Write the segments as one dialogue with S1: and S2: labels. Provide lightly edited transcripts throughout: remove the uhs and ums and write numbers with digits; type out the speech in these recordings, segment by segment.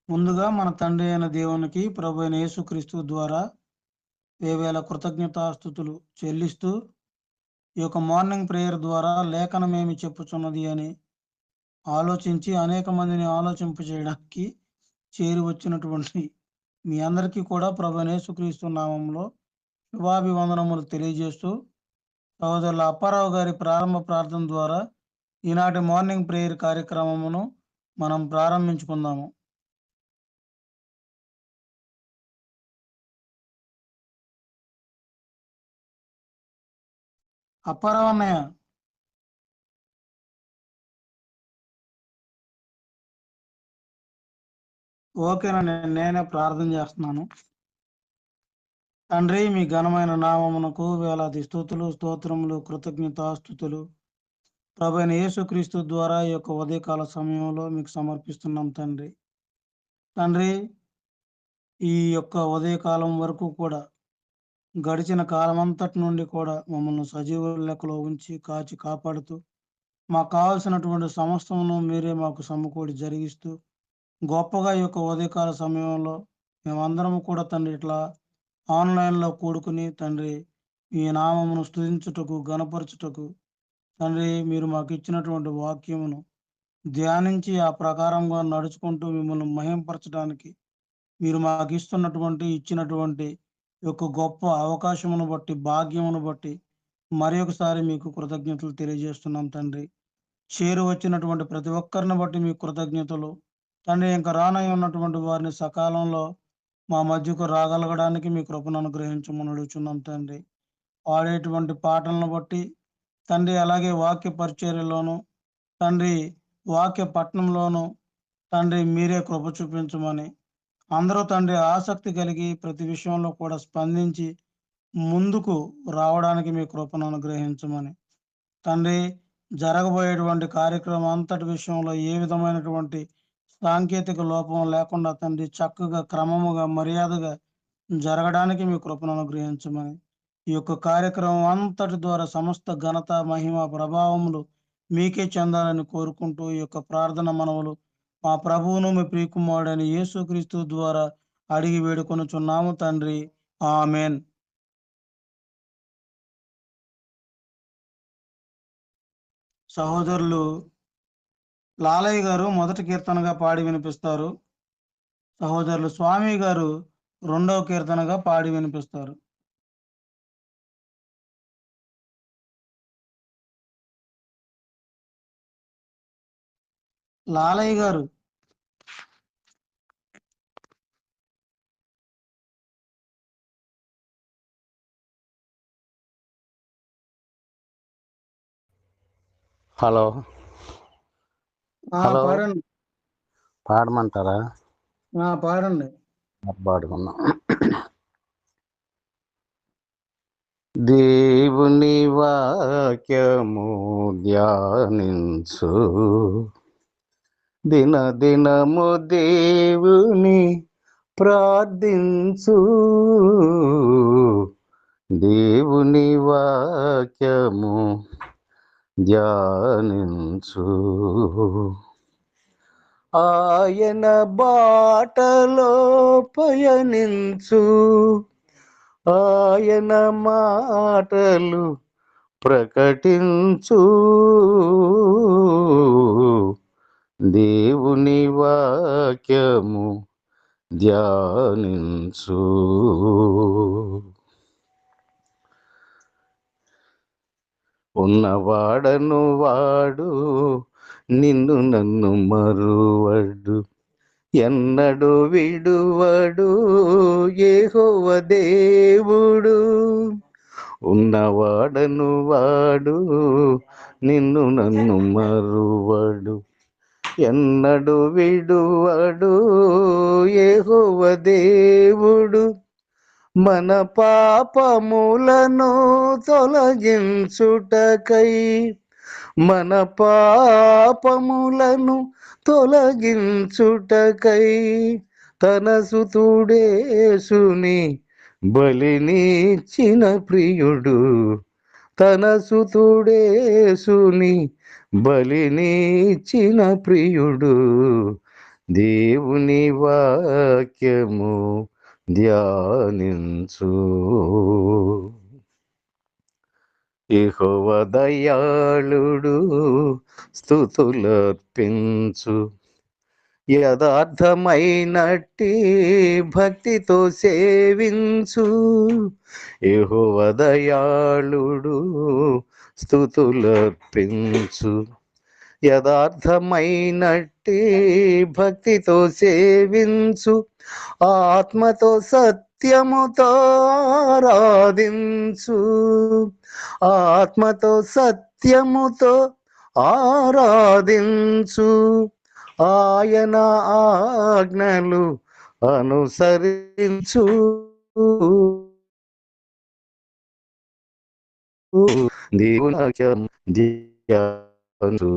S1: ముందుగా మన తండ్రి అయిన దేవునికి ప్రభు అయిన యేసుక్రీస్తు ద్వారా వేవేల కృతజ్ఞతాస్తుతులు చెల్లిస్తూ ఈ యొక్క మార్నింగ్ ప్రేయర్ ద్వారా లేఖనమేమి చెప్పుచున్నది అని ఆలోచించి అనేక మందిని ఆలోచింపజేయడానికి చేరి వచ్చినటువంటి మీ అందరికీ కూడా ప్రభు అయిన యేసుక్రీస్తు నామంలో శుభాభివందనములు తెలియజేస్తూ సహోదరుల అప్పారావు గారి ప్రారంభ ప్రార్థన ద్వారా ఈనాటి మార్నింగ్ ప్రేయర్ కార్యక్రమమును మనం ప్రారంభించుకుందాము. అప్పారావు అన్నయ్య. ఓకేనండి, నేనే ప్రార్థన చేస్తున్నాను. తండ్రి, మీ ఘనమైన నామమునకు వేలాది స్తుతులు, స్తోత్రములు, కృతజ్ఞతాస్తుతులు ప్రభు అయిన యేసుక్రీస్తు ద్వారా ఈ యొక్క ఉదయకాల సమయంలో మీకు సమర్పిస్తున్నాం తండ్రి. తండ్రి, ఈ యొక్క ఉదయకాలం వరకు కూడా గడిచిన కాలమంతటి నుండి కూడా మమ్మల్ని సజీవుల లెక్కలో ఉంచి కాచి కాపాడుతూ మాకు కావలసినటువంటి సమస్తమును మీరే మాకు సమకూడి జరిగిస్తూ గొప్పగా ఈ యొక్క ఉదయకాల సమయంలో మేమందరము కూడా తండ్రి ఇట్లా ఆన్లైన్లో కూడుకుని తండ్రి ఈ నామమును స్తుతించుటకు, గణపరచుటకు తండ్రి మీరు మాకు ఇచ్చినటువంటి వాక్యమును ధ్యానించి ఆ ప్రకారంగా నడుచుకుంటూ మిమ్మల్ని మహింపరచడానికి మీరు మాకు ఇచ్చినటువంటి యొక్క గొప్ప అవకాశమును బట్టి, భాగ్యమును బట్టి మరి ఒకసారి మీకు కృతజ్ఞతలు తెలియజేస్తున్నాం తండ్రి. చేరు వచ్చినటువంటి ప్రతి ఒక్కరిని బట్టి మీకు కృతజ్ఞతలు తండ్రి. ఇంకా రానై ఉన్నటువంటి వారిని సకాలంలో మా మధ్యకు రాగలగడానికి మీ కృపను అనుగ్రహించమని అడుగుచున్నాం తండ్రి. పాడేటువంటి పాటలను బట్టి తండ్రి, అలాగే వాక్య పరిచర్యలోను తండ్రి, వాక్య పట్టణంలోను తండ్రి మీరే కృప చూపించమని అందరూ తండ్రి ఆసక్తి కలిగి ప్రతి విషయంలో కూడా స్పందించి ముందుకు రావడానికి మీ కృపను అనుగ్రహించమని తండ్రి, జరగబోయేటువంటి కార్యక్రమం అంతటి విషయంలో ఏ విధమైనటువంటి సాంకేతిక లోపం లేకుండా తండ్రి చక్కగా, క్రమముగా, మర్యాదగా జరగడానికి మీ కృపను అనుగ్రహించమని ఈ యొక్క కార్యక్రమం అంతటి ద్వారా సమస్త ఘనత, మహిమ, ప్రభావములు మీకే చెందాలని కోరుకుంటూ ఈ యొక్క ప్రార్థన మనవులు మా ప్రభువును మీ ప్రియకుమారుడైన యేసుక్రీస్తు ద్వారా అడిగి వేడుకొనుచున్నాము తండ్రి. ఆమెన్. సహోదరులు లాలయ్య గారు మొదటి కీర్తనగా పాడి వినిపిస్తారు. సహోదరులు స్వామి గారు రెండవ కీర్తనగా పాడి వినిపిస్తారు. లాలయ్య గారు.
S2: హలో హలో
S1: పాడండి.
S2: పాడమంటారా?
S1: పాడండి.
S2: పాడుకున్నాం. దేవుని వాక్యము ధ్యానించు, దినదినము దేవుని ప్రార్థించు. దేవుని వాక్యము ధ్యానించు, ఆయన బాటలో పయనించు, ఆయన మాటలు ప్రకటించు. దేవుని వాక్యము ధ్యానించు. ఉన్నవాడను వాడు నిన్ను నన్ను మరువడు, ఎన్నడు విడువడు యెహోవా దేవుడు. ఉన్నవాడను వాడు నిన్ను నన్ను మరువడు, ఎన్నడు విడువడు యెహోవా దేవుడు. మన పాపములను తొలగించుటకై, మన పాపములను తొలగించుటకై తన సుతుడేసుని బలినిచ్చిన ప్రియుడు, తన సుతుడేసుని బలినిచ్చిన ప్రియుడు. దేవుని వాక్యము ధ్యానించు. యెహోవా దయాళుడు, స్తుతులర్పించు. యథార్థమైనట్టి భక్తితో సేవించు. యెహోవా దయాళుడు, స్తుతులర్పించు. యథార్థమైనట్టి భక్తితో సేవించు. ఆత్మతో సత్యముతో ఆరాధించు. ఆత్మతో సత్యముతో ఆరాధించు. ఆయన ఆజ్ఞలు అనుసరించు. దేవుని వాక్యం ధ్యానించు.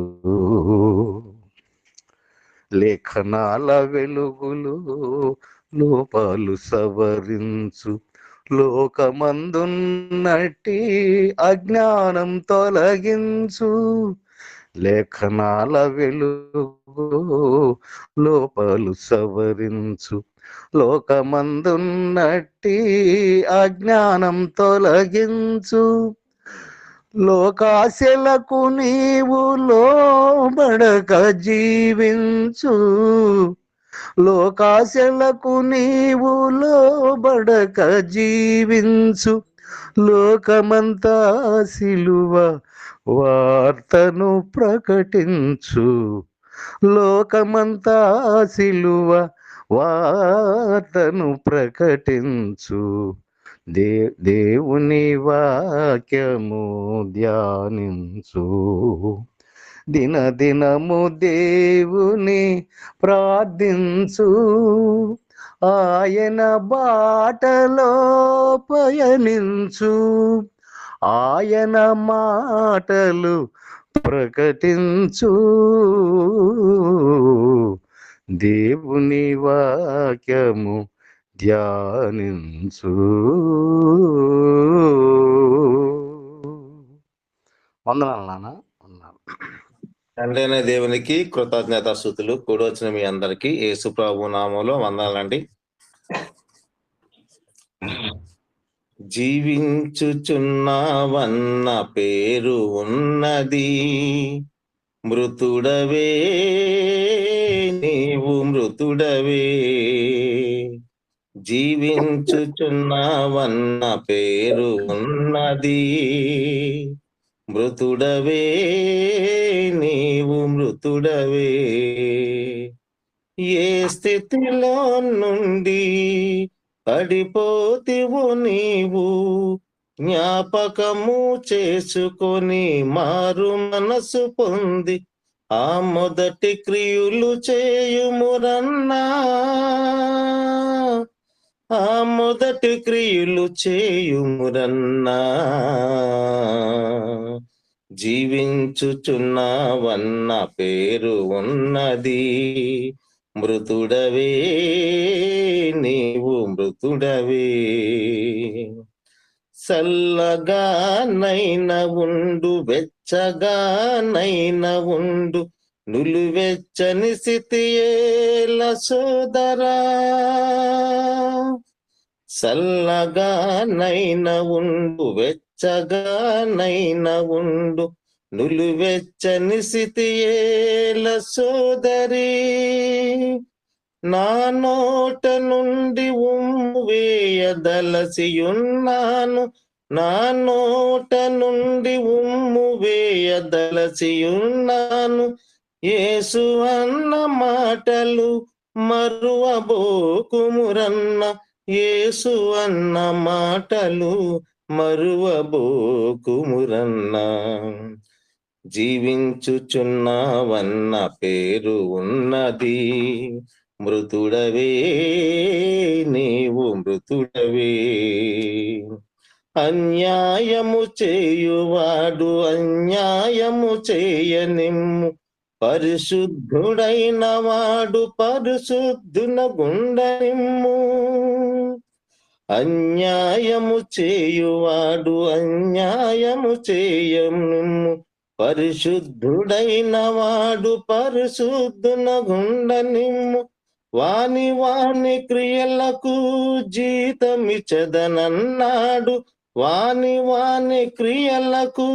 S2: లేఖనాల వెలుగులు లోపాలు సవరించు. లోకమందున్నట్టి అజ్ఞానం తొలగించు. లేఖనాల వెలుగు లోపాలు సవరించు. లోకమందున్నట్టి అజ్ఞానం తొలగించు. లోకాశలకు నీవు లోబడక జీవించు. లోకాశలకు నీవు లోబడక జీవించు. లోకమంతా సిలువ వార్తను ప్రకటించు. లోకమంతా సిలువ వార్తను ప్రకటించు. దేవుని వాక్యము ధ్యానించు. దినదినము దేవుని ప్రార్థించు. ఆయన బాటలో పయనించు. ఆయన మాటలు ప్రకటించు. దేవుని వాక్యము ధ్యానించు. వందనాలు నాన్న, వందనాలు.
S3: తండ్రి అనే దేవునికి కృతజ్ఞతాస్తుతులు. కూడొచ్చిన మీ అందరికి యేసు ప్రభు నామంలో వందనాలండి. జీవించుచున్నావన్న పేరు ఉన్నది, మృతుడవే నీవు మృతుడవే. జీవించుచున్నావన్న పేరు ఉన్నది, మృతుడవే నీవు మృతుడవే. ఏ స్థితిలో నుండి పడిపోతివు నీవు, జ్ఞాపకము చేసుకొని మారు మనసు పొంది ఆ మొదటి క్రియలు చేయుమురన్నా. ఆ మొదటి క్రియలు చేయుమురన్నా. జీవించుచున్నావన్న పేరు ఉన్నది, మృతుడవే నీవు మృతుడవే. చల్లగా నైన ఉండు, వెచ్చగా నైన ఉండు, నులువెచ్చని స్థితి ఏల సోదరా. చల్లగా నైన ఉండు, వెచ్చగా నైన ఉండు, నులువెచ్చని స్థితి ఏల సోదరి. నా నోట నుండి ఉమ్ము వేయదలసియున్నాను, నా నోట నుండి ఉమ్ము వేయదలసియున్నాను. యేసు అన్న మాటలు మరువబోకుమురన్న, యేసు అన్న మాటలు మరువబోకుమురన్న. జీవించుచున్నావన్న పేరు ఉన్నది, మృతుడవే నీవు మృతుడవే. అన్యాయము చేయువాడు అన్యాయము చేయనిమ్ము, పరిశుద్ధుడైన వాడు పరిశుద్ధున గుండనిమ్ము. అన్యాయము చేయువాడు అన్యాయము చేయనిమ్ము, పరిశుద్ధుడైన వాడు పరిశుద్ధునగుండనిమ్ము, వాని క్రియలకు జీతమిచ్చదనన్నాడు. వాని క్రియలకు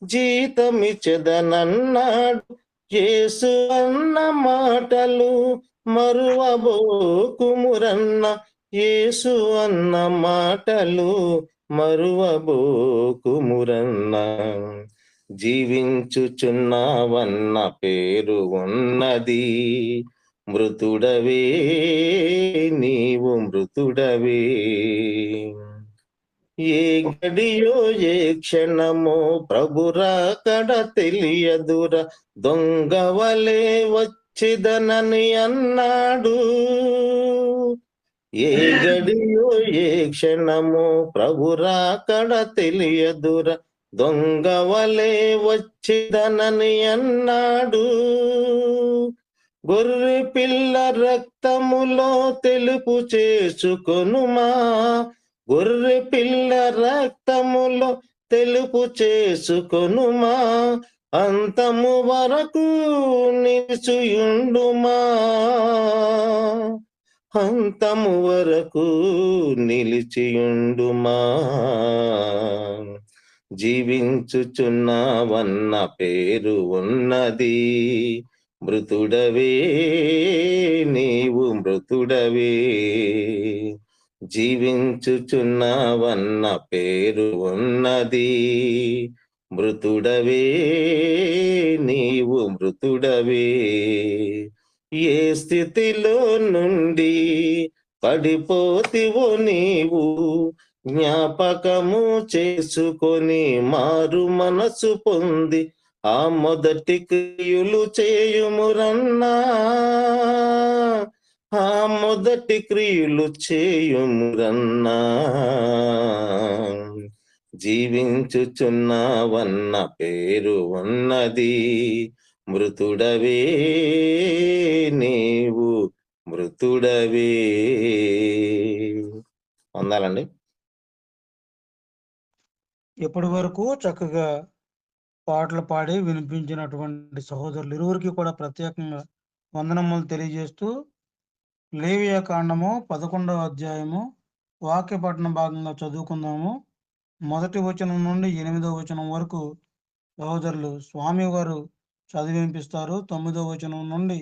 S3: జీతమిచ్చదనన్నాడు. యేసు అన్న మాటలు మరువబోకుమురన్న, యేసు అన్న మాటలు మరువబోకుమురన్న. జీవించుచున్నావన్న పేరు ఉన్నది, మృతుడవే నీవు మృతుడవే. ఏ గడియో ఏ క్షణమో ప్రభురాకడ తెలియదురా, దొంగవలే వచ్చిదనని అన్నాడు. ఏ గడియో ఏ క్షణమో ప్రభురాకడ తెలియదురా, దొంగవలే వచ్చిదనని అన్నాడు. గొర్రె పిల్ల రక్తములో తెలుపు చేసుకొనుమా, గొర్రె పిల్ల రక్తములో తెలుపు చేసుకొనుమా, అంతము వరకు నిలిచియుండుమా, అంతము వరకు నిలిచియుండుమా. జీవించుచున్నావన్న పేరు ఉన్నది, మృతుడవే నీవు మృతుడవే. జీవించుచున్నావన్న పేరు ఉన్నది, మృతుడవే నీవు మృతుడవే. ఏ స్థితిలో నుండి పడిపోతివో నీవు, జ్ఞాపకము చేసుకొని మారు మనసు పొంది ఆ మొదటి క్రియలు చేయుమురన్నా, ఆ మొదటి క్రియలు చేయుమురన్నా. జీవించుచున్నావన్న పేరు ఉన్నది, మృతుడవే నీవు మృతుడవే. వందాలండి.
S1: ఇప్పటి వరకు చక్కగా పాటలు పాడి వినిపించినటువంటి సహోదరులు ఇరువురికి కూడా ప్రత్యేకంగా వందనములు తెలియజేస్తూ, లేవియా కాండము 11వ అధ్యాయము వాక్య పఠన భాగంగా చదువుకుందాము. 1వ వచనం నుండి 8వ వచనం వరకు సహోదరులు స్వామి వారు చదివి వినిపిస్తారు. 9వ వచనం నుండి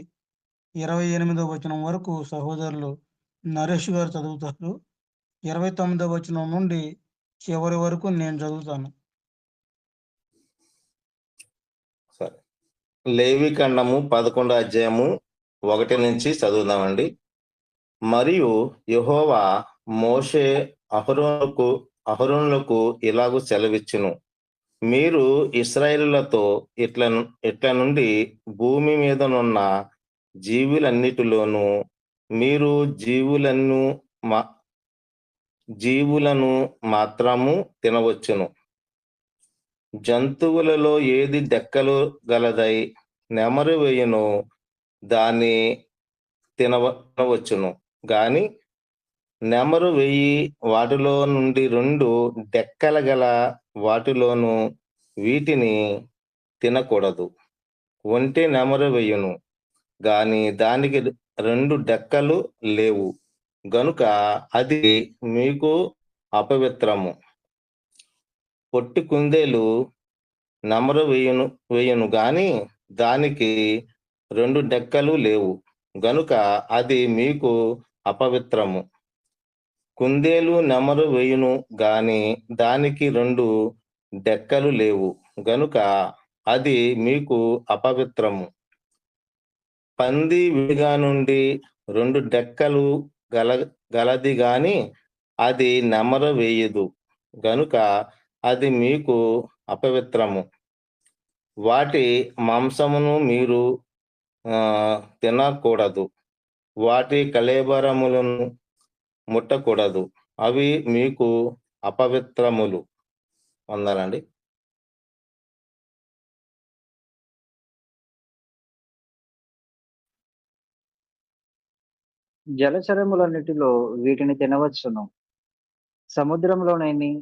S1: 28వ వచనం వరకు సహోదరులు నరేష్ గారు చదువుతారు. 29వ వచనం నుండి చివరి వరకు నేను చదువుతాను.
S3: సరే, లేవి కాండము 11వ అధ్యాయము 1 నుంచి చదువుదామండి. మరియు యెహోవా మోషే అహరోనులకు ఇలాగు సెలవిచ్చును, మీరు ఇశ్రాయేలులతో ఇట్ల నుండి భూమి మీదనున్న జీవులన్నిటిలోనూ మీరు జీవులను మాత్రము తినవచ్చును. జంతువులలో ఏది డెక్కలు గలదై నెమరు వేయును దాన్ని తినవచ్చును గాని, నెమరు వేయి వాటిలో నుండి 2 డెక్కల గల వాటిలోను వీటిని తినకూడదు. ఒంటె నెమరు వేయును గాని దానికి 2 డెక్కలు లేవు గనుక అది మీకు అపవిత్రము. పొట్టి కుందేలు నెమరు వేయును గాని దానికి 2 డెక్కలు లేవు గనుక అది మీకు అపవిత్రము. కుందేలు నెమరు వేయును గాని దానికి 2 డెక్కలు లేవు గనుక అది మీకు అపవిత్రము. పంది విడిగా నుండి 2 డెక్కలు గలది గాని అది నెమరు వేయదు గనుక అది మీకు అపవిత్రము. వాటి మాంసమును మీరు తినకూడదు, వాటి కళేబరములను ముట్టకూడదు, అవి మీకు అపవిత్రములు. వందనండి.
S4: జలచరములన్నిటిలో వీటిని తినవచ్చును. సముద్రంలోనేమి,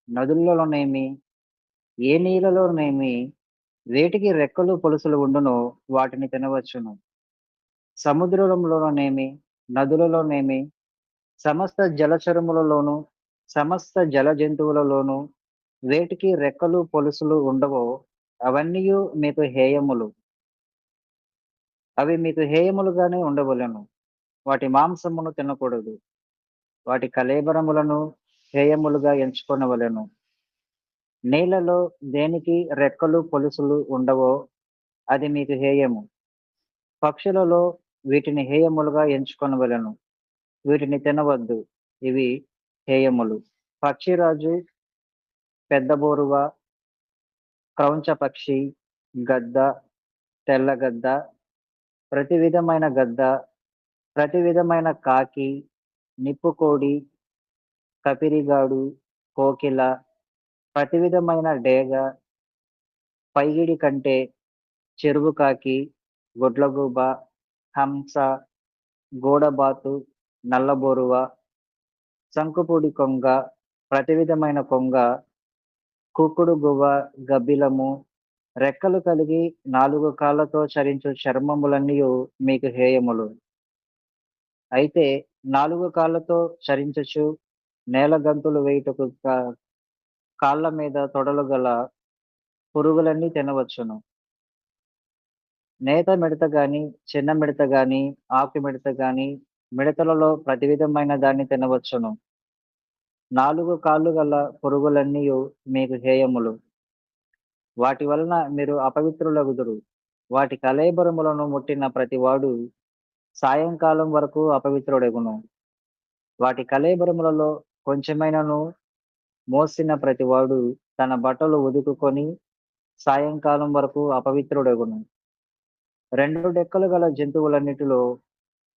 S4: నదులలోనేమి, ఏ నీళ్ళలోనేమి వేటికి రెక్కలు పొలుసులు ఉండునో వాటిని తినవచ్చును. సముద్రములలోనేమి, నదులలోనేమి, సమస్త జలచరములలోను, సమస్త జల జంతువులలోను వేటికి రెక్కలు పొలుసులు ఉండవో అవన్నీయు మీకు హేయములు. అవి మీకు హేయములుగానే ఉండవలెను. వాటి మాంసమును తినకూడదు. వాటి కళేబరములను హేయములుగా ఎంచుకొనవలెను. నీళ్లలో దేనికి రెక్కలు పొలుసులు ఉండవో అది మీకు హేయము. పక్షులలో వీటిని హేయములుగా ఎంచుకొనవలెను. వీటిని తినవద్దు, ఇవి హేయములు. పక్షిరాజు, పెద్దబోరువ, క్రౌంచ పక్షి, గద్ద, తెల్లగద్ద, ప్రతి విధమైన గద్ద, ప్రతి విధమైన కాకి, నిప్పుకోడి, కపిరిగాడు, కోకిల, ప్రతి విధమైన డేగ, పైగిడి కంటే, చెరువు కాకి, గుడ్లగూబ, హంస, గూడబాతు, నల్లబోరువ, శంకుపూడి కొంగ, ప్రతి విధమైన కొంగ, కుక్కుడు గువ్వ, గబ్బిలము, రెక్కలు కలిగి 4 కాళ్ళతో చరించు చర్మములన్నీయు మీకు హేయములు. అయితే 4 కాళ్ళతో చరించుచు నేల గంతులు వేయుటకు కాళ్ళ మీద తొడలు గల పురుగులన్నీ తినవచ్చును. నేత మిడత గాని, చిన్న మిడత గాని, ఆకు మిడత గాని, మిడతలలో ప్రతి విధమైన దాన్ని తినవచ్చును. 4 కాళ్ళు గల పురుగులన్నీయు మీకు హేయములు. వాటి వలన మీరు అపవిత్రులగుదురు. వాటి కళేబరములను ముట్టిన ప్రతివాడు సాయంకాలం వరకు అపవిత్రుడగును. వాటి కళేబరములలో కొంచెమైనను మోసిన ప్రతివాడు తన బట్టలు ఉదుకుకొని సాయంకాలం వరకు అపవిత్రుడగును. 2 డెక్కలు గల జంతువులన్నిటిలో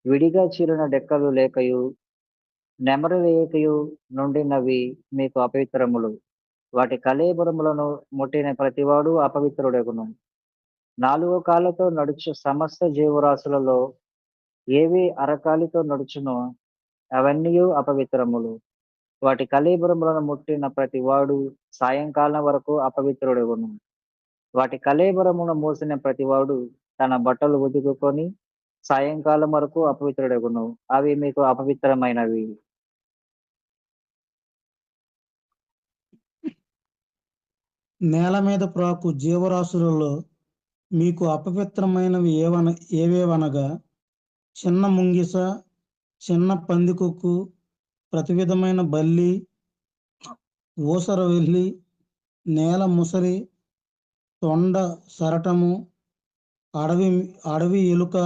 S4: విడిగా చీలిన డెక్కలు లేకయు, నెమరు వేయకయు నుండినవి మీకు అపవిత్రములు. వాటి కళేబరములను ముట్టిన ప్రతివాడు అపవిత్రుడగును. 4 కాళ్ళతో నడుచు సమస్త జీవరాశులలో ఏవి అరకాలితో నడుచునో అవన్నీయు అపవిత్రములు. వాటి కళేబరములను ముట్టిన ప్రతివాడు సాయంకాలం వరకు అపవిత్రుడగును. వాటి కళేబరమును మోసిన ప్రతివాడు తన బట్టలు ఉతుకుకొని సాయంకాలం వరకు అపవిత్రుడగును. అవి మీకు అపవిత్రమైనవి.
S1: నేల మీద ప్రాకు జీవరాశులలో మీకు అపవిత్రమైనవి ఏవేవనగా చిన్న ముంగిస, చిన్న పందికొక్కు, ప్రతి విధమైన బల్లి, ఊసరవెల్లి, నేల ముసలి, తొండ సరటము, అడవి ఎలుక,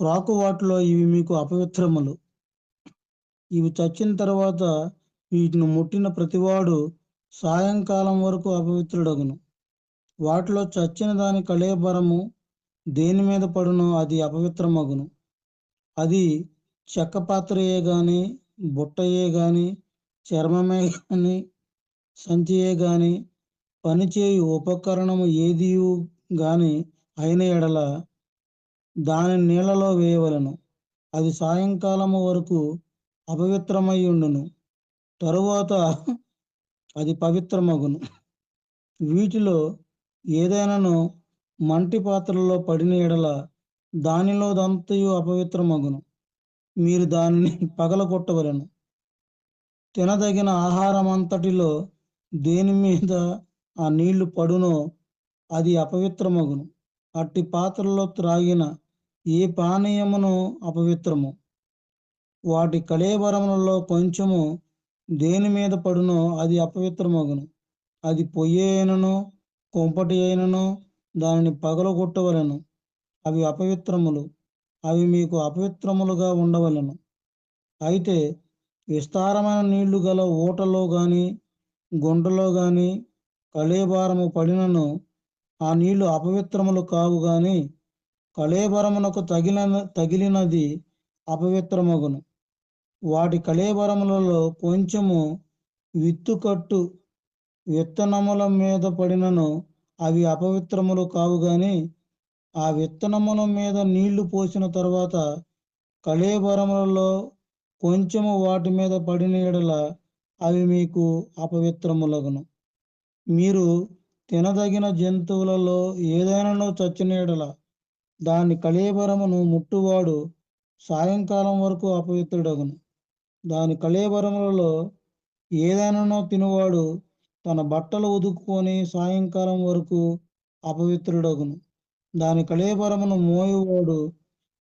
S1: ప్రాకు వాటిలో ఇవి మీకు అపవిత్రములు. ఇవి చచ్చిన తర్వాత వీటిని ముట్టిన ప్రతివాడు సాయంకాలం వరకు అపవిత్రుడగును. వాటిలో చచ్చిన దాని కళేబరము దేని మీద పడునో అది అపవిత్రమగును. అది చెక్క పాత్రయే గాని, బుట్టయే గాని, చర్మమే గాని, సంచియే గాని, పనిచేయు ఉపకరణము ఏదియు గాని అయిన ఎడల దాని నీళ్లలో వేయవలెను. అది సాయంకాలము వరకు అపవిత్రమై ఉండును. తరువాత అది పవిత్రమగును. వీటిలో ఏదైనాను మంటి పాత్రలో పడిన ఎడల దానిలోదంతయు అపవిత్రమగును. మీరు దానిని పగలగొట్టవలెను. తినదగిన ఆహారమంతటిలో దేని మీద ఆ నీళ్లు పడునో అది అపవిత్రమగును. అట్టి పాత్రలో త్రాగిన ఏ పానీయమును అపవిత్రము. వాటి కళేబరములలో కొంచెము దేని మీద పడునో అది అపవిత్రమగును. అది పొయ్యి అయినను కొంపటి అయినను దానిని పగలగొట్టవలెను. అవి అపవిత్రములు. అవి మీకు అపవిత్రములుగా ఉండవలెను. అయితే విస్తారమైన నీళ్లు గల ఊటలో గాని, గుంటలో గాని కళేబారము పడినను ఆ నీళ్లు అపవిత్రములు కావు గాని కళేబరమునకు తగిలినది అపవిత్రమగును. వాటి కళేబరములలో కొంచెము విత్తుకట్టు విత్తనముల మీద పడినను అవి అపవిత్రములు కావు గాని ఆ విత్తనముల మీద నీళ్లు పోసిన తర్వాత కళేబరములలో కొంచెము వాటి మీద పడిన ఎడల అవి మీకు అపవిత్రములగును. మీరు తినదగిన జంతువులలో ఏదైనాను చచ్చిన యెడల దాని కళేబరమును ముట్టువాడు సాయంకాలం వరకు అపవిత్రుడగును. దాని కళేబరములలో ఏదైనాను తినువాడు తన బట్టలు ఉదుకుకొని సాయంకాలం వరకు అపవిత్రుడగును. దాని కళేబరమును మోయువాడు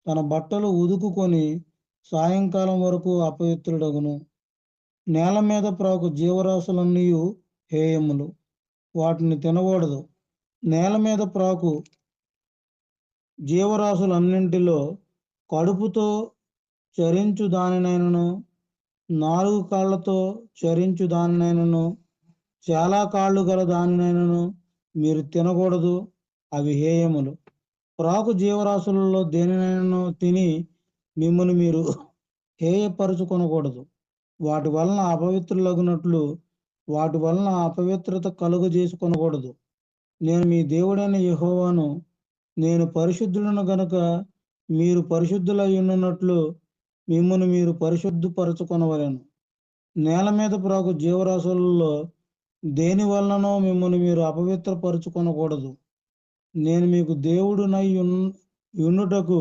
S1: తన బట్టలు ఉదుకుకొని సాయంకాలం వరకు అపవిత్రుడగును. నేల మీద ప్రాకు జీవరాశులన్నీ హేయములు, వాటిని తినకూడదు. నేల మీద ప్రాకు జీవరాశులన్నింటిలో కడుపుతో చరించు దానినైనను, 4 కాళ్లతో చరించు దానినైనను, చాలా కాళ్ళు గల దానినైనను మీరు తినకూడదు, అవి హేయములు. ప్రాకు జీవరాశులలో దేనినైనా తిని మిమ్మల్ని మీరు హేయపరుచుకొనకూడదు. వాటి వలన అపవిత్రులగునట్లు వాటి వలన అపవిత్రత కలుగు చేసుకొనకూడదు. నేను మీ దేవుడైన యెహోవాను. నేను పరిశుద్ధులను గనుక మీరు పరిశుద్ధులై ఉన్నట్లు మిమ్మల్ని మీరు పరిశుద్ధపరచుకొనవలెను. నేల మీద ప్రాకు జీవరాశులలో దేని వలననో మిమ్మల్ని మీరు అపవిత్రపరచుకొనకూడదు. నేను మీకు దేవుడునై యుండుటకు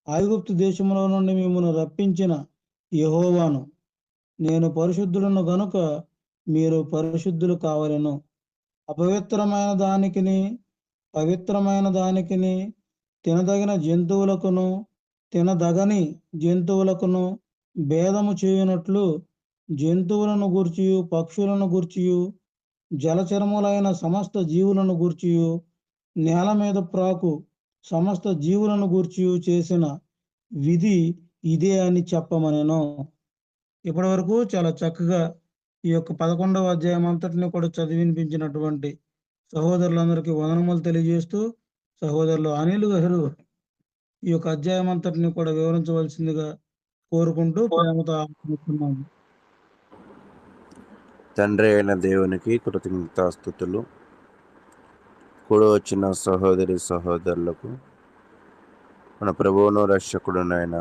S1: ఐగుప్తు దేశంలో నుండి మిమ్మల్ని రప్పించిన యెహోవాను. నేను పరిశుద్ధులను గనుక మీరు పరిశుద్ధులు కావలెను. అపవిత్రమైన దానికిని పవిత్రమైన దానికిని, తినదగిన జంతువులకును తినదగని జంతువులకును భేదము చేయునట్లు జంతువులను గూర్చియు పక్షులను గూర్చియు జలచరములైన సమస్త జీవులను గూర్చియు నేల మీద ప్రాకు సమస్త జీవులను గూర్చియు చేసిన విధి ఇదే అని చెప్పమనెను. ఇప్పటి వరకు చాలా చక్కగా ఈ యొక్క 11వ అధ్యాయం అంతటిని కూడా చదివి వినిపించినటువంటి సహోదరులందరికీ వందనములు తెలియజేస్తూ, సహోదరులు అనిల్ గారు ఈ యొక్క అధ్యాయం అంతటిని కూడా వివరించవలసిందిగా కోరుకుంటూ ప్రేమతో ఆహ్వానిస్తున్నాము.
S5: తండ్రి అయిన దేవునికి కృతజ్ఞతాస్తుతులు. కూడా వచ్చిన సహోదరి సహోదరులకు మన ప్రభువును రక్షకుడునైన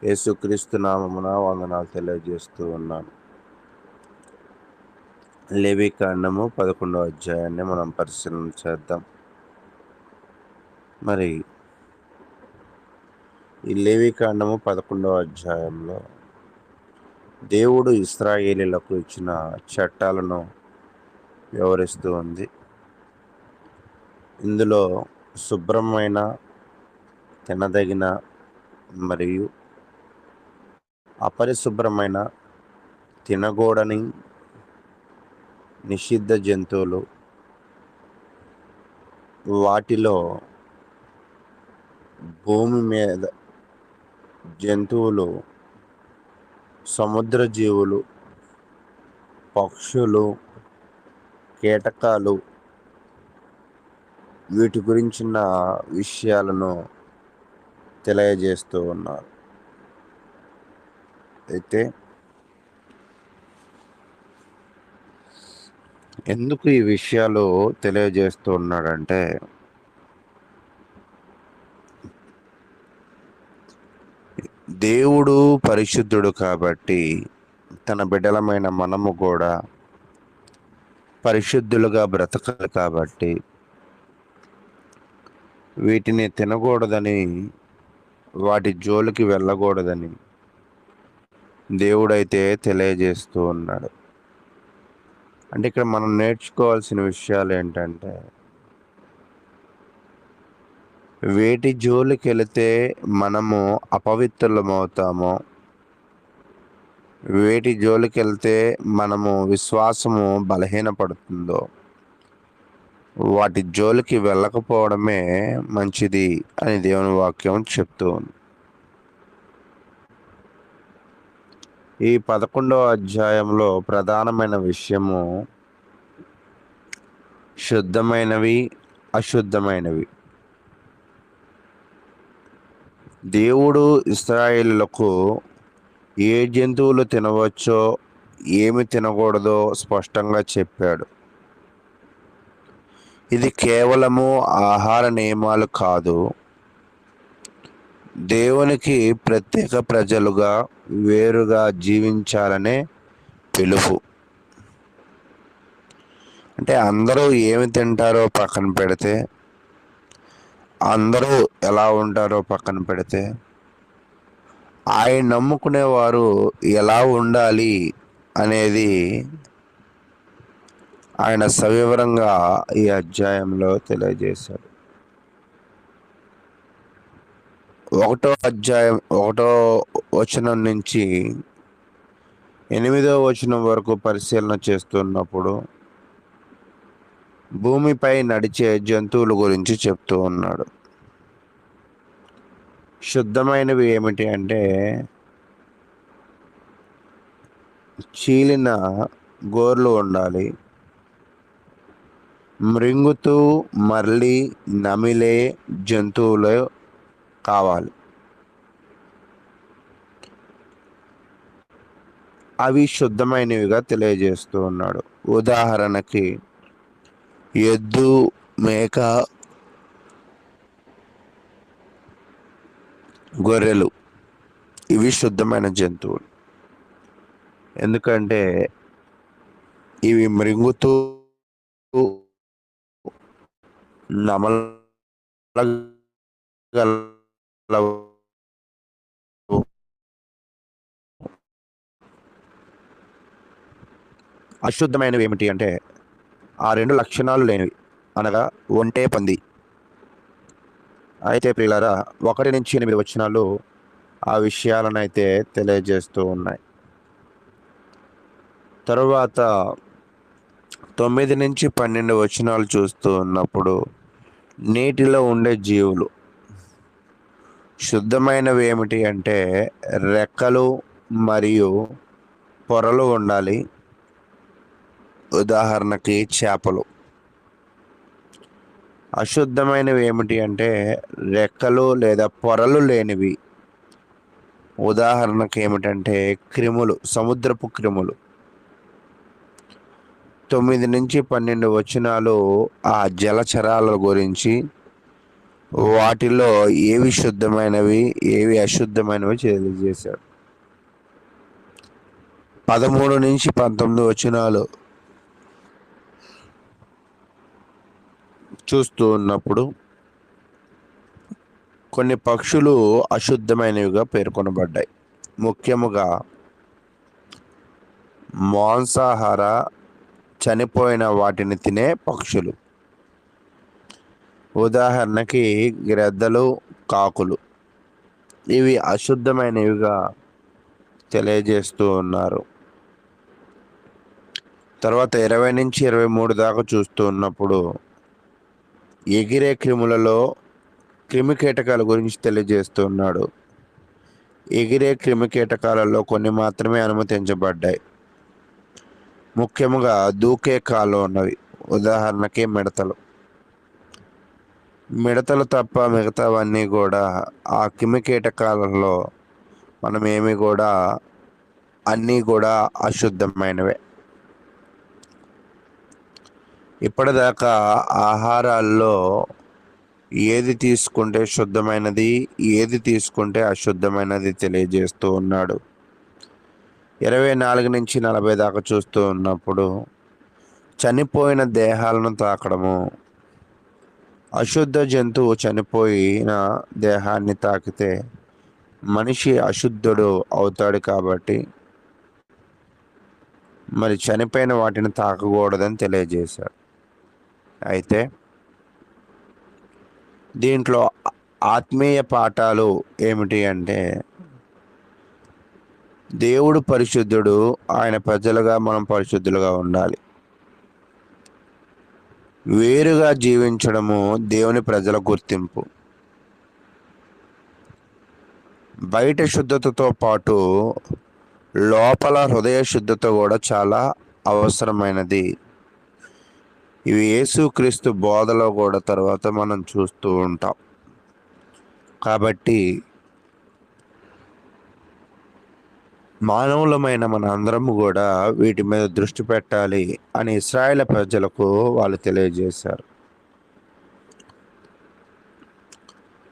S5: యేసుక్రీస్తు నామమున వందనాలు తెలియజేస్తూ ఉన్నాను. లేవీకాండము 11వ అధ్యాయాన్ని మనం పరిశీలన చేద్దాం. మరి ఈ లేవీకాండము 11వ అధ్యాయంలో దేవుడు ఇశ్రాయేలీయులకు ఇచ్చిన చట్టాలను వివరిస్తూ ఉంది. ఇందులో శుభ్రమైన, తినదగిన మరియు అపరిశుభ్రమైన, తినకూడని నిషిద్ధ జంతువులు, వాటిలో భూమి మీద జంతువులు, సముద్ర జీవులు, పక్షులు, కీటకాలు, వీటి గురించిన విషయాలను తెలియజేస్తూ ఉన్నారు. అయితే ఎందుకు ఈ విషయాలు తెలియజేస్తూ ఉన్నాడంటే, దేవుడు పరిశుద్ధుడు కాబట్టి తన బిడ్డలమైన మనము కూడా పరిశుద్ధులుగా బ్రతకాలి. కాబట్టి వీటిని తినకూడదని, వాటి జోలికి వెళ్ళకూడదని దేవుడైతే తెలియజేస్తూ ఉన్నాడు. అంటే ఇక్కడ మనం నేర్చుకోవాల్సిన విషయాలు ఏంటంటే, వేటి జోలికి వెళితే మనము అపవిత్రులమవుతామో, వేటి జోలికి వెళ్తే మనము విశ్వాసము బలహీనపడుతుందో, వాటి జోలికి వెళ్ళకపోవడమే మంచిది అని దేవుని వాక్యం చెప్తూ ఉంది. ఈ 11వ అధ్యాయంలో ప్రధానమైన విషయము శుద్ధమైనవి, అశుద్ధమైనవి. దేవుడు ఇశ్రాయేలులకు ఏ జంతువులు తినవచ్చో, ఏమి తినకూడదో స్పష్టంగా చెప్పాడు. ఇది కేవలము ఆహార నియమాలు కాదు, దేవునికి ప్రత్యేక ప్రజలుగా వేరుగా జీవించాలనే పిలుపు. అంటే అందరూ ఏమి తింటారో పక్కన పెడితే, అందరూ ఎలా ఉంటారో పక్కన పెడితే, ఆయన నమ్ముకునేవారు ఎలా ఉండాలి అనేది ఆయన సవివరంగా ఈ అధ్యాయంలో తెలియజేశాడు. 1వ అధ్యాయం 1వ వచనం నుంచి 8వ వచనం వరకు పరిశీలన చేస్తున్నప్పుడు భూమిపై నడిచే జంతువుల గురించి చెప్తూ ఉన్నాడు. శుద్ధమైనవి ఏమిటి అంటే చీలిన గోర్లు ఉండాలి, మృంగుతూ మరలి నమిలే జంతువులు కావాలి. అవి శుద్ధమైనవిగా తెలియజేస్తూ ఉన్నాడు. ఉదాహరణకి ఎద్దు, మేక, గొర్రెలు ఇవి శుద్ధమైన జంతువులు. ఎందుకంటే ఇవి మృంగుతూ నమలగలవు, అశుద్ధమైనవి ఏమిటి అంటే ఆ 2 లక్షణాలు లేనివి, అనగా ఒంటె, పంది. అయితే ప్రియులారా 1 నుంచి 8 వచనాలు ఆ విషయాలను అయితే తెలియజేస్తూ ఉన్నాయి. తరువాత 9 నుంచి 12 వచనాలు చూస్తూ ఉన్నప్పుడు నీటిలో ఉండే జీవులు శుద్ధమైనవి ఏమిటి అంటే రెక్కలు మరియు పొరలు ఉండాలి. ఉదాహరణకి చేపలు. అశుద్ధమైనవి ఏమిటి అంటే రెక్కలు లేదా పొరలు లేనివి. ఉదాహరణకి ఏమిటంటే క్రిములు, సముద్రపు క్రిములు. 9 నుంచి 12 వచనాలు ఆ జలచరాల గురించి, వాటిలో ఏవి శుద్ధమైనవి ఏవి అశుద్ధమైనవి తెలియజేశాడు. 13 నుంచి 19 వచనాలు చూస్తూ ఉన్నప్పుడు కొన్ని పక్షులు అశుద్ధమైనవిగా పేర్కొనబడ్డాయి. ముఖ్యముగా మాంసాహార చనిపోయిన వాటిని తినే పక్షులు. ఉదాహరణకి గ్రద్దలు, కాకులు. ఇవి అశుద్ధమైనవిగా తెలియజేస్తూ ఉన్నారు. తర్వాత 20 నుంచి 23 దాకా చూస్తూ ఉన్నప్పుడు ఎగిరే క్రిములలో క్రిమికీటకాల గురించి తెలియజేస్తున్నాడు. ఎగిరే క్రిమికీటకాలలో కొన్ని మాత్రమే అనుమతించబడ్డాయి. ముఖ్యంగా దూకే కాళ్ళు ఉన్నవి. ఉదాహరణకి మిడతలు. మిడతలు తప్ప మిగతావన్నీ కూడా ఆ క్రిమికీటకాలలో మనమేమి కూడా అన్నీ కూడా అశుద్ధమైనవే. ఇప్పటిదాకా ఆహారాల్లో ఏది తీసుకుంటే శుద్ధమైనది, ఏది తీసుకుంటే అశుద్ధమైనది తెలియజేస్తూ ఉన్నాడు. 24 నుంచి 40 దాకా చూస్తూ ఉన్నప్పుడు చనిపోయిన దేహాలను తాకడము. అశుద్ధ జంతువు చనిపోయిన దేహాన్ని తాకితే మనిషి అశుద్ధుడు అవుతాడు. కాబట్టి మరి చనిపోయిన వాటిని తాకకూడదని తెలియజేశాడు. అయితే దీంట్లో ఆత్మీయ పాఠాలు ఏమిటి అంటే దేవుడు పరిశుద్ధుడు, ఆయన ప్రజలుగా మనం పరిశుద్ధులుగా ఉండాలి. వేరుగా జీవించడము దేవుని ప్రజల గుర్తింపు. బయట శుద్ధతతో పాటు లోపల హృదయ శుద్ధత కూడా చాలా అవసరమైనది. ఇవి యేసుక్రీస్తు బోధలో కూడా తర్వాత మనం చూస్తూ ఉంటాం. కాబట్టి మానవులమైన మన అందరము కూడా వీటి మీద దృష్టి పెట్టాలి అని ఇశ్రాయేలు ప్రజలకు వాళ్ళు తెలియజేశారు.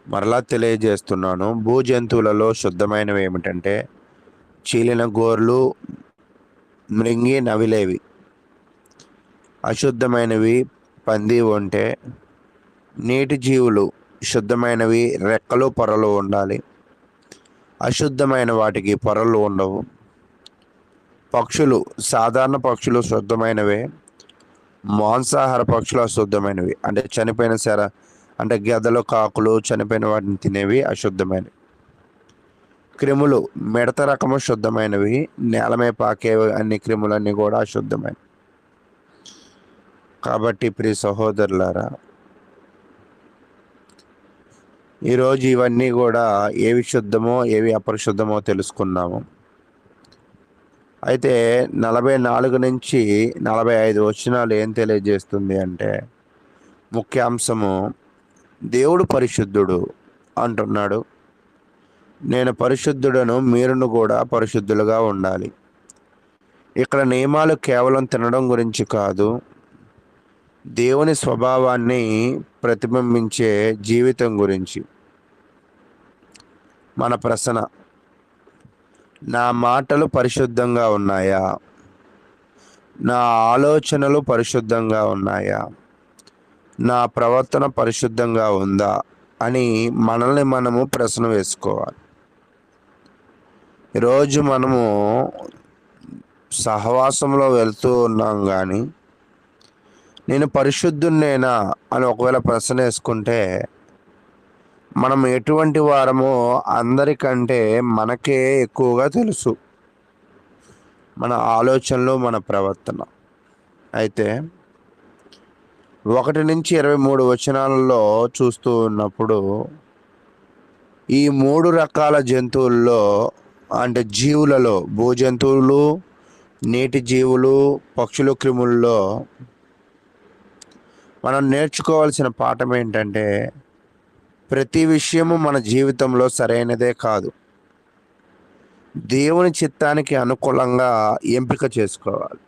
S5: మరలా తెలియజేస్తున్నాను, భూజంతువులలో శుద్ధమైనవి ఏమిటంటే చీలిన గోర్లు, మృంగి నవిలేవి. అశుద్ధమైనవి పంది ఉంటే, నీటి జీవులు శుద్ధమైనవి రెక్కలు పొరలు ఉండాలి. అశుద్ధమైన వాటికి పొరలు ఉండవు. పక్షులు సాధారణ పక్షులు శుద్ధమైనవే, మాంసాహార పక్షులు అశుద్ధమైనవి. అంటే చనిపోయిన అంటే గెదలు కాకులు చనిపోయిన వాటిని తినేవి అశుద్ధమైనవి. క్రిములు మిడత రకము శుద్ధమైనవి, నేలమే పాకే అన్ని క్రిములన్నీ కూడా అశుద్ధమైనవి. కాబట్టి ప్రియ సహోదరులారా, ఈరోజు ఇవన్నీ కూడా ఏవి శుద్ధమో ఏవి అపరిశుద్ధమో తెలుసుకున్నాము. అయితే 44 నుంచి 45 వచనాలు ఏం తెలియజేస్తుంది అంటే, ముఖ్యాంశము దేవుడు పరిశుద్ధుడు అంటున్నాడు. నేను పరిశుద్ధుడను, మీరును కూడా పరిశుద్ధులుగా ఉండాలి. ఇక్కడ నియమాలు కేవలం తినడం గురించి కాదు, దేవుని స్వభావాన్ని ప్రతిబింబించే జీవితం గురించి. మన ప్రశ్న, నా మాటలు పరిశుద్ధంగా ఉన్నాయా? నా ఆలోచనలు పరిశుద్ధంగా ఉన్నాయా? నా ప్రవర్తన పరిశుద్ధంగా ఉందా అని మనల్ని మనము ప్రశ్న వేసుకోవాలి. ఈరోజు మనము సహవాసంలో వెళ్తూ ఉన్నాం, కానీ నేను పరిశుద్ధున్నేనా అని ఒకవేళ ప్రశ్న వేసుకుంటే, మనం ఎటువంటి వారమో అందరికంటే మనకే ఎక్కువగా తెలుసు, మన ఆలోచనలు, మన ప్రవర్తన. అయితే 1 నుంచి 23 వచనాలలో చూస్తూ ఉన్నప్పుడు, ఈ 3 రకాల జంతువుల్లో, అంటే జీవులలో, భూజంతువులు, నీటి జీవులు, పక్షులు, క్రిముల్లో మనం నేర్చుకోవాల్సిన పాఠం ఏంటంటే, ప్రతి విషయము మన జీవితంలో సరైనదే కాదు. దేవుని చిత్తానికి అనుకూలంగా ఎంపిక చేసుకోవాలి.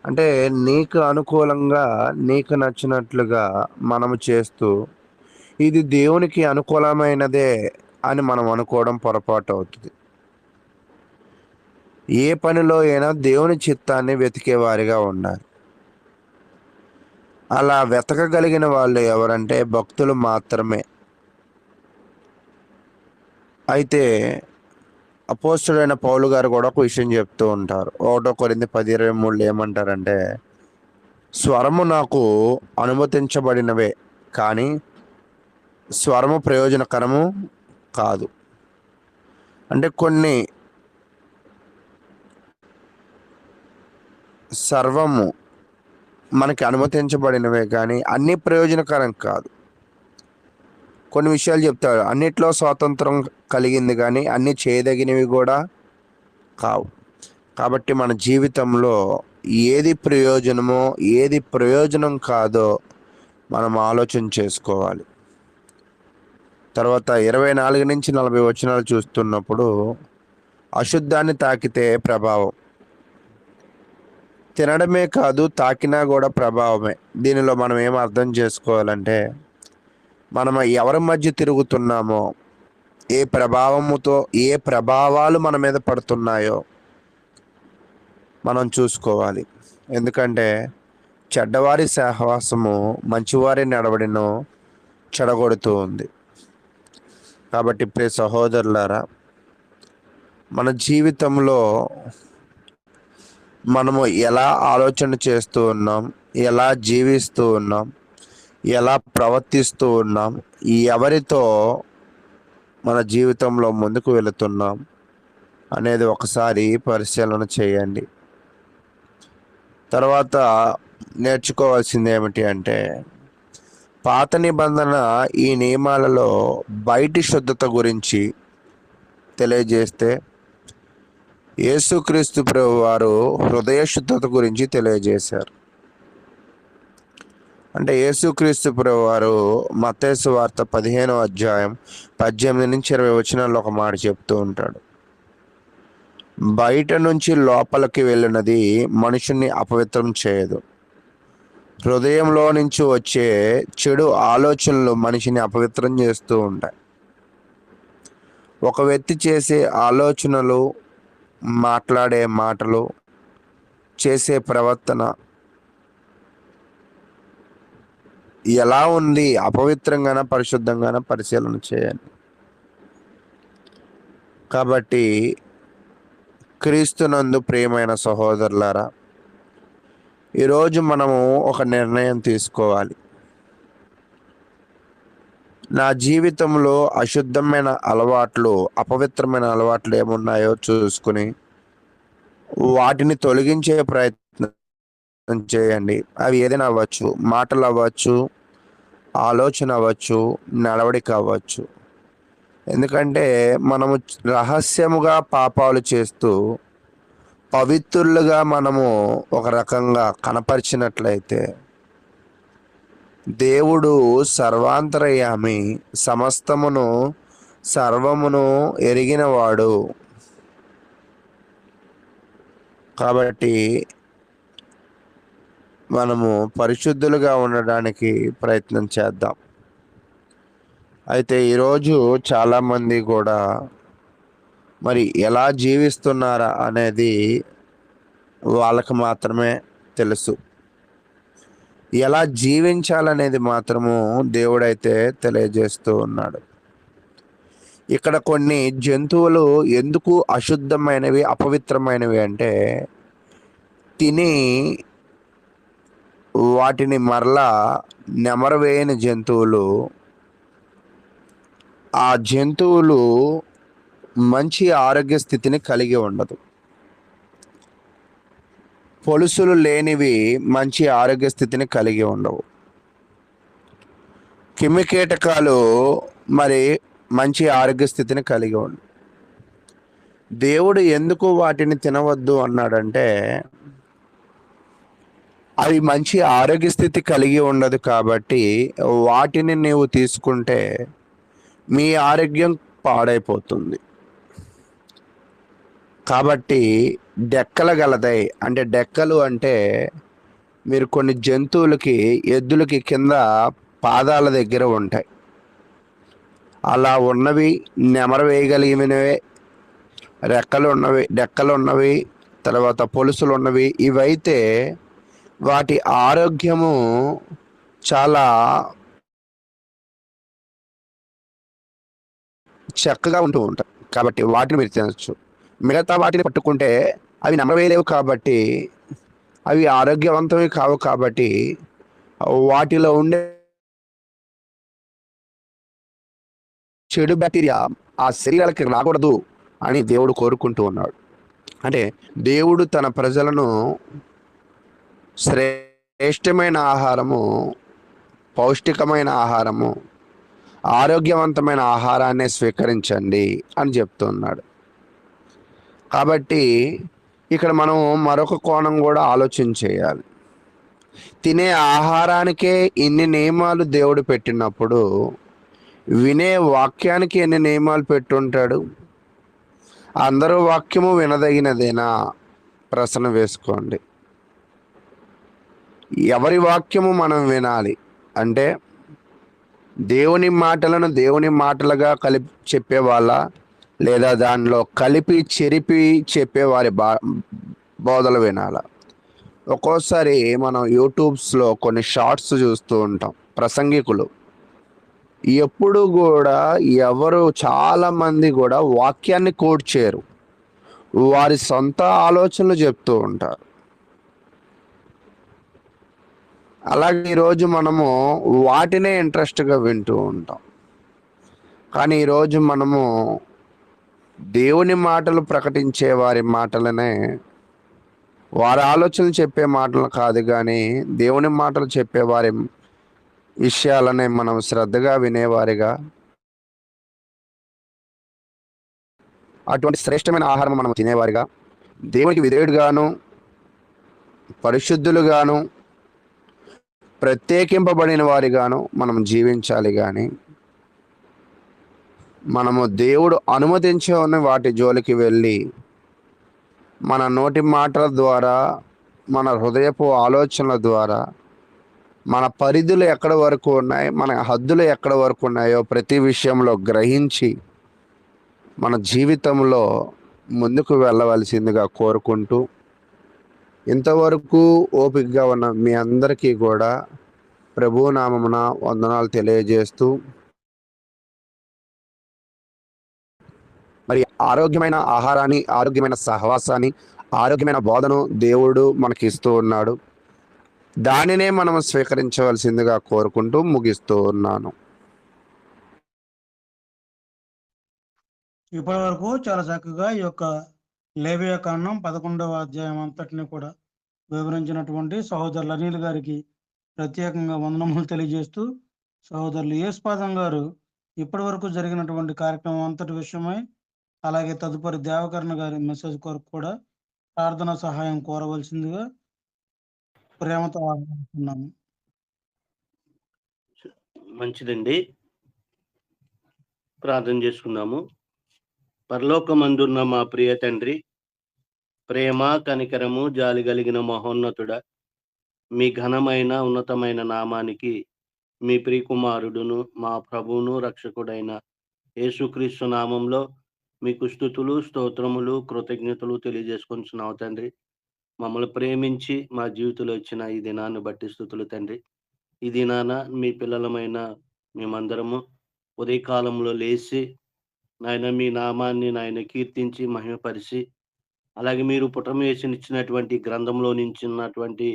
S5: అంటే నీకు అనుకూలంగా, నీకు నచ్చినట్లుగా మనము చేస్తూ, ఇది దేవునికి అనుకూలమైనదే అని మనం అనుకోవడం పొరపాటు అవుతుంది. ఏ పనిలో అయినా దేవుని చిత్తాన్ని వెతికేవారిగా ఉండాలి. అలా వెతకగలిగిన వాళ్ళు ఎవరంటే భక్తులు మాత్రమే. అయితే అపోస్తలుడైన పౌలు గారు కూడా ఒక విషయం చెప్తూ ఉంటారు. 1 కొరింథీ 10:23 ఏమంటారంటే, స్వరము నాకు అనుమతించబడినవే, కానీ స్వరము ప్రయోజనకరము కాదు. అంటే కొన్ని సర్వము మనకి అనుమతించబడినవే, కానీ అన్ని ప్రయోజనకరం కాదు. కొన్ని విషయాలు చెప్తాడు, అన్నిట్లో స్వాతంత్రం కలిగింది, కానీ అన్ని చేయదగినవి కూడా కావు. కాబట్టి మన జీవితంలో ఏది ప్రయోజనమో ఏది ప్రయోజనం కాదో మనం ఆలోచన చేసుకోవాలి. తర్వాత 24 నుంచి 40 వచనాలు చూస్తున్నప్పుడు, అశుద్ధాన్ని తాకితే ప్రభావం, తినడమే కాదు తాకినా కూడా ప్రభావమే. దీనిలో మనం ఏం అర్థం చేసుకోవాలంటే, మనం ఎవరి మధ్య తిరుగుతున్నామో, ఏ ప్రభావముతో, ఏ ప్రభావాలు మన మీద పడుతున్నాయో మనం చూసుకోవాలి. ఎందుకంటే చెడ్డవారి సహవాసము మంచివారి నడవడిను చెడగొడుతూ ఉంది. కాబట్టి ప్రియ సహోదరులారా, మన జీవితంలో మనము ఎలా ఆలోచన చేస్తూ ఉన్నాం, ఎలా జీవిస్తూ ఉన్నాం, ఎలా ప్రవర్తిస్తూ ఉన్నాం, ఎవరితో మన జీవితంలో ముందుకు వెళుతున్నాం అనేది ఒకసారి పరిశీలన చేయండి. తర్వాత నేర్చుకోవాల్సింది ఏమిటి అంటే, పాత నిబంధన ఈ నియమాలలో బయటి శుద్ధత గురించి తెలియజేస్తే, యేసుక్రీస్తు ప్రభు వారు హృదయ శుద్ధత గురించి తెలియజేశారు. అంటే యేసుక్రీస్తు ప్రభు వారు మత్తయి సువార్త 15వ అధ్యాయం 18 నుంచి 20 వచనాల్లో ఒక మాట చెప్తూ ఉంటాడు. బయట నుంచి లోపలికి వెళ్ళినది మనుషుని అపవిత్రం చేయదు, హృదయంలో నుంచి వచ్చే చెడు ఆలోచనలు మనిషిని అపవిత్రం చేస్తూ ఉంటాయి. ఒక వ్యక్తి చేసే ఆలోచనలు, మాట్లాడే మాటలు, చేసే ప్రవర్తన ఎలా ఉంది, అపవిత్రంగానా పరిశుద్ధంగానా పరిశీలన చేయాలి. కాబట్టి క్రీస్తునందు ప్రియమైన సహోదరులారా, ఈరోజు మనము ఒక నిర్ణయం తీసుకోవాలి. నా జీవితంలో అశుద్ధమైన అలవాట్లు, అపవిత్రమైన అలవాట్లు ఏమున్నాయో చూసుకుని వాటిని తొలగించే ప్రయత్నం చేయండి. అవి ఏదైనా అవ్వచ్చు, మాటలు అవ్వచ్చు, ఆలోచన అవ్వచ్చు, నడవడిక అవ్వచ్చు. ఎందుకంటే మనము రహస్యముగా పాపాలు చేస్తూ పవిత్రులుగా మనము ఒక రకంగా కనపరిచినట్లయితే దేవుడు సర్వాంతర్యామి, సమస్తమును సర్వమును ఎరిగినవాడు. కాబట్టి మనము పరిశుద్ధులుగా ఉండడానికి ప్రయత్నం చేద్దాం. అయితే ఈరోజు చాలామంది కూడా మరి ఎలా జీవిస్తున్నారా అనేది వాళ్ళకు మాత్రమే తెలుసు. ఎలా జీవించాలనేది మాత్రము దేవుడైతే తెలియజేస్తూ ఉన్నాడు. ఇక్కడ కొన్ని జంతువులు ఎందుకు అశుద్ధమైనవి, అపవిత్రమైనవి అంటే తిని వాటిని మరలా నెమరవేయని జంతువులు. ఆ జంతువులు మంచి ఆరోగ్య స్థితిని కలిగి ఉండదు. పొలుసులు లేనివి మంచి ఆరోగ్య స్థితిని కలిగి ఉండవు. క్రిమికీటకాలు మరి మంచి ఆరోగ్య స్థితిని కలిగి ఉండవు. దేవుడు ఎందుకు వాటిని తినవద్దు అన్నాడంటే అవి మంచి ఆరోగ్య స్థితి కలిగి ఉండదు కాబట్టి వాటిని నీవు తీసుకుంటే మీ ఆరోగ్యం పాడైపోతుంది. కాబట్టి డెక్కలు గలదై, అంటే డెక్కలు అంటే మీరు కొన్ని జంతువులకి, ఎద్దులకి కింద పాదాల దగ్గర ఉంటాయి. అలా ఉన్నవి, నెమరు వేయగలిగినవే, డెక్కలు ఉన్నవి, తర్వాత పొలుసులు ఉన్నవి, ఇవైతే వాటి ఆరోగ్యము చాలా చక్కగా ఉంటూ ఉంటాయి. కాబట్టి వాటిని మీరు తినచ్చు. మిగతా వాటిని పట్టుకుంటే అవి నమ్మవేయలేవు కాబట్టి, అవి ఆరోగ్యవంతమే కావు కాబట్టి వాటిలో ఉండే చెడు బ్యాక్టీరియా ఆ శరీరాలకి రాకూడదు అని దేవుడు కోరుకుంటూ ఉన్నాడు. అంటే దేవుడు తన ప్రజలను శ్రేష్టమైన ఆహారము, పౌష్టికమైన ఆహారము, ఆరోగ్యవంతమైన ఆహారాన్ని స్వీకరించండి అని చెప్తున్నాడు. కాబట్టి ఇక్కడ మనం మరొక కోణం కూడా ఆలోచన చేయాలి. తినే ఆహారానికే ఇన్ని నియమాలు దేవుడు పెట్టినప్పుడు వినే వాక్యానికి ఎన్ని నియమాలు పెట్టుంటాడు? అందరూ వాక్యము వినదగినదేనా? ప్రశ్న వేసుకోండి. ఎవరి వాక్యము మనం వినాలి అంటే దేవుని మాటలను దేవుని మాటలుగా కలిపి చెప్పేవాళ్ళ, లేదా దానిలో కలిపి చెరిపి చెప్పేవారి బోధలు వినాల. ఒక్కోసారి మనం యూట్యూబ్స్లో కొన్ని షార్ట్స్ చూస్తూ ఉంటాం. ప్రసంగికులు ఎప్పుడు కూడా చాలామంది కూడా వాక్యాన్ని కోట్ చేయరు, వారి సొంత ఆలోచనలు చెప్తూ ఉంటారు. అలాగే ఈరోజు మనము వాటినే ఇంట్రెస్ట్గా వింటూ ఉంటాం. కానీ ఈరోజు మనము దేవుని మాటలు ప్రకటించే వారి మాటలనే, వారి ఆలోచనలు చెప్పే మాటలు కాదు, కానీ దేవుని మాటలు చెప్పే వారి విషయాలనే మనం శ్రద్ధగా వినేవారిగా, అటువంటి శ్రేష్టమైన ఆహారం మనం తినేవారిగా, దేవునికి విధేయుడుగాను పరిశుద్ధులుగాను ప్రత్యేకింపబడిన వారిగాను మనం జీవించాలి. కానీ మనము దేవుడు అనుమతించే వాటి జోలికి వెళ్ళి మన నోటి మాటల ద్వారా, మన హృదయపు ఆలోచనల ద్వారా మన పరిధులు ఎక్కడి వరకు ఉన్నాయి, మన హద్దులు ఎక్కడి వరకు ఉన్నాయో ప్రతి విషయంలో గ్రహించి మన జీవితంలో ముందుకు వెళ్ళవలసిందిగా కోరుకుంటూ, ఇంతవరకు ఓపికగా ఉన్న మీ అందరికీ కూడా ప్రభు నామమున వందనాలు తెలియజేస్తూ, మరి ఆరోగ్యమైన ఆహారాన్ని, ఆరోగ్యమైన సహవాసాన్ని, ఆరోగ్యమైన బోధను దేవుడు మనకి ఇస్తూ ఉన్నాడు. దానినే మనం స్వీకరించవలసిందిగా కోరుకుంటూ ముగిస్తూ ఉన్నాను.
S1: ఇప్పటి వరకు చాలా చక్కగా ఈ యొక్క లేవియా కాండం 11వ అధ్యాయం అంతటిని కూడా వివరించినటువంటి సహోదరులు అనిల్ గారికి ప్రత్యేకంగా వందనములు తెలియజేస్తూ, సహోదరులు యేసుపాదం గారు ఇప్పటి వరకు జరిగినటువంటి కార్యక్రమం అంతటి విషయమై, అలాగే తదుపరి దేవకరణ గారి మెసేజ్ కొరకు కూడా ప్రార్థన సహాయం కోరవలసిందిగా ప్రేమతో ఆహ్వానిస్తున్నాము.
S6: మంచిదండి, ప్రార్థన చేసుకుందాము. పరలోకమందున్న మా ప్రియ తండ్రి, ప్రేమ, కనికరము, జాలి కలిగిన మహోన్నతుడ, మీ ఘనమైన ఉన్నతమైన నామానికి మీ ప్రియకుమారుడును మా ప్రభువును రక్షకుడైన యేసుక్రీస్తు నామంలో మీకు స్తుతులు, స్తోత్రములు, కృతజ్ఞతలు తెలియజేసుకుంటున్నావు తండ్రి. మమ్మల్ని ప్రేమించి మా జీవితంలో ఇచ్చిన ఈ దినాన్ని బట్టి స్తుతులు తండ్రి. ఈ దినాన మీ పిల్లలమైన మేమందరము ఉదయకాలంలో లేచి నాయన మీ నామాన్ని నాయన కీర్తించి మహిమపరిచి, అలాగే మీరు పుటమేసినిచ్చినటువంటి గ్రంథంలో నుంచి ఉన్నటువంటి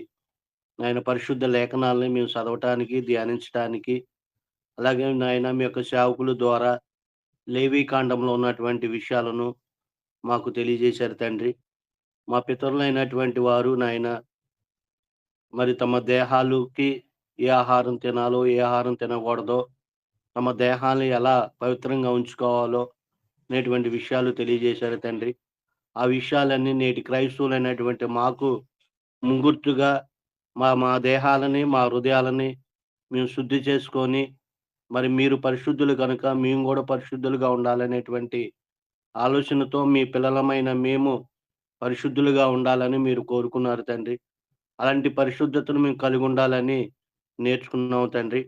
S6: నాయన పరిశుద్ధ లేఖనాలని మేము చదవటానికి, ధ్యానించడానికి, అలాగే నాయన మీ యొక్క సేవకుల ద్వారా లేవీ కాండంలో ఉన్నటువంటి విషయాలను మాకు తెలియజేశారు తండ్రి. మా పితరులైనటువంటి వారు నాయన మరి తమ దేహాలకి ఏ ఆహారం తినాలో, ఏ ఆహారం తినకూడదో, తమ దేహాన్ని ఎలా పవిత్రంగా ఉంచుకోవాలో అనేటువంటి విషయాలు తెలియజేశారు తండ్రి. ఆ విషయాలన్నీ నేటి క్రైస్తవులైనటువంటి మాకు ముంగుర్తుగా మా దేహాలని, మా హృదయాలని మేము శుద్ధి చేసుకొని, మరి మీరు పరిశుద్ధులు కనుక మేము కూడా పరిశుద్ధులుగా ఉండాలనేటువంటి ఆలోచనతో మీ పిల్లలమైన మేము పరిశుద్ధులుగా ఉండాలని మీరు కోరుకున్నారు తండ్రి. అలాంటి పరిశుద్ధతను మేము కలిగి ఉండాలని నేర్చుకున్నాం తండ్రి.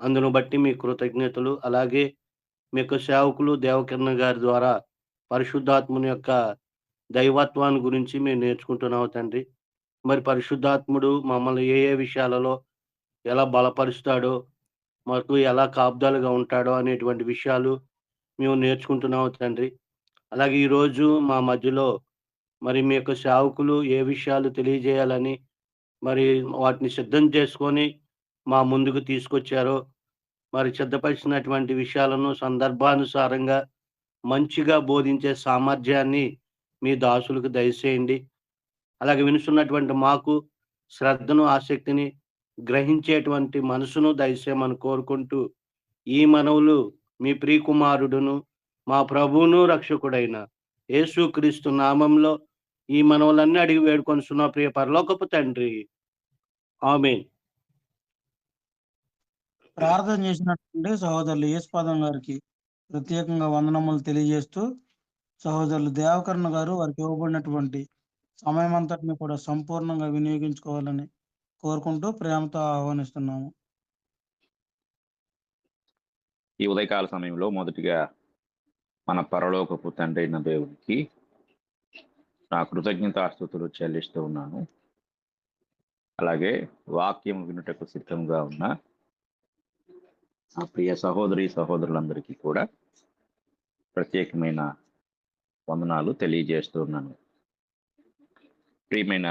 S6: అందును బట్టి మీ కృతజ్ఞతలు. అలాగే మీ యొక్క సేవకులు దేవకిరణ గారి ద్వారా పరిశుద్ధాత్ముని యొక్క దైవత్వాన్ని గురించి మేము నేర్చుకుంటున్నాం తండ్రి. మరి పరిశుద్ధాత్ముడు మమ్మల్ని ఏ ఏ విషయాలలో ఎలా బలపరుస్తాడో, మాకు ఎలా కాపుదలుగా ఉంటాడో అనేటువంటి విషయాలు మేము నేర్చుకుంటున్నాం తండ్రి. అలాగే ఈరోజు మా మధ్యలో మరి మీ యొక్క సేవకులు ఏ విషయాలు తెలియజేయాలని మరి వాటిని సిద్ధం చేసుకొని మా ముందుకు తీసుకొచ్చారో, మరి సిద్ధపరిచినటువంటి విషయాలను సందర్భానుసారంగా మంచిగా బోధించే సామర్థ్యాన్ని మీ దాసులకు దయచేయండి. అలాగే వినుచున్నటువంటి మాకు శ్రద్ధను, ఆసక్తిని గ్రహించేటువంటి మనసును దయచేయమని కోరుకుంటూ, ఈ మనవులు మీ ప్రియకుమారుడును మా ప్రభువును రక్షకుడైన యేసుక్రీస్తు నామంలో ఈ మనవులన్నీ అడిగి వేడుకొనుచున్న ప్రియ పరలోకపు తండ్రి, ఆమేన్.
S1: ప్రార్థన చేసినటువంటి సహోదరులు యేసుపాదం గారికి ప్రత్యేకంగా వందనములు తెలియజేస్తూ, సహోదరులు దేవకరణ గారు వారికి ఇవ్వబడినటువంటి సమయం అంతటిని కూడా సంపూర్ణంగా వినియోగించుకోవాలని కోరుకుంటూ ప్రేమతో ఆహ్వానిస్తున్నాము.
S7: ఈ ఉదయకాల సమయంలో మొదటిగా మన పరలోకపు తండ్రి అయిన దేవునికి నా కృతజ్ఞతాస్తుతులు చెల్లిస్తూ ఉన్నాను. అలాగే వాక్యం వినుటకు సిద్ధంగా ఉన్న నా ప్రియ సహోదరి సహోదరులందరికీ కూడా ప్రత్యేకమైన వందనాలు తెలియజేస్తూ ఉన్నాను. ప్రియమైన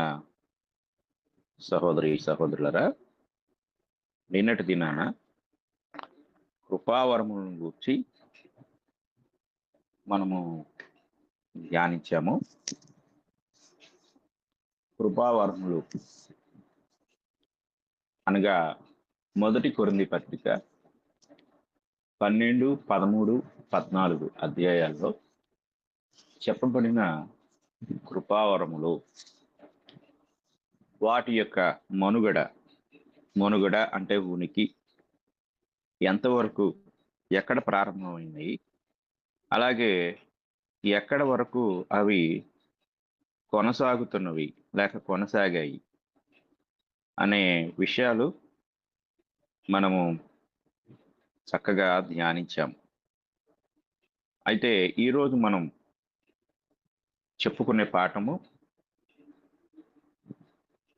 S7: సహోదరి సహోదరులరా, నిన్నటి దినాన కృపావరములను గూర్చి మనము ధ్యానించాము. కృపావరములు అనగా మొదటి కొరింథీ పత్రిక 12, 13, 14 అధ్యాయాల్లో చెప్పబడిన కృపావరములు, వాటి యొక్క మనుగడ అంటే ఉనికి ఎంతవరకు, ఎక్కడ ప్రారంభమైనాయి, అలాగే ఎక్కడ వరకు అవి కొనసాగుతున్నవి లేక కొనసాగాయి అనే విషయాలు మనము చక్కగా ధ్యానించాము. అయితే ఈరోజు మనం చెప్పుకునే పాఠము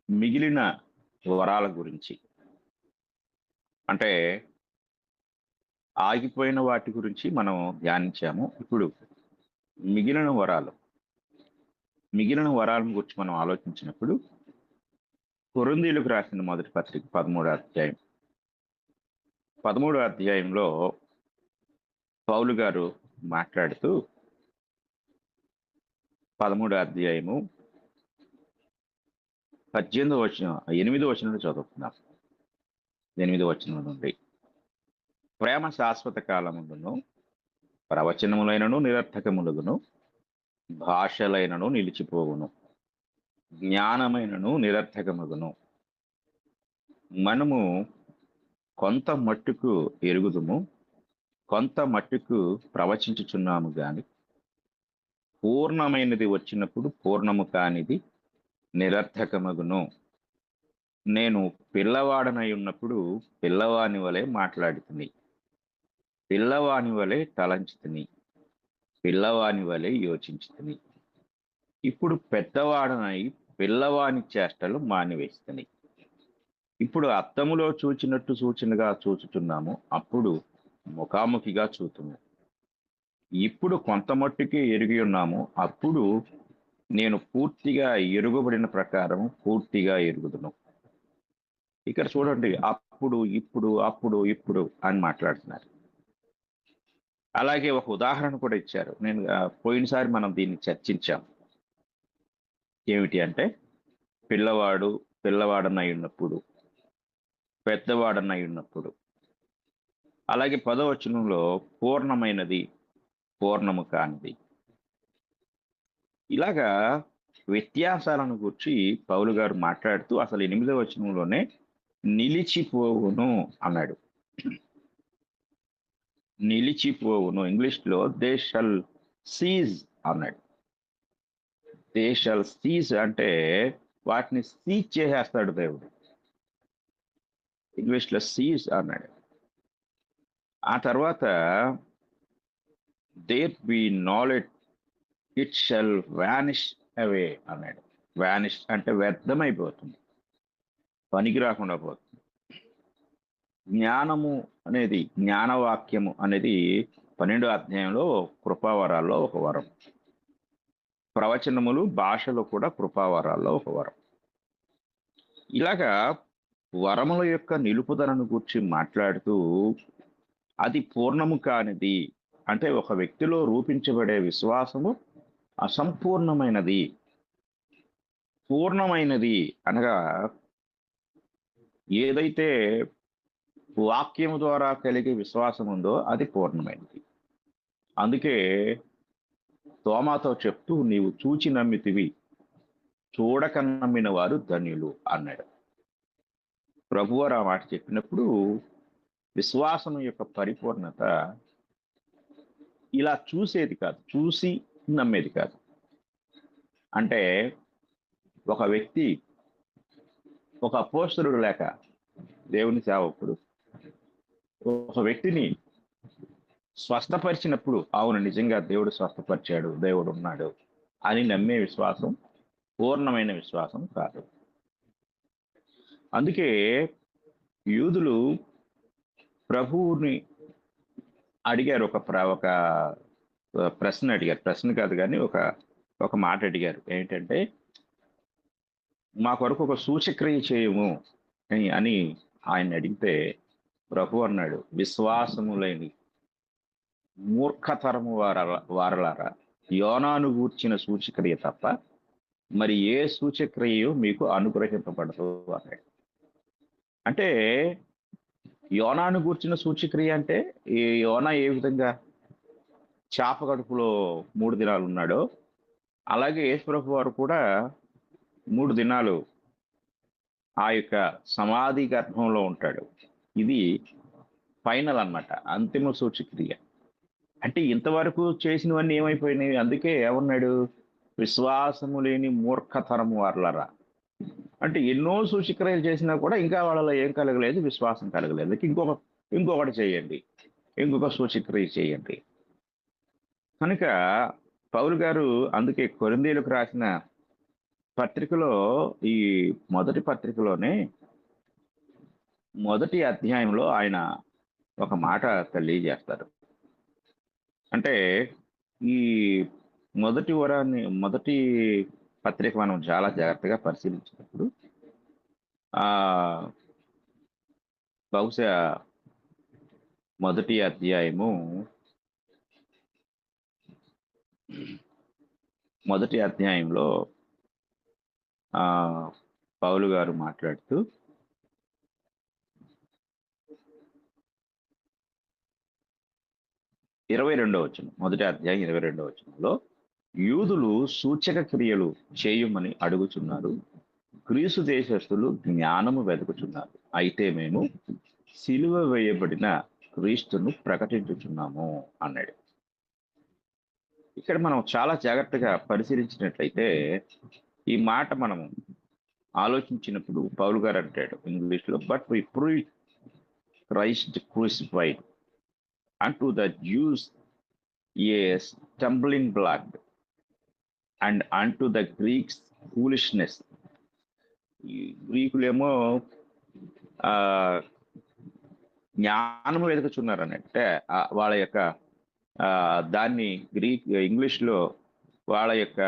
S7: మిగిలిన వరాల గురించి. అంటే ఆగిపోయిన వాటి గురించి మనం ధ్యానించాము. ఇప్పుడు మిగిలిన వరాల గురించి మనం ఆలోచించినప్పుడు కొరింథీయులకు రాసిన మొదటి పత్రిక 13వ అధ్యాయం 13వ అధ్యాయంలో పౌలు గారు మాట్లాడుతూ 13వ అధ్యాయము 8వ వచనం చదువుతున్నాం. 8వ వచనం నుండి, ప్రేమ శాశ్వత కాలములను, ప్రవచనములైనను నిరర్థకములుగును, భాషలైనను నిలిచిపోవును, జ్ఞానమైనను నిరర్థకముగును. మనము కొంత మట్టుకు ఎరుగుదుము, కొంత మట్టుకు ప్రవచించుచున్నాము గాని పూర్ణమైనది వచ్చినప్పుడు పూర్ణము కానిది నిరర్థకమగును. నేను పిల్లవాడనై ఉన్నప్పుడు పిల్లవాని వలె మాట్లాడుతుని, పిల్లవాని వలె తలంచుతుని, పిల్లవాని వలె యోచించుతుని. ఇప్పుడు పెద్దవాడనై పిల్లవాని చేష్టలు మానివేస్తుని. ఇప్పుడు అద్దములో చూచినట్టు సూచనగా చూచుచున్నాము, అప్పుడు ముఖాముఖిగా చూతుము. ఇప్పుడు కొంత మట్టుకే ఎరిగి ఉన్నాము, అప్పుడు నేను పూర్తిగా ఎరుగబడిన ప్రకారం పూర్తిగా ఎరుగుదును. ఇక్కడ చూడండి, అప్పుడు ఇప్పుడు అని మాట్లాడుతున్నారు. అలాగే ఒక ఉదాహరణ కూడా ఇచ్చారు. నేను పోయినసారి మనం దీన్ని చర్చించాం. ఏమిటి అంటే, పిల్లవాడనై ఉన్నప్పుడు, పెద్దవాడనై ఉన్నప్పుడు. అలాగే 10వ వచనంలో పూర్ణమైనది, పూర్ణము కానిది. ఇలాగా వ్యత్యాసాలను గురించి పౌలు గారు మాట్లాడుతూ అసలు 8వ వచనంలోనే నిలిచిపోవును అన్నాడు. నిలిచిపోవును, ఇంగ్లీష్లో దే షల్ సీజ్ అన్నాడు. దే షల్ సీజ్ అంటే వాటిని సీజ్ చేసేస్తాడు దేవుడు. ఇంగ్లీష్లో సీజ్ అన్నాడు. ఆ తర్వాత there be knowledge it shall vanish away అన్నాడు. వ్యానిష్ అంటే వ్యర్థమైపోతుంది, పనికి రాకుండా పోతుంది. జ్ఞానవాక్యము అనేది 12వ అధ్యాయంలో కృపావరాల్లో ఒక వరం. ప్రవచనములు, భాషలు కూడా కృపావరాల్లో ఒక వరం. ఇలాగా వరముల యొక్క నిలుపుదలను గురించి మాట్లాడుతూ అది పూర్ణము కానిది అంటే ఒక వ్యక్తిలో రూపించబడే విశ్వాసము అసంపూర్ణమైనది. పూర్ణమైనది అనగా ఏదైతే వాక్యము ద్వారా కలిగే విశ్వాసం ఉందో అది పూర్ణమైనది. అందుకే తోమాతో చెప్తూ, నీవు చూచి నమ్మితివి, చూడక నమ్మిన వారు ధన్యులు అన్నాడు. ప్రభువారు ఆ మాట చెప్పినప్పుడు విశ్వాసం యొక్క పరిపూర్ణత ఇలా చూసేది కాదు, చూసి నమ్మేది కాదు. అంటే ఒక వ్యక్తి, ఒక అపోస్తలుడు లేక దేవుని సేవకుడు ఒక వ్యక్తిని స్వస్థపరిచినప్పుడు, అవును నిజంగా దేవుడు స్వస్థపరిచాడు, దేవుడు ఉన్నాడు అని నమ్మే విశ్వాసం పూర్ణమైన విశ్వాసం కాదు. అందుకే యూదులు ప్రభువుని అడిగారు, ఒక ప్రశ్న అడిగారు. ప్రశ్న కాదు కానీ ఒక మాట అడిగారు. ఏంటంటే, మా కొరకు ఒక సూచక్రియ చేయము అని ఆయన అడిగితే ప్రభు అన్నాడు, విశ్వాసము లేని మూర్ఖతరము వారలారా, యోనాను గూర్చిన సూచక్రియ తప్ప మరి ఏ సూచక్రియో మీకు అనుగ్రహింపబడదు అన్నాడు. అంటే యోనాను గూర్చిన సూచక్రియ అంటే ఈ యోనా ఏ విధంగా చాప కడుపులో 3 దినాలు ఉన్నాడో, అలాగే యేసుప్రభు వారు కూడా 3 దినాలు ఆ యొక్క సమాధి గర్భంలో ఉంటాడు. ఇది ఫైనల్ అన్నమాట, అంతిమ సూచక్రియ. అంటే ఇంతవరకు చేసినవన్నీ ఏమైపోయినాయి? అందుకే ఏమన్నాడు, విశ్వాసము లేని మూర్ఖతరము వారలారా. అంటే ఎన్నో సూచక్రియలు చేసినా కూడా ఇంకా వాళ్ళలో ఏం కలగలేదు, విశ్వాసం కలగలేదు. ఇంకొకటి చేయండి, ఇంకొక సూచక్రియ చేయండి. కనుక పౌలు గారు అందుకే కొరింథీయులకు రాసిన పత్రికలో, ఈ మొదటి పత్రికలోనే మొదటి అధ్యాయంలో ఆయన ఒక మాట తెలియజేస్తారు. అంటే ఈ మొదటి పత్రిక మనం చాలా జాగ్రత్తగా పరిశీలించినప్పుడు ఆ బహుశా మొదటి అధ్యాయము మొదటి అధ్యాయంలో ఆ పౌలు గారు మాట్లాడుతూ 22వ వచనం, మొదటి అధ్యాయం 22వ వచనంలో, యూదులు సూచక క్రియలు చేయుమని అడుగుచున్నారు, గ్రీసు దేశస్థులు జ్ఞానము వెతుకుచున్నారు, అయితే మేము సిలువ వేయబడిన క్రీస్తును ప్రకటించుచున్నాము అన్నాడు. ఇక్కడ మనం చాలా జాగ్రత్తగా పరిశీలించినట్లయితే ఈ మాట మనం ఆలోచించినప్పుడు పౌలు గారు అంటాడు ఇంగ్లీష్లో, but we preach Christ crucified unto the Jews a stumbling block and unto the Greeks foolishness. ఈ గ్రీకులేమో జ్ఞానము వెతుకుచున్నారు అన్నట్టే వాళ్ళ యొక్క దాన్ని ఇంగ్లీష్లో వాళ్ళ యొక్క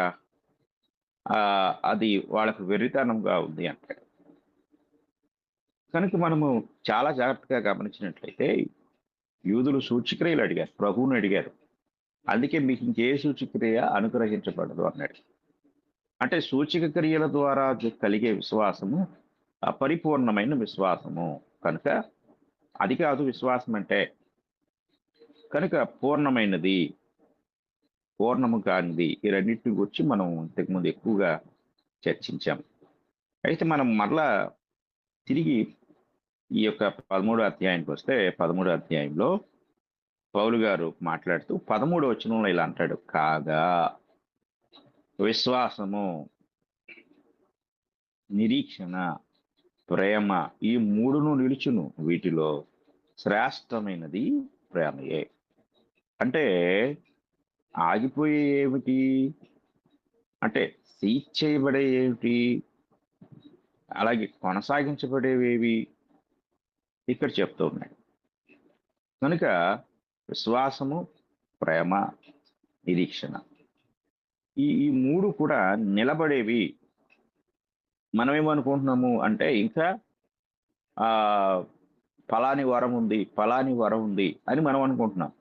S7: అది వాళ్ళకు వెర్రితనంగా ఉంది అంటాడు. కనుక మనము చాలా జాగ్రత్తగా గమనించినట్లయితే యూదులు సూచక్రియలు అడిగారు, ప్రభువుని అడిగారు, అందుకే మీకు ఇంకే సూచక్రియ అనుగ్రహించబడదు అన్నాడు. అంటే సూచక క్రియల ద్వారా కలిగే విశ్వాసము అపరిపూర్ణమైన విశ్వాసము, కనుక అది కాదు విశ్వాసం అంటే. కనుక పూర్ణమైనది, పూర్ణము కానిది, ఈ రెండింటిని గురించి మనం ఇంతకుముందు ఎక్కువగా చర్చించాం. అయితే మనం మరలా తిరిగి ఈ యొక్క 13వ అధ్యాయానికి వస్తే 13వ అధ్యాయంలో పౌలు గారు మాట్లాడుతూ 13వ వచనంలో ఇలా అంటాడు, కాగా విశ్వాసము, నిరీక్షణ, ప్రేమ ఈ మూడును నిలుచును, వీటిలో శ్రేష్టమైనది ప్రేమయే. అంటే ఆగిపోయే ఏమిటి అంటే సీజ్ చేయబడే ఏమిటి, అలాగే కొనసాగించబడేవేవి ఇక్కడ చెప్తూ ఉన్నాడు. కనుక విశ్వాసము, ప్రేమ, నిరీక్షణ ఈ మూడు కూడా నిలబడేవి. మనమేమనుకుంటున్నాము అంటే ఇంకా ఫలాని వరం ఉంది అని మనం అనుకుంటున్నాం.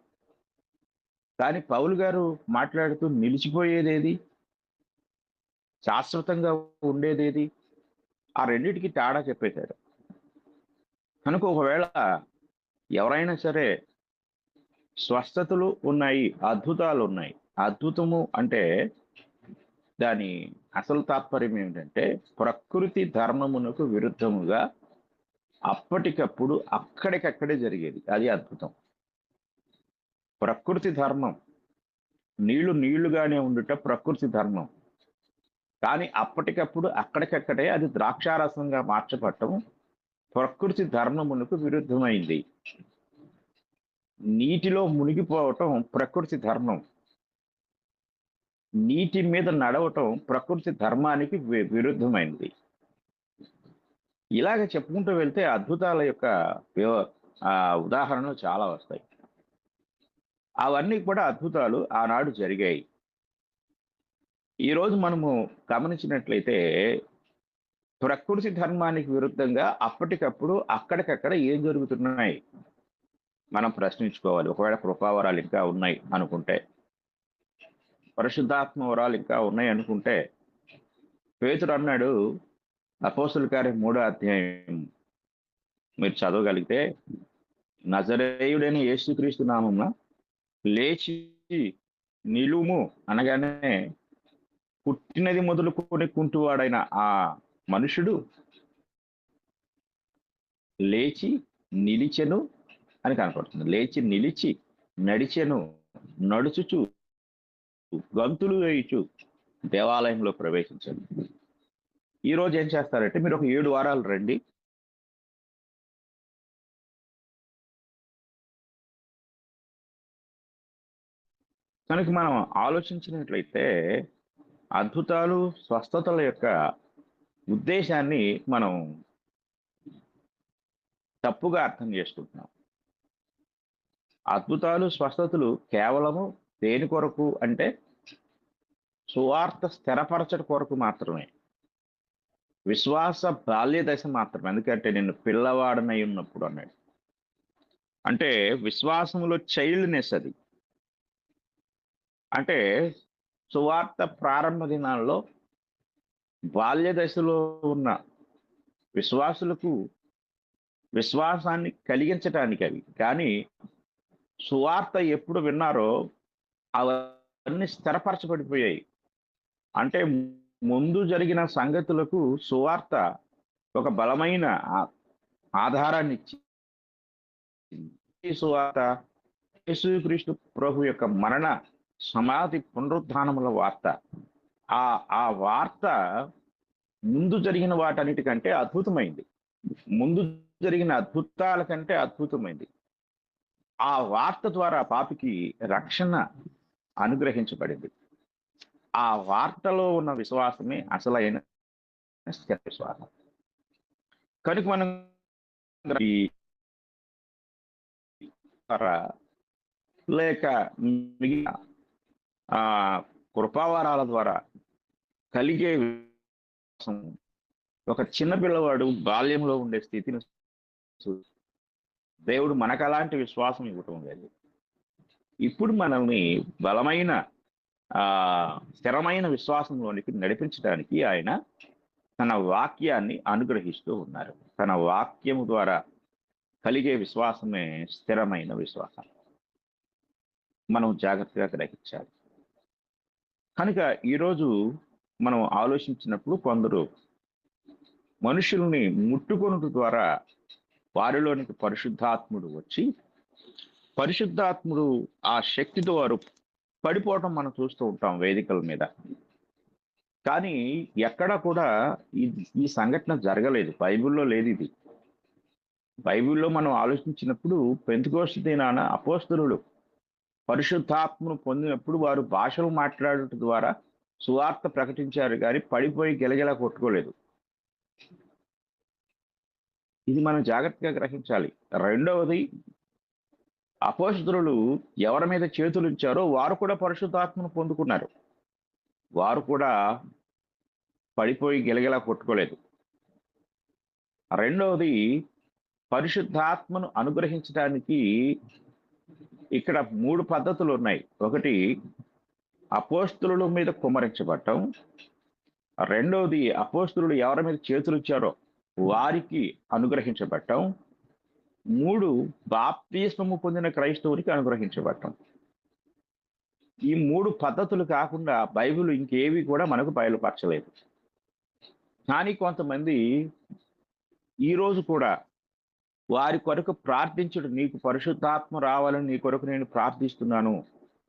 S7: కానీ పౌలు గారు మాట్లాడుతూ నిలిచిపోయేదేది, శాశ్వతంగా ఉండేదేది, ఆ రెండింటికి తేడా చెప్పేశాడు. కనుక ఒకవేళ ఎవరైనా సరే స్వస్థతలు ఉన్నాయి, అద్భుతాలు ఉన్నాయి, అద్భుతము అంటే దాని అసలు తాత్పర్యం ఏమిటంటే ప్రకృతి ధర్మమునకు విరుద్ధముగా అప్పటికప్పుడు అక్కడికక్కడే జరిగేది, అది అద్భుతం. ప్రకృతి ధర్మం, నీళ్లుగానే ఉండుట ప్రకృతి ధర్మం, కానీ అప్పటికప్పుడు అక్కడికక్కడే అది ద్రాక్షారసంగా మార్చబడటం ప్రకృతి ధర్మమునకు విరుద్ధమైంది. నీటిలో మునిగిపోవటం ప్రకృతి ధర్మం, నీటి మీద నడవటం ప్రకృతి ధర్మానికి విరుద్ధమైనది. ఇలాగ చెప్పుకుంటూ వెళ్తే అద్భుతాల యొక్క ఉదాహరణలు చాలా వస్తాయి. అవన్నీ కూడా అద్భుతాలు ఆనాడు జరిగాయి. ఈరోజు మనము గమనించినట్లయితే ప్రకృతి ధర్మానికి విరుద్ధంగా అప్పటికప్పుడు అక్కడికక్కడ ఏం జరుగుతున్నాయి మనం ప్రశ్నించుకోవాలి. ఒకవేళ కృపావరాలు ఇంకా ఉన్నాయి అనుకుంటే, పరిశుద్ధాత్మ వరాలు ఇంకా ఉన్నాయి అనుకుంటే, పేతురు అన్నాడు అపోస్తుల కార్యం 3వ అధ్యాయం మీరు చదవగలిగితే, నజరేయుడైన యేసుక్రీస్తు నామమున లేచి నిలుము అనగానే పుట్టినది మొదలుకొని కుంటువాడైన ఆ మనుషుడు లేచి నిలిచెను అని కనపడుతుంది. లేచి నిలిచి నడిచెను, నడుచుచు గంతులు వేయుచు దేవాలయంలో ప్రవేశించాడు. ఈరోజు ఏం చేస్తారంటే మీరు ఒక 7 వారాలు రండి, కనుక మనం ఆలోచించినట్లయితే అద్భుతాలు, స్వస్థతల యొక్క ఉద్దేశాన్ని మనం తప్పుగా అర్థం చేసుకుంటున్నాం. అద్భుతాలు, స్వస్థతలు కేవలము దేని కొరకు అంటే సువార్త స్థిరపరచట కొరకు మాత్రమే. విశ్వాస బాల్య దశ మాత్రమే. ఎందుకంటే నేను పిల్లవాడనై ఉన్నప్పుడు అన్నాడు. అంటే విశ్వాసములో చైల్డ్నెస్ అది. అంటే సువార్త ప్రారంభ దినాల్లో బాల్య దశలో ఉన్న విశ్వాసులకు విశ్వాసాన్ని కలిగించటానికి అవి. కానీ సువార్త ఎప్పుడు విన్నారో అవన్నీ స్థిరపరచబడిపోయాయి. అంటే ముందు జరిగిన సంగతులకు సువార్త ఒక బలమైన ఆధారాన్ని ఇచ్చి, ఈ సువార్త యేసుక్రీస్తు ప్రభు యొక్క మరణ, సమాధి, పునరుద్ధానముల వార్త. ఆ వార్త ముందు జరిగిన వాటన్నిటికంటే అద్భుతమైంది. ముందు జరిగిన అద్భుతాల కంటే అద్భుతమైంది. ఆ వార్త ద్వారా పాపికి రక్షణ అనుగ్రహించబడింది. ఆ వార్తలో ఉన్న విశ్వాసమే అసలైన స్థిర విశ్వాసం. కనుక మనం లేక మిగిలిన కృపావారాల ద్వారా కలిగే విశ్వాసం ఒక చిన్న పిల్లవాడు బాల్యంలో ఉండే స్థితిని దేవుడు మనకు అలాంటి విశ్వాసం ఇవ్వటం లేదు. ఇప్పుడు మనల్ని బలమైన స్థిరమైన విశ్వాసంలోనికి నడిపించడానికి ఆయన తన వాక్యాన్ని అనుగ్రహిస్తూ ఉన్నారు. తన వాక్యము ద్వారా కలిగే విశ్వాసమే స్థిరమైన విశ్వాసం. మనం జాగ్రత్తగా గ్రహించాలి. కనుక ఈరోజు మనం ఆలోచించినప్పుడు కొందరు మనుషుల్ని ముట్టుకొనుట ద్వారా వారిలోనికి పరిశుద్ధాత్ముడు వచ్చి, పరిశుద్ధాత్ముడు ఆ శక్తితో వారు పడిపోవటం మనం చూస్తూ ఉంటాం వేదికల మీద. కానీ ఎక్కడ కూడా ఈ సంఘటన జరగలేదు. బైబిల్లో లేదు ఇది. బైబిల్లో మనం ఆలోచించినప్పుడు పెంతెకోస్తు దినాన అపోస్తలులు పరిశుద్ధాత్మను పొందినప్పుడు వారు భాషలు మాట్లాడటం ద్వారా సువార్త ప్రకటించారు, కానీ పడిపోయి గిలగిలా కొట్టుకోలేదు. ఇది మనం జాగ్రత్తగా గ్రహించాలి. రెండవది, అపోస్తలులు ఎవరి మీద చేతులు ఇచ్చారో వారు కూడా పరిశుద్ధాత్మను పొందుకున్నారు. వారు కూడా పడిపోయి గిలగిలా కొట్టుకోలేదు. రెండవది, పరిశుద్ధాత్మను అనుగ్రహించడానికి ఇక్కడ 3 పద్ధతులు ఉన్నాయి. ఒకటి, అపోస్తలుల మీద కుమ్మరించబడటం. రెండవది, అపోస్తలులు ఎవరి మీద చేతులు ఇచ్చారో వారికి అనుగ్రహించబడటం. 3, బాప్తిస్మము పొందిన క్రైస్తవునికి అనుగ్రహించబడటం. ఈ 3 పద్ధతులు కాకుండా బైబిల్ ఇంకేవి కూడా మనకు బయలుపరచలేదు. కానీ కొంతమంది ఈరోజు కూడా వారి కొరకు ప్రార్థించుడు, నీకు పరిశుద్ధాత్మ రావాలని నీ కొరకు నేను ప్రార్థిస్తున్నాను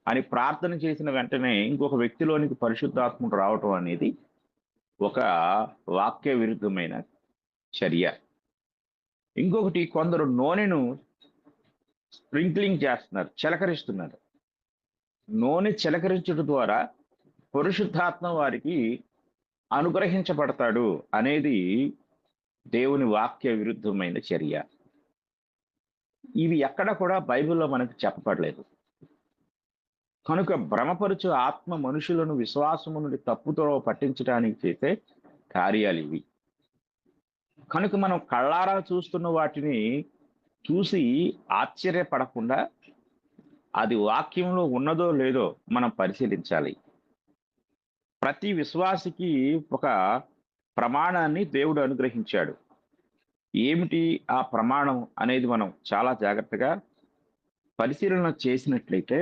S7: అని ప్రార్థన చేసిన వెంటనే ఇంకొక వ్యక్తిలోనికి పరిశుద్ధాత్ముడు రావటం అనేది ఒక వాక్య విరుద్ధమైన చర్య. ఇంకొకటి, కొందరు నూనెను స్ప్రింక్లింగ్ చేస్తున్నారు, చిలకరిస్తున్నారు. నూనె చిలకరించడం ద్వారా పరిశుద్ధాత్మ వారికి అనుగ్రహించబడతాడు అనేది దేవుని వాక్య విరుద్ధమైన చర్య. ఇవి ఎక్కడ కూడా బైబిల్లో మనకు చెప్పబడలేదు. కనుక భ్రమపరుచు ఆత్మ మనుషులను విశ్వాసము నుండి తప్పుతో పట్టించడానికి చేసే కార్యాలు ఇవి. కనుక మనం కళ్ళారా చూస్తున్న వాటిని చూసి ఆశ్చర్యపడకుండా అది వాక్యంలో ఉన్నదో లేదో మనం పరిశీలించాలి. ప్రతి విశ్వాసికి ఒక ప్రమాణాన్ని దేవుడు అనుగ్రహించాడు. ఏమిటి ఆ ప్రమాణం అనేది మనం చాలా జాగ్రత్తగా పరిశీలన చేసినట్లయితే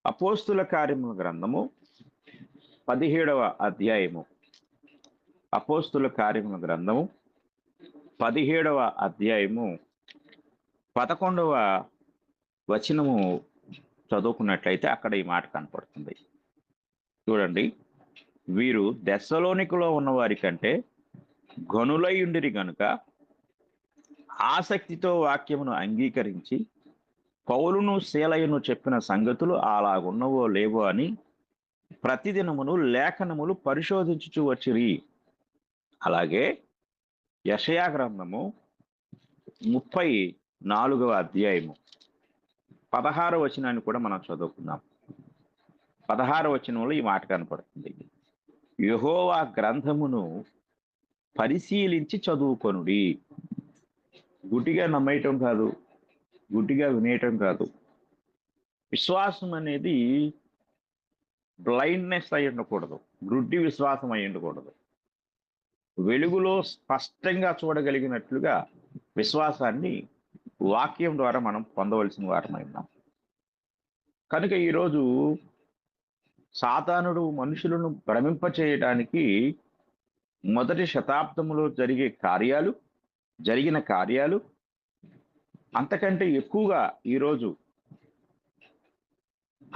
S7: అపోస్తుల కార్యముల గ్రంథము 17వ అధ్యాయము, అపోస్తుల కార్యముల గ్రంథము 17వ అధ్యాయము 11వ వచనము చదువుకున్నట్లయితే అక్కడ ఈ మాట కనపడుతుంది. చూడండి, వీరు దెస్సలోనికలో ఉన్న వారి కంటే గనులై ఉండిరి గనుక ఆసక్తితో వాక్యమును అంగీకరించి పౌలును శీలయును చెప్పిన సంగతులు అలాగున్నవో లేవో అని ప్రతిదినమును లేఖనములు పరిశోధించుచు వచ్చిరి. అలాగే యెషయా గ్రంథము 34వ అధ్యాయము 16వ వచనాన్ని కూడా మనం చదువుకుందాం. 16వ వచనంలో ఈ మాట కనపడుతుంది. యెహోవా గ్రంథమును పరిశీలించి చదువుకొనుడి. గుడ్డిగా నమ్మేయటం కాదు, గుడ్డిగా వినేయటం కాదు. విశ్వాసం అనేది బ్లైండ్నెస్ అయి ఉండకూడదు, గుడ్డి విశ్వాసం అయి ఉండకూడదు. వెలుగులో స్పష్టంగా చూడగలిగినట్లుగా విశ్వాసాన్ని వాక్యం ద్వారా మనం పొందవలసిన వారమై ఉన్నాం. కనుక ఈరోజు సాతానుడు మనుషులను భ్రమింప చేయడానికి మొదటి శతాబ్దంలో జరిగిన కార్యాలు అంతకంటే ఎక్కువగా ఈరోజు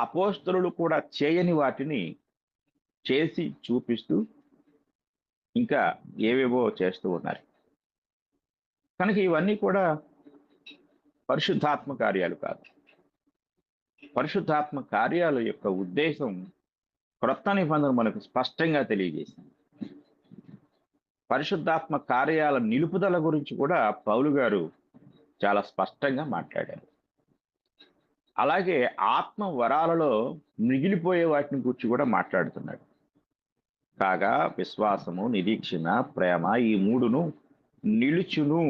S7: అపోస్తలులు కూడా చేయని వాటిని చేసి చూపిస్తూ ఇంకా ఏవేవో చేస్తూ ఉన్నారు. కనుక ఇవన్నీ కూడా పరిశుద్ధాత్మ కార్యాలు కాదు. పరిశుద్ధాత్మ కార్యాల యొక్క ఉద్దేశం క్రొత్త నిబంధన మనకు స్పష్టంగా తెలియజేసింది. పరిశుద్ధాత్మ కార్యాల నిలుపుదల గురించి కూడా పౌలు గారు చాలా స్పష్టంగా మాట్లాడారు. అలాగే ఆత్మ వరాలలో మిగిలిపోయే వాటిని గురించి కూడా మాట్లాడుతున్నాడు. కాగా విశ్వాసము, నిరీక్షణ, ప్రేమ ఈ మూడును నిలుచును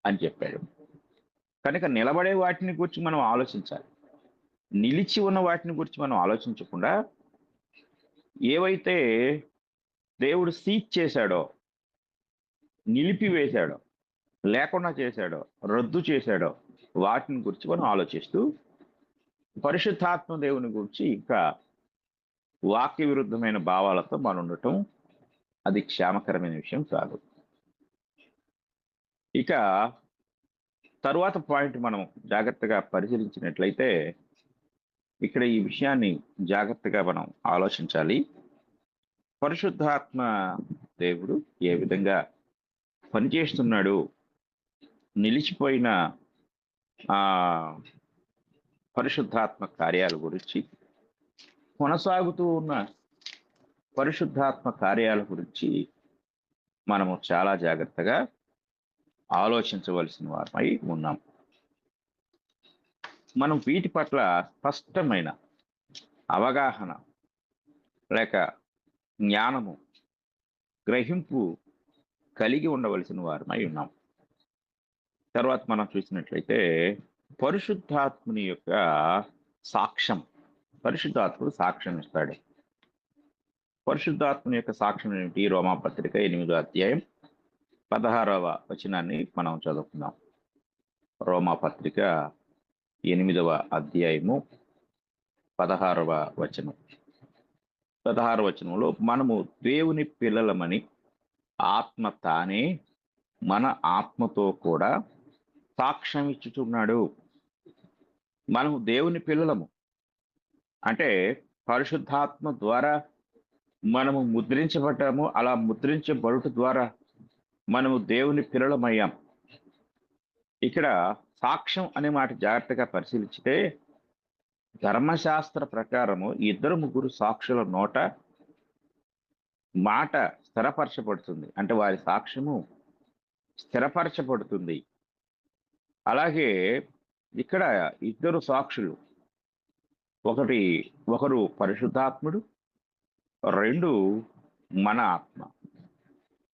S7: అని చెప్పాడు. కనుక నిలబడే వాటిని గురించి మనం ఆలోచించాలి. నిలిచి ఉన్న వాటిని గురించి మనం ఆలోచించకుండా ఏవైతే దేవుడు సీజ్ చేశాడో, నిలిపివేశాడో, లేకుండా చేశాడో, రద్దు చేశాడో వాటిని గురించి మనం ఆలోచిస్తూ పరిశుద్ధాత్మ దేవుని గురించి ఇంకా వాక్య విరుద్ధమైన భావాలతో మనం ఉండటం అది క్షేమకరమైన విషయం కాదు. ఇక తరువాత పాయింట్ మనం జాగ్రత్తగా పరిశీలించినట్లయితే ఇక్కడ ఈ విషయాన్ని జాగ్రత్తగా మనం ఆలోచించాలి. పరిశుద్ధాత్మ దేవుడు ఏ విధంగా పనిచేస్తున్నాడు, నిలిచిపోయిన పరిశుద్ధాత్మ కార్యాల గురించి, కొనసాగుతూ ఉన్న పరిశుద్ధాత్మ కార్యాల గురించి మనము చాలా జాగ్రత్తగా ఆలోచించవలసిన వారమై ఉన్నాం. మనం వీటి పట్ల స్పష్టమైన అవగాహన లేక జ్ఞానము, గ్రహింపు కలిగి ఉండవలసిన వారమై ఉన్నాం. తర్వాత మనం చూసినట్లయితే పరిశుద్ధాత్ముని యొక్క సాక్ష్యం. పరిశుద్ధాత్ముడు సాక్ష్యం ఇస్తాడు. పరిశుద్ధాత్ముని యొక్క సాక్ష్యం ఏమిటి? రోమాపత్రిక 8వ అధ్యాయం 16వ వచనాన్ని మనం చదువుకుందాం. రోమాపత్రిక 8వ అధ్యాయము 16వ వచనం. 16వ వచనంలో మనము దేవుని పిల్లలమని ఆత్మ తానే మన ఆత్మతో కూడా సాక్ష్యం ఇచ్చుచున్నాడు. మనము దేవుని పిల్లలము అంటే పరిశుద్ధాత్మ ద్వారా మనము ముద్రించబడ్డాము. అలా ముద్రించబడుట ద్వారా మనము దేవుని పిల్లలమయ్యాం. ఇక్కడ సాక్ష్యం అనే మాట జాగ్రత్తగా పరిశీలించితే ధర్మశాస్త్ర ప్రకారము 2-3 సాక్షుల నోట మాట స్థిరపరచబడుతుంది, అంటే వారి సాక్ష్యము స్థిరపరచబడుతుంది. అలాగే ఇక్కడ 2 సాక్షులు, ఒకరు పరిశుద్ధాత్ముడు, 2 మన ఆత్మ.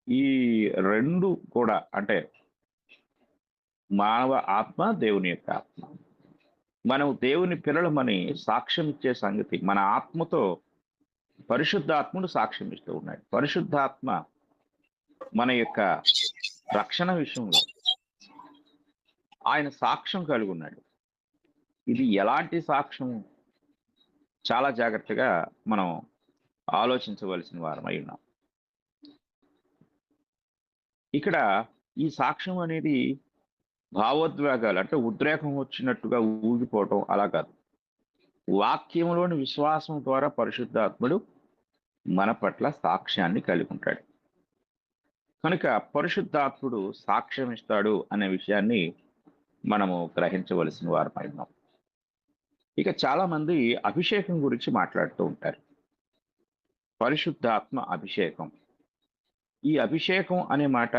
S7: ఈ 2 కూడా అంటే మానవ ఆత్మ, దేవుని యొక్క ఆత్మ. మనం దేవుని పిల్లలమని సాక్ష్యం ఇచ్చే సంగతి మన ఆత్మతో పరిశుద్ధాత్ముడు సాక్ష్యం ఇస్తూ ఉన్నాడు. పరిశుద్ధాత్మ మన యొక్క రక్షణ విషయంలో ఆయన సాక్ష్యం కలిగి ఉన్నాడు. ఇది ఎలాంటి సాక్ష్యం? చాలా జాగ్రత్తగా మనం ఆలోచించవలసిన వారమై ఉన్నాం. ఇక్కడ ఈ సాక్ష్యం అనేది భావోద్వేగాలు అంటే ఉద్రేకం వచ్చినట్టుగా ఊగిపోవటం అలా కాదు. వాక్యంలోని విశ్వాసం ద్వారా పరిశుద్ధాత్ముడు మన పట్ల సాక్ష్యాన్ని కలిగి ఉంటాడు. కనుక పరిశుద్ధాత్ముడు సాక్ష్యం ఇస్తాడు అనే విషయాన్ని మనము గ్రహించవలసిన వారమై ఉన్నాం. ఇక చాలా మంది అభిషేకం గురించి మాట్లాడుతూ ఉంటారు. పరిశుద్ధాత్మ అభిషేకం. ఈ అభిషేకం అనే మాట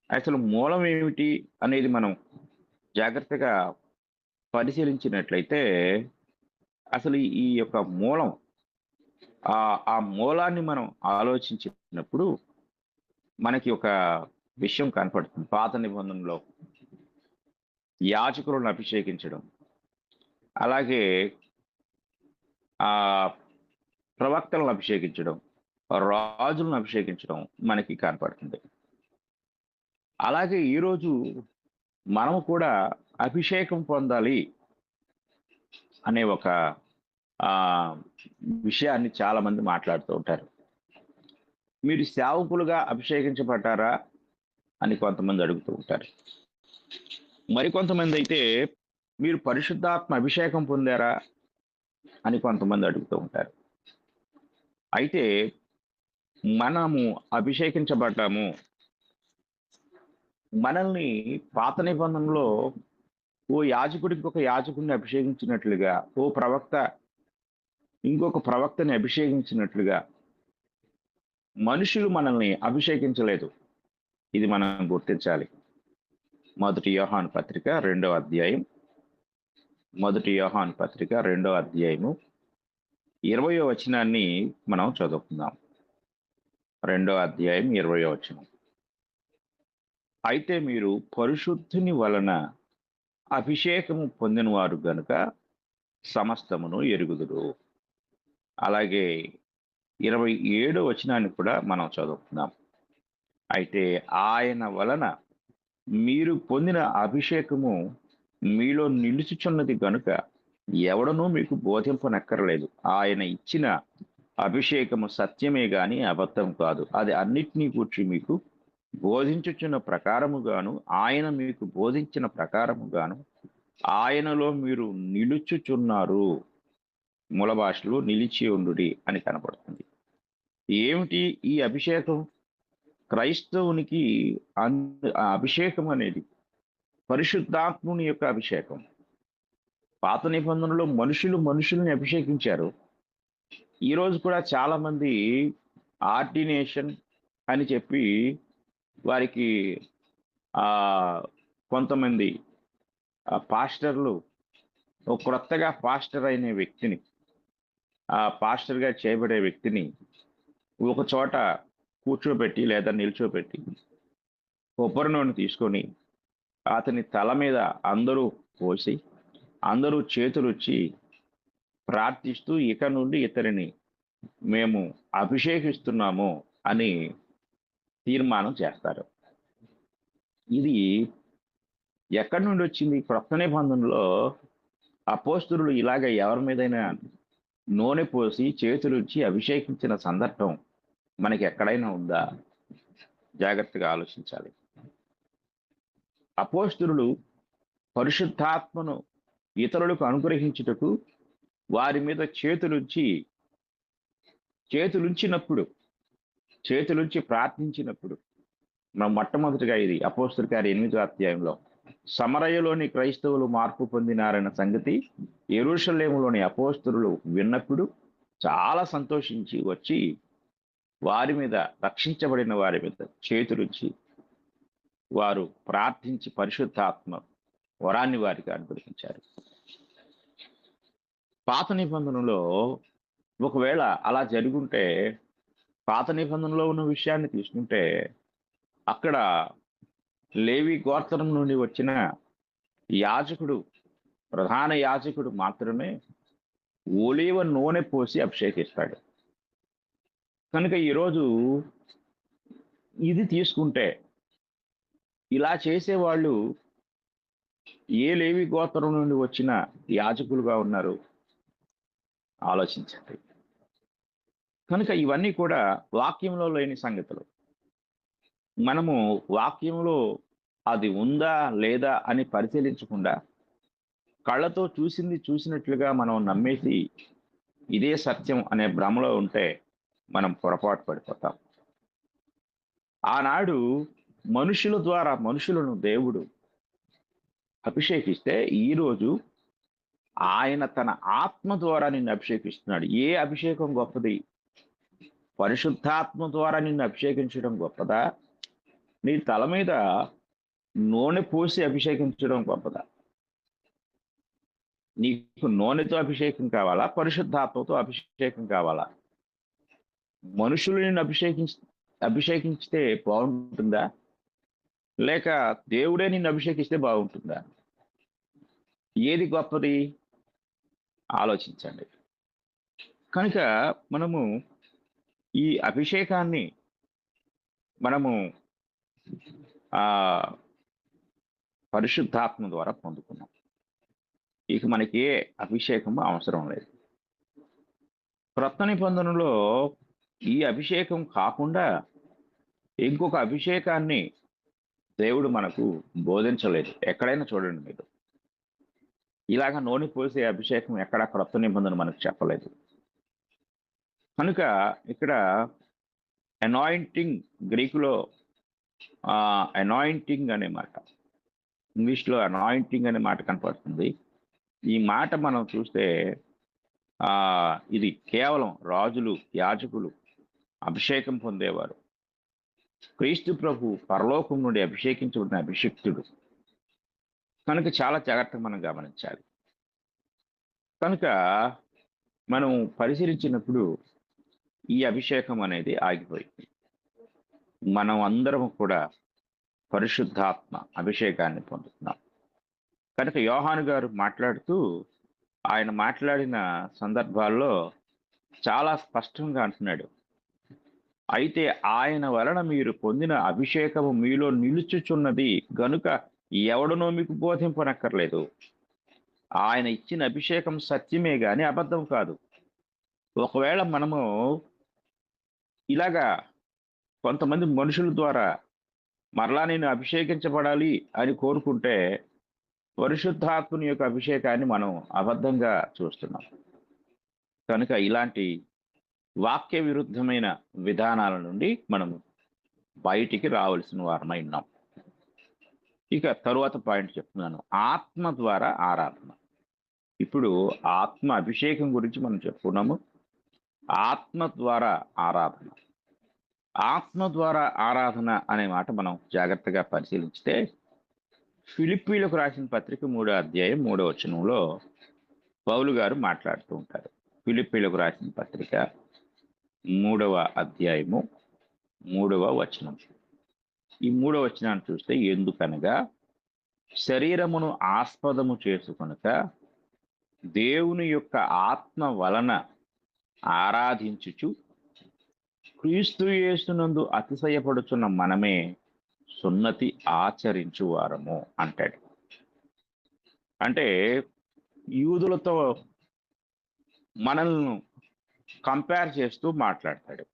S7: అసలు మూలం ఏమిటి అనేది మనం జాగ్రత్తగా పరిశీలించినట్లయితే అసలు ఈ యొక్క మూలం ఆ మూలాన్ని మనం ఆలోచించినప్పుడు మనకి ఒక విషయం కనపడుతుంది. పాత నిబంధనలో యాజకులను అభిషేకించడం, అలాగే ఆ ప్రవక్తలను అభిషేకించడం, రాజులను అభిషేకించడం మనకి కనపడుతుంది. అలాగే ఈరోజు మనము కూడా అభిషేకం పొందాలి అనే ఒక విషయాన్ని చాలా మంది మాట్లాడుతూ ఉంటారు. మీరు సేవకులుగా అభిషేకించబడ్డారా అని కొంతమంది అడుగుతూ ఉంటారు. మరికొంతమంది అయితే మీరు పరిశుద్ధాత్మ అభిషేకం పొందారా అని కొంతమంది అడుగుతూ ఉంటారు. అయితే మనము అభిషేకించబడ్డాము. మనల్ని పాత నిబంధనలో ఓ యాజకుడికి ఒక యాజకుడిని అభిషేకించినట్లుగా, ఓ ప్రవక్త ఇంకొక ప్రవక్తని అభిషేకించినట్లుగా మనుషులు మనల్ని అభిషేకించలేదు. ఇది మనం గుర్తించాలి. మొదటి యోహాను పత్రిక 2వ అధ్యాయం, మొదటి యోహాను పత్రిక 2వ అధ్యాయము 20వ వచనాన్ని మనం చదువుకుందాం. 2వ అధ్యాయం 20వ వచనం. అయితే మీరు పరిశుద్ధుని వలన అభిషేకము పొందిన వారు గనుక సమస్తమును ఎరుగుదురు. అలాగే 27వ వచనాన్ని కూడా మనం చదువుకుందాం. అయితే ఆయన వలన మీరు పొందిన అభిషేకము మీలో నిలుచుచున్నది గనుక ఎవడనూ మీకు బోధింపనక్కర్లేదు. ఆయన ఇచ్చిన అభిషేకము సత్యమే గాని అబద్ధం కాదు. అది అన్నిటినీ కూర్చి మీకు బోధించుచున్న ప్రకారముగాను, ఆయన మీకు బోధించిన ప్రకారముగాను ఆయనలో మీరు నిలుచుచున్నారు. మూల భాషలో నిలిచి ఉండుడి అని కనపడుతుంది. ఏమిటి ఈ అభిషేకం? క్రైస్తవునికి అభిషేకం అనేది పరిశుద్ధాత్ముని యొక్క అభిషేకం. పాత నిబంధనలో మనుషుల్ని అభిషేకించారు. ఈరోజు కూడా చాలా మంది ఆర్డినేషన్ అని చెప్పి వారికి కొంతమంది పాస్టర్లు క్రొత్తగా పాస్టర్ అయిన వ్యక్తిని, పాస్టర్గా చేయబడే వ్యక్తిని ఒక చోట కూర్చోబెట్టి లేదా నిల్చోబెట్టి కొబ్బరి నూనె తీసుకొని అతని తల మీద అందరూ పోసి అందరూ చేతులుచ్చి ప్రార్థిస్తూ ఇక నుండి ఇతరిని మేము అభిషేకిస్తున్నాము అని తీర్మానం చేస్తారు. ఇది ఎక్కడి నుండి వచ్చింది? క్రొత్త నిబంధనలో అపోస్తలులు ఇలాగ ఎవరి మీదైనా నూనె పోసి చేతులుచ్చి అభిషేకించిన సందర్భం మనకి ఎక్కడైనా ఉందా? జాగ్రత్తగా ఆలోచించాలి. అపోస్తలులు పరిశుద్ధాత్మను ఇతరులకు అనుగ్రహించుటకు వారి మీద చేతులుంచి ప్రార్థించినప్పుడు మనం మొట్టమొదటిగా ఇది అపోస్తలుల కార్యం 8వ అధ్యాయంలో సమరయలోని క్రైస్తవులు మార్పు పొందినారన్న సంగతి యెరూషలేములోని అపోస్తలులు విన్నప్పుడు చాలా సంతోషించి వచ్చి వారి మీద, రక్షించబడిన వారి మీద చేతులుంచి వారు ప్రార్థించి పరిశుద్ధాత్మ వరాన్ని వారికి అనుగ్రహించారు. పాత నిబంధనలో ఒకవేళ అలా జరుగుంటే, పాత నిబంధనలో ఉన్న విషయాన్ని తీసుకుంటే అక్కడ లేవి గోత్రం నుండి వచ్చిన యాజకుడు, ప్రధాన యాజకుడు మాత్రమే ఒలీవ నూనె పోసి అభిషేకిస్తాడు. కనుక ఈరోజు ఇది తీసుకుంటే ఇలా చేసేవాళ్ళు ఏ లేవి గోత్రం నుండి వచ్చిన యాజకులుగా ఉన్నారు ఆలోచించండి. కనుక ఇవన్నీ కూడా వాక్యంలో లేని సంగతులు. మనము వాక్యంలో అది ఉందా లేదా అని పరిశీలించకుండా కళ్ళతో చూసినట్లుగా మనం నమ్మేసి ఇదే సత్యం అనే భ్రమలో ఉంటే మనం పొరపాటు పడిపోతాం. ఆనాడు మనుషుల ద్వారా మనుషులను దేవుడు అభిషేకిస్తే, ఈరోజు ఆయన తన ఆత్మ ద్వారా నిన్ను అభిషేకిస్తున్నాడు. ఏ అభిషేకం గొప్పది? పరిశుద్ధాత్మ ద్వారా నిన్ను అభిషేకించడం గొప్పదా, నీ తల మీద నూనె పోసి అభిషేకించడం గొప్పదా? నీకు నూనెతో అభిషేకం కావాలా, పరిశుద్ధాత్మతో అభిషేకం కావాలా? మనుషులు నిన్ను అభిషేకించితే బాగుంటుందా, లేక దేవుడే నిన్ను అభిషేకిస్తే బాగుంటుందా? ఏది గొప్పది ఆలోచించండి. కనుక మనము ఈ అభిషేకాన్ని మనము ఆ పరిశుద్ధాత్మ ద్వారా పొందుకున్నాం. ఇక మనకి ఏ అభిషేకము అవసరం లేదు. క్రొత్త నిబంధనలో ఈ అభిషేకం కాకుండా ఇంకొక అభిషేకాన్ని దేవుడు మనకు బోధించలేదు. ఎక్కడైనా చూడండి మీరు, ఇలాగ నూనె పోసే అభిషేకం ఎక్కడ క్రొత్త నిబంధన మనకు చెప్పలేదు. కనుక ఇక్కడ అనాయింటింగ్, గ్రీకులో అనాయింటింగ్ అనే మాట, ఇంగ్లీష్లో అనాయింటింగ్ అనే మాట కనపడుతుంది. ఈ మాట మనం చూస్తే ఇది కేవలం రాజులు, యాజకులు అభిషేకం పొందేవారు. క్రీస్తు ప్రభు పరలోకం నుండి అభిషేకించబడిన అభిషిక్తుడు కనుక చాలా జాగ్రత్తగా మనం గమనించాలి. కనుక మనం పరిశీలించినప్పుడు ఈ అభిషేకం అనేది ఆగిపోయింది. మనం అందరం కూడా పరిశుద్ధాత్మ అభిషేకాన్ని పొందుతున్నాం. కనుక యోహాను గారు మాట్లాడుతూ ఆయన మాట్లాడిన సందర్భాల్లో చాలా స్పష్టంగా అంటున్నాడు, అయితే ఆయన వలన మీరు పొందిన అభిషేకము మీలో నిలుచుచున్నది గనుక ఎవడనో మీకు బోధింపనక్కర్లేదు. ఆయన ఇచ్చిన అభిషేకం సత్యమే గాని అబద్ధం కాదు. ఒకవేళ మనము ఇలాగా కొంతమంది మనుషుల ద్వారా మరలా నేను అభిషేకించబడాలి అని కోరుకుంటే పరిశుద్ధాత్మని యొక్క అభిషేకాన్ని మనం అబద్ధంగా చూస్తున్నాం. కనుక ఇలాంటి వాక్య విరుద్ధమైన విధానాల నుండి మనం బయటికి రావాల్సిన వారమై ఉన్నాం. ఇక తరువాత పాయింట్ చెప్తున్నాను, ఆత్మ ద్వారా ఆరాధన. ఇప్పుడు ఆత్మ అభిషేకం గురించి మనం చెప్పుకున్నాము. ఆత్మ ద్వారా ఆరాధన, ఆత్మ ద్వారా ఆరాధన అనే మాట మనం జాగ్రత్తగా పరిశీలించితే ఫిలిప్పీలకు రాసిన పత్రిక 3వ అధ్యాయం 3వ వచనంలో పౌలు గారు మాట్లాడుతూ ఉంటారు. ఫిలిప్పీలకు రాసిన పత్రిక 3వ అధ్యాయము 3వ వచనం. ఈ 3వ వచనాన్ని చూస్తే, ఎందుకనగా శరీరమును ఆస్పదము చేసుకొనక దేవుని యొక్క ఆత్మ వలన ఆరాధించుచు క్రీస్తు యేసునందు అతిశయపడుచున్న మనమే సున్నతి ఆచరించువారము అంటాడు. అంటే యూదులతో మనల్ని కంపేర్ చేస్తూ మాట్లాడతాడు.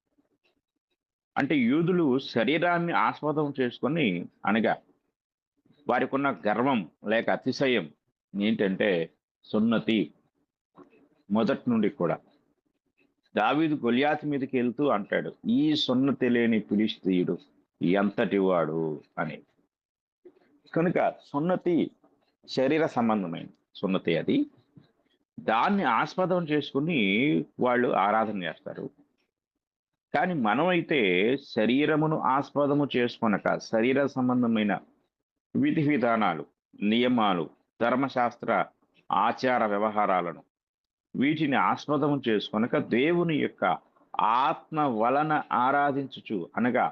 S7: అంటే యూదులు శరీరాన్ని ఆస్పదం చేసుకొని, అనగా వారికి ఉన్న గర్వం లేక అతిశయం ఏంటంటే సున్నతి. మొదటి నుండి కూడా దావీదు గొలియాతు మీదకి వెళ్తూ అంటాడు, ఈ సున్నతి లేని ఫిలిష్తీయుడు ఎంతటి వాడు అని. కనుక సున్నతి శరీర సంబంధమైన సున్నతి, అది దాన్ని ఆస్పదం చేసుకుని వాళ్ళు ఆరాధన చేస్తారు. కానీ మనమైతే శరీరమును ఆస్పదము చేసుకొనక శరీర సంబంధమైన విధి విధానాలు, నియమాలు, ధర్మశాస్త్ర ఆచార వ్యవహారాలను వీటిని ఆస్పదము చేసుకొనక దేవుని యొక్క ఆత్మ వలన ఆరాధించుచు, అనగా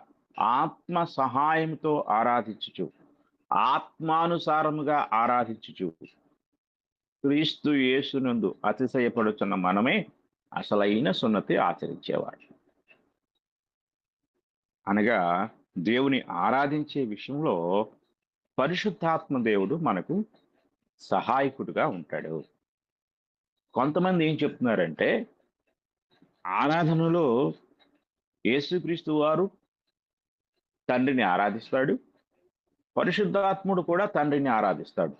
S7: ఆత్మ సహాయంతో ఆరాధించుచు, ఆత్మానుసారముగా ఆరాధించుచు క్రీస్తు యేసునందు అతిశయపడుతున్న మనమే అసలైన సున్నతి ఆచరించేవాడు. అనగా దేవుని ఆరాధించే విషయంలో పరిశుద్ధాత్మ దేవుడు మనకు సహాయకుడుగా ఉంటాడు. కొంతమంది ఏం చెప్తున్నారంటే ఆరాధనలో యేసుక్రీస్తు వారు తండ్రిని ఆరాధిస్తాడు, పరిశుద్ధాత్ముడు కూడా తండ్రిని ఆరాధిస్తాడు,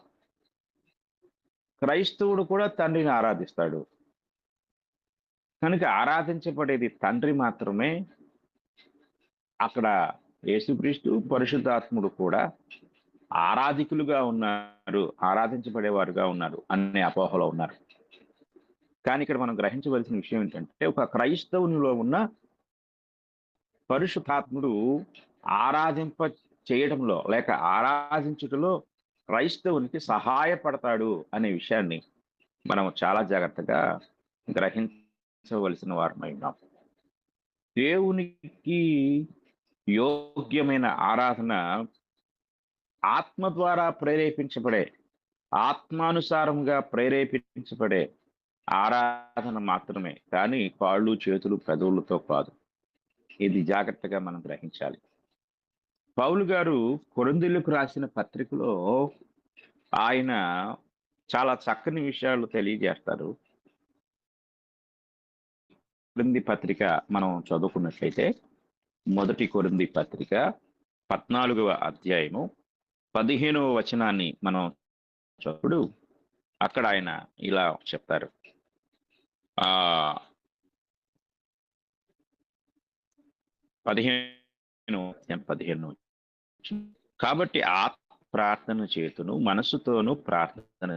S7: క్రైస్తవుడు కూడా తండ్రిని ఆరాధిస్తాడు. కనుక ఆరాధించబడేది తండ్రి మాత్రమే. అక్కడ యేసుక్రీస్తు, పరిశుద్ధాత్ముడు కూడా ఆరాధికులుగా ఉన్నారు, ఆరాధించబడేవారుగా ఉన్నారు అనే అపోహలో ఉన్నారు. కానీ ఇక్కడ మనం గ్రహించవలసిన విషయం ఏంటంటే, ఒక క్రైస్తవునిలో ఉన్న పరిశుద్ధాత్ముడు చేయడంలో లేక ఆరాధించుటలో క్రైస్తవునికి సహాయపడతాడు అనే విషయాన్ని మనం చాలా జాగ్రత్తగా గ్రహించవలసిన వారమై ఉన్నాం. దేవునికి యోగ్యమైన ఆరాధన ఆత్మ ద్వారా ప్రేరేపించబడే, ఆత్మానుసారంగా ప్రేరేపించబడే ఆరాధన మాత్రమే, కానీ కాళ్ళు చేతులు పెదవులతో కాదు. ఇది జాగ్రత్తగా మనం గ్రహించాలి. పౌలు గారు కొరింథీయులకు రాసిన పత్రికలో ఆయన చాలా చక్కని విషయాలు తెలియజేస్తారు. కొరింథీ పత్రిక మనం చదువుకున్నట్లయితే మొదటి కొరింథీ పత్రిక 14వ అధ్యాయము 15వ వచనాన్ని మనం చదువుడు అక్కడ ఆయన ఇలా చెప్తారు. 15 కాబట్టి ప్రార్థన చేతును మనస్సుతోనూ ప్రార్థన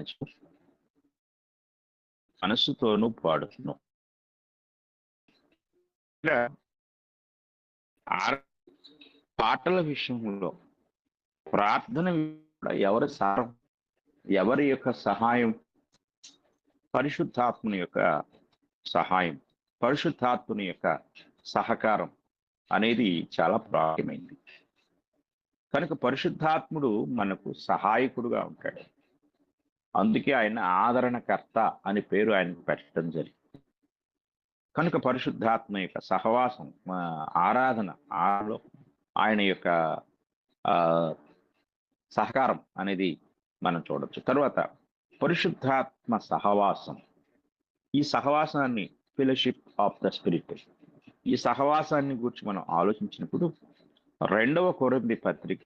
S7: మనస్సుతోనూ పాడుతును. పాటల విషయంలో ప్రార్థన ఎవరి యొక్క సహాయం? పరిశుద్ధాత్మని యొక్క సహాయం, పరిశుద్ధాత్మని యొక్క సహకారం అనేది చాలా ప్రాముఖ్యమైనది. కనుక పరిశుద్ధాత్ముడు మనకు సహాయకుడుగా ఉంటాడు. అందుకే ఆయన ఆదరణకర్త అని పేరు ఆయనకు పెట్టడం జరిగింది. కనుక పరిశుద్ధాత్మ యొక్క సహవాసం, ఆరాధన ఆయన యొక్క సహకారం అనేది మనం చూడొచ్చు. తర్వాత పరిశుద్ధాత్మ సహవాసం, ఈ సహవాసాన్ని ఫెలోషిప్ ఆఫ్ ద స్పిరిట్, ఈ సహవాసాన్ని గురించి మనం ఆలోచించినప్పుడు 2వ కొరింథీ పత్రిక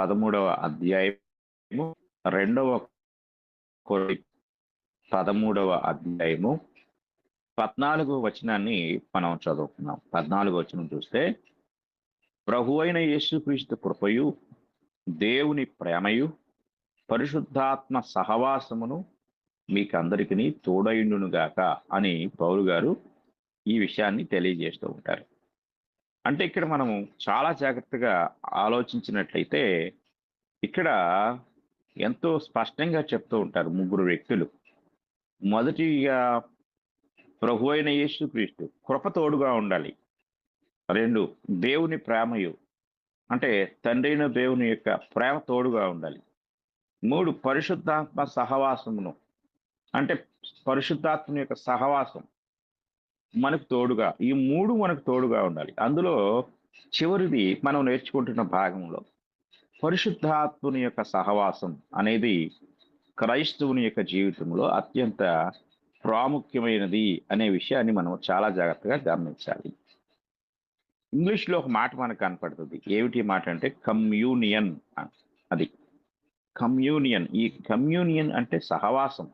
S7: 13వ అధ్యాయము 2వ కొరింథీ 13వ అధ్యాయము 14వ వచనాన్ని మనం చదువుకున్నాం. 14వ వచనం చూస్తే, ప్రభు అయిన యేసుక్రీస్తు కృపయు దేవుని ప్రేమయు పరిశుద్ధాత్మ సహవాసమును మీకందరికీ తోడైండునుగాక అని పౌలు గారు ఈ విషయాన్ని తెలియజేస్తూ ఉంటారు. అంటే ఇక్కడ మనము చాలా జాగ్రత్తగా ఆలోచించినట్లయితే ఇక్కడ ఎంతో స్పష్టంగా చెప్తూ ఉంటారు 3 వ్యక్తులు. మొదటిగా ప్రభు అయిన యేసుక్రీస్తు కృప తోడుగా ఉండాలి. 2 దేవుని ప్రేమయు, అంటే తండ్రి అయిన దేవుని యొక్క ప్రేమ తోడుగా ఉండాలి. 3 పరిశుద్ధాత్మ సహవాసమును, అంటే పరిశుద్ధాత్మ యొక్క సహవాసం మనకు తోడుగా, ఈ 3 మనకు తోడుగా ఉండాలి. అందులో చివరిది మనం నేర్చుకుంటున్న భాగంలో పరిశుద్ధాత్మని యొక్క సహవాసం అనేది క్రైస్తవుని యొక్క జీవితంలో అత్యంత ప్రాముఖ్యమైనది అనే విషయాన్ని మనం చాలా జాగ్రత్తగా గమనించాలి. ఇంగ్లీష్లో ఒక మాట మనకు కనపడుతుంది. ఏమిటి మాట అంటే కమ్యూనియన్. అది కమ్యూనియన్. ఈ కమ్యూనియన్ అంటే సహవాసం,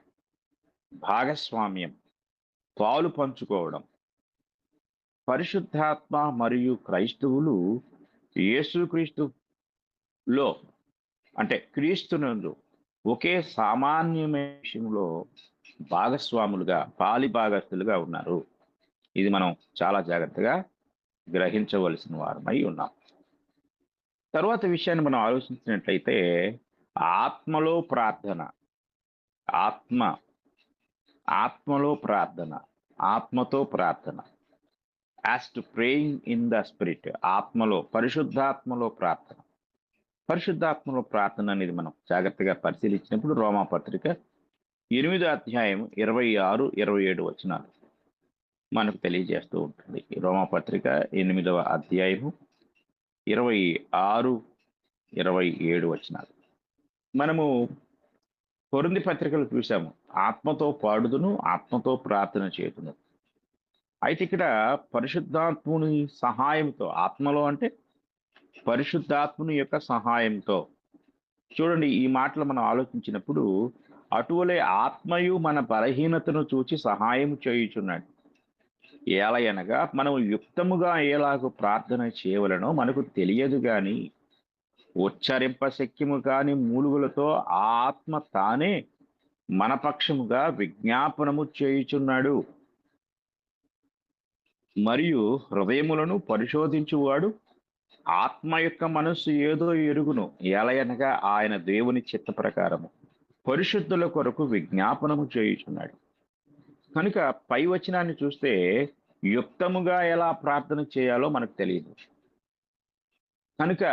S7: భాగస్వామ్యం, పాలు పంచుకోవడం. పరిశుద్ధాత్మ మరియు క్రైస్తవులు యేసుక్రీస్తులో, అంటే క్రీస్తునందు ఒకే సామాన్యమైన విషయంలో భాగస్వాములుగా, పాలిభాగస్తులుగా ఉన్నారు. ఇది మనం చాలా జాగ్రత్తగా గ్రహించవలసిన వారమై ఉన్నాం. తర్వాత విషయాన్ని మనం ఆలోచించినట్లయితే ఆత్మలో ప్రార్థన, ఆత్మలో ప్రార్థన, ఆత్మతో ప్రార్థన, as to praying in the spirit. ఆత్మలో, పరిశుద్ధాత్మలో ప్రార్థన. పరిశుద్ధాత్మలో ప్రార్థన అనేది మనం జాగ్రత్తగా పరిశీలించినప్పుడు రోమా పత్రిక 8వ అధ్యాయం 26, 27 వచనాలు మనకు తెలియజేస్తూ ఉంటుంది. రోమా పత్రిక 8వ అధ్యాయము 26, 27 వచనాలు. మనము కొరింథీ పత్రికలు చూసాము, ఆత్మతో పాడుదును, ఆత్మతో ప్రార్థన చేతును. అయితే ఇక్కడ పరిశుద్ధాత్ముని సహాయంతో, ఆత్మలో అంటే పరిశుద్ధాత్ముని యొక్క సహాయంతో. చూడండి, ఈ మాటలు మనం ఆలోచించినప్పుడు అటువలే ఆత్మయు మన బలహీనతను చూచి సహాయం చేయుచున్నాడు. ఏలయనగా మనం యుక్తముగా ఎలాగో ప్రార్థన చేయవలనో మనకు తెలియదు గాని ఉచ్చరింప శక్యము కాని మూలుగులతో ఆత్మ తానే మన పక్షముగా విజ్ఞాపనము చేయుచున్నాడు. మరియు హృదయములను పరిశోధించువాడు ఆత్మ యొక్క మనస్సు ఏదో ఎరుగును, ఎలయనగా ఆయన దేవుని చిత్త ప్రకారము పరిశుద్ధుల కొరకు విజ్ఞాపనము చేయుచున్నాడు. కనుక పై వచనాన్ని చూస్తే యుక్తముగా ఎలా ప్రార్థన చేయాలో మనకు తెలియదు. కనుక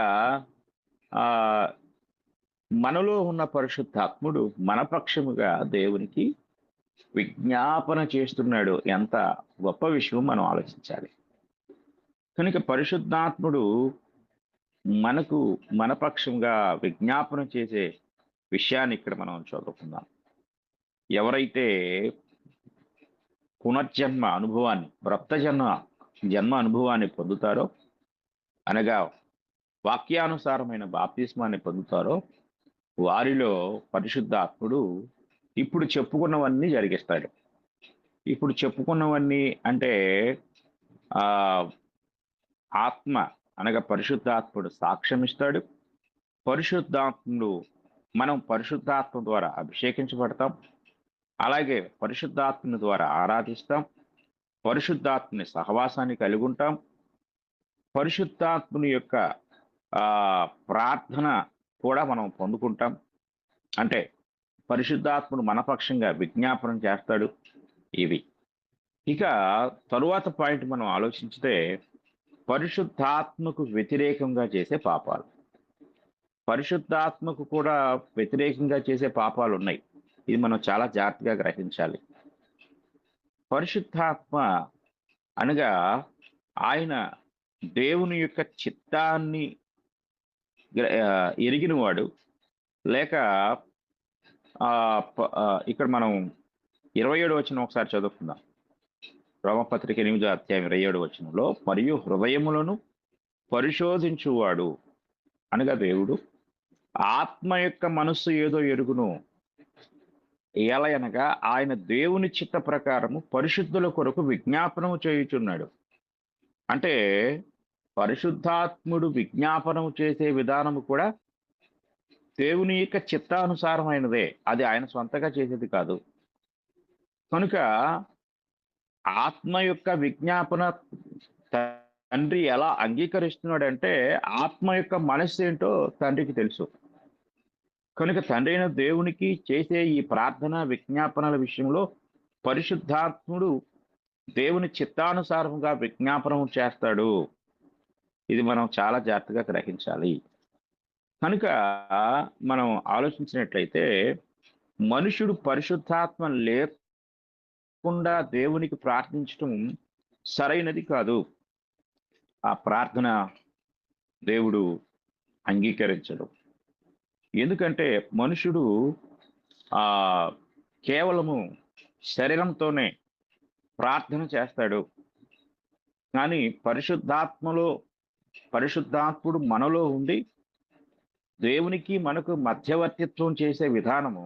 S7: ఆ మనలో ఉన్న పరిశుద్ధాత్ముడు మన పక్షముగా దేవునికి విజ్ఞాపన చేస్తున్నాడు. ఎంత గొప్ప విషయం మనం ఆలోచించాలి. కనుక పరిశుద్ధాత్ముడు మనకు మన పక్షంగా విజ్ఞాపన చేసే విషయాన్ని ఇక్కడ మనం చదువుకుందాం. ఎవరైతే పునర్జన్మ అనుభవాన్ని, జన్మ అనుభవాన్ని పొందుతారో, అనగా వాక్యానుసారమైన బాప్తిస్మాన్ని పొందుతారో, వారిలో పరిశుద్ధాత్ముడు ఇప్పుడు చెప్పుకున్నవన్నీ జరిగిస్తాడు. ఇప్పుడు చెప్పుకున్నవన్నీ అంటే ఆత్మ అనగా పరిశుద్ధాత్ముడు సాక్ష్యం ఇస్తాడు. మనం పరిశుద్ధాత్మ ద్వారా అభిషేకించబడతాం. అలాగే పరిశుద్ధాత్మని ద్వారా ఆరాధిస్తాం. పరిశుద్ధాత్మని సహవాసాన్ని కలిగి ఉంటాం. పరిశుద్ధాత్మని యొక్క ప్రార్థన కూడా మనం పొందుకుంటాం. అంటే పరిశుద్ధాత్ముడు మనపక్షంగా విజ్ఞాపనం చేస్తాడు. ఇవి ఇక తరువాత పాయింట్ మనం ఆలోచించితే పరిశుద్ధాత్మకు వ్యతిరేకంగా చేసే పాపాలు. పరిశుద్ధాత్మకు కూడా వ్యతిరేకంగా చేసే పాపాలు ఉన్నాయి. ఇది మనం చాలా జాగ్రత్తగా గ్రహించాలి. పరిశుద్ధాత్మ అనగా ఆయన దేవుని యొక్క చిత్తాన్ని ఎరిగినవాడు. లేక ఇక్కడ మనం 27వ వచనం ఒకసారి చదువుకుందాం. రోమపత్రిక 8వ అధ్యాయం 27వ వచనంలో, మరియు హృదయములను పరిశోధించువాడు అనగా దేవుడు ఆత్మ యొక్క మనస్సు ఏదో ఎరుగును, ఎలయనగా ఆయన దేవుని చిత్త ప్రకారము పరిశుద్ధుల కొరకు విజ్ఞాపనము చేయుచున్నాడు. అంటే పరిశుద్ధాత్ముడు విజ్ఞాపనము చేసే విధానము కూడా దేవుని యొక్క చిత్తానుసారమైనదే. అది ఆయన సొంతగా చేసేది కాదు. కనుక ఆత్మ యొక్క విజ్ఞాపన తండ్రి ఎలా అంగీకరిస్తున్నాడంటే ఆత్మ యొక్క మనస్సు ఏంటో తండ్రికి తెలుసు. కనుక తండ్రి అయిన దేవునికి చేసే ఈ ప్రార్థన విజ్ఞాపనల విషయంలో పరిశుద్ధాత్ముడు దేవుని చిత్తానుసారంగా విజ్ఞాపనం చేస్తాడు. ఇది మనం చాలా జాగ్రత్తగా గ్రహించాలి. కనుక మనం ఆలోచించినట్లయితే మనుషుడు పరిశుద్ధాత్మ లేకుండా దేవునికి ప్రార్థించడం సరైనది కాదు. ఆ ప్రార్థన దేవుడు అంగీకరించడు. ఎందుకంటే మనుషుడు కేవలము శరీరంతోనే ప్రార్థన చేస్తాడు. కానీ పరిశుద్ధాత్ముడు మనలో ఉండి దేవునికి మనకు మధ్యవర్తిత్వం చేసే విధానము,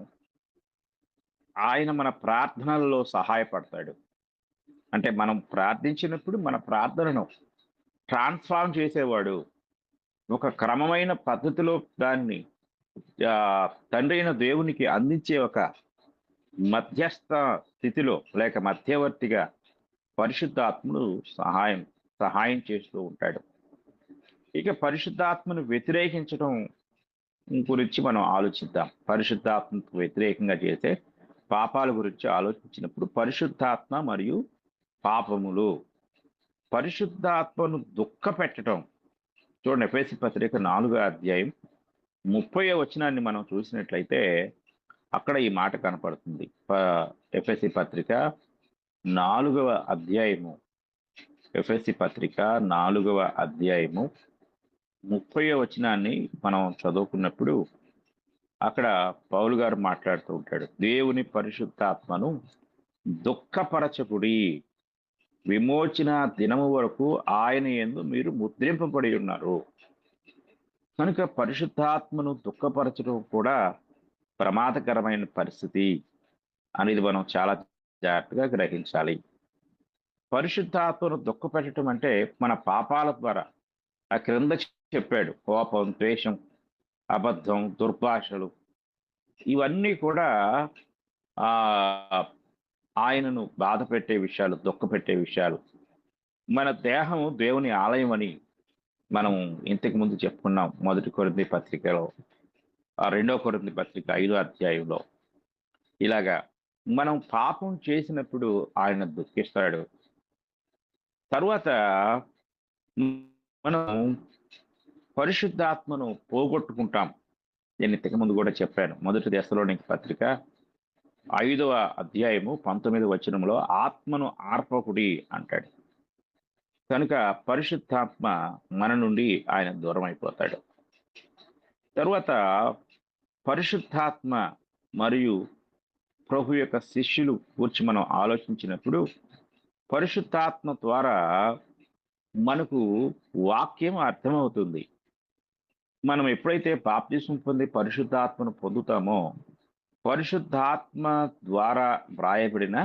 S7: ఆయన మన ప్రార్థనలలో సహాయపడతాడు. అంటే మనం ప్రార్థించినప్పుడు మన ప్రార్థనను ట్రాన్స్ఫార్మ్ చేసేవాడు. ఒక క్రమమైన పద్ధతిలో దాన్ని తండ్రి అయిన దేవునికి అందించే ఒక మధ్యస్థ స్థితిలో లేక మధ్యవర్తిగా పరిశుద్ధాత్ముడు సహాయం చేస్తూ ఉంటాడు. ఇక పరిశుద్ధాత్మను వ్యతిరేకించడం గురించి మనం ఆలోచిద్దాం. పరిశుద్ధాత్మకు వ్యతిరేకంగా చేసే పాపాల గురించి ఆలోచించినప్పుడు పరిశుద్ధాత్మ మరియు పాపములు. పరిశుద్ధాత్మను దుఃఖ పెట్టడం. చూడండి, ఎఫెసీ పత్రిక 4వ అధ్యాయం 30వ వచనాన్ని మనం చూసినట్లయితే అక్కడ ఈ మాట కనపడుతుంది. ఎఫెసీ పత్రిక 4వ అధ్యాయము 30వ వచనాన్ని మనం చదువుకున్నప్పుడు అక్కడ పౌలు గారు మాట్లాడుతూ ఉంటాడు. దేవుని పరిశుద్ధాత్మను దుఃఖపరచకుడి, విమోచన దినము వరకు ఆయన యందు మీరు ముద్రింపబడి ఉన్నారు. కనుక పరిశుద్ధాత్మను దుఃఖపరచడం కూడా ప్రమాదకరమైన పరిస్థితి అనేది మనం చాలా జాగ్రత్తగా గ్రహించాలి. పరిశుద్ధాత్మను దుఃఖపెట్టడం అంటే మన పాపాల ద్వారా, ఆ క్రింద చెప్పాడు, కోపం, ద్వేషం, అబద్ధం, దుర్భాషలు, ఇవన్నీ కూడా ఆయనను బాధ పెట్టే విషయాలు, దుఃఖపెట్టే విషయాలు. మన దేహం దేవుని ఆలయం అని మనం ఇంతకు ముందు చెప్పుకున్నాం మొదటి కొరింథీ పత్రికలో, ఆ 2వ కొరింథీ పత్రిక 5వ అధ్యాయంలో. ఇలాగా మనం పాపం చేసినప్పుడు ఆయన దుఃఖిస్తాడు. తర్వాత మనం పరిశుద్ధాత్మను పోగొట్టుకుంటాం. నేను ఇంతకు ముందు కూడా చెప్పాను. మొదటి దశలోనికి పత్రిక 5వ అధ్యాయము 19వ వచనంలో ఆత్మను ఆర్పకుడి అంటాడు. కనుక పరిశుద్ధాత్మ మన నుండి ఆయన దూరం అయిపోతాడు. తరువాత పరిశుద్ధాత్మ మరియు ప్రభు యొక్క శిష్యులు గురించి మనం ఆలోచించినప్పుడు పరిశుద్ధాత్మ ద్వారా మనకు వాక్యం అర్థమవుతుంది. మనం ఎప్పుడైతే బాప్తిస్మం పొంది పరిశుద్ధాత్మను పొందుతామో పరిశుద్ధాత్మ ద్వారా వ్రాయబడిన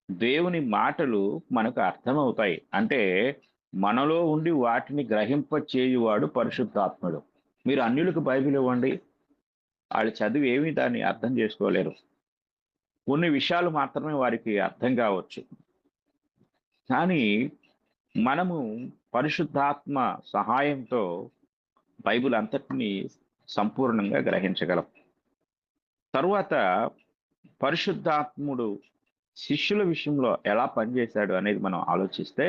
S7: దేవుని మాటలు మనకు అర్థమవుతాయి. అంటే మనలో ఉండి వాటిని గ్రహింప చేయువాడు పరిశుద్ధాత్ముడు. మీరు అన్యులకు బైబిల్ ఇవ్వండి, వాళ్ళు చదివి ఏమీ దాన్ని అర్థం చేసుకోలేరు. కొన్ని విషయాలు మాత్రమే వారికి అర్థం కావచ్చు. కానీ మనము పరిశుద్ధాత్మ సహాయంతో బైబిల్ అంతటిని సంపూర్ణంగా గ్రహించగలం. తరువాత పరిశుద్ధాత్ముడు శిష్యుల విషయంలో ఎలా పనిచేశాడు అనేది మనం ఆలోచిస్తే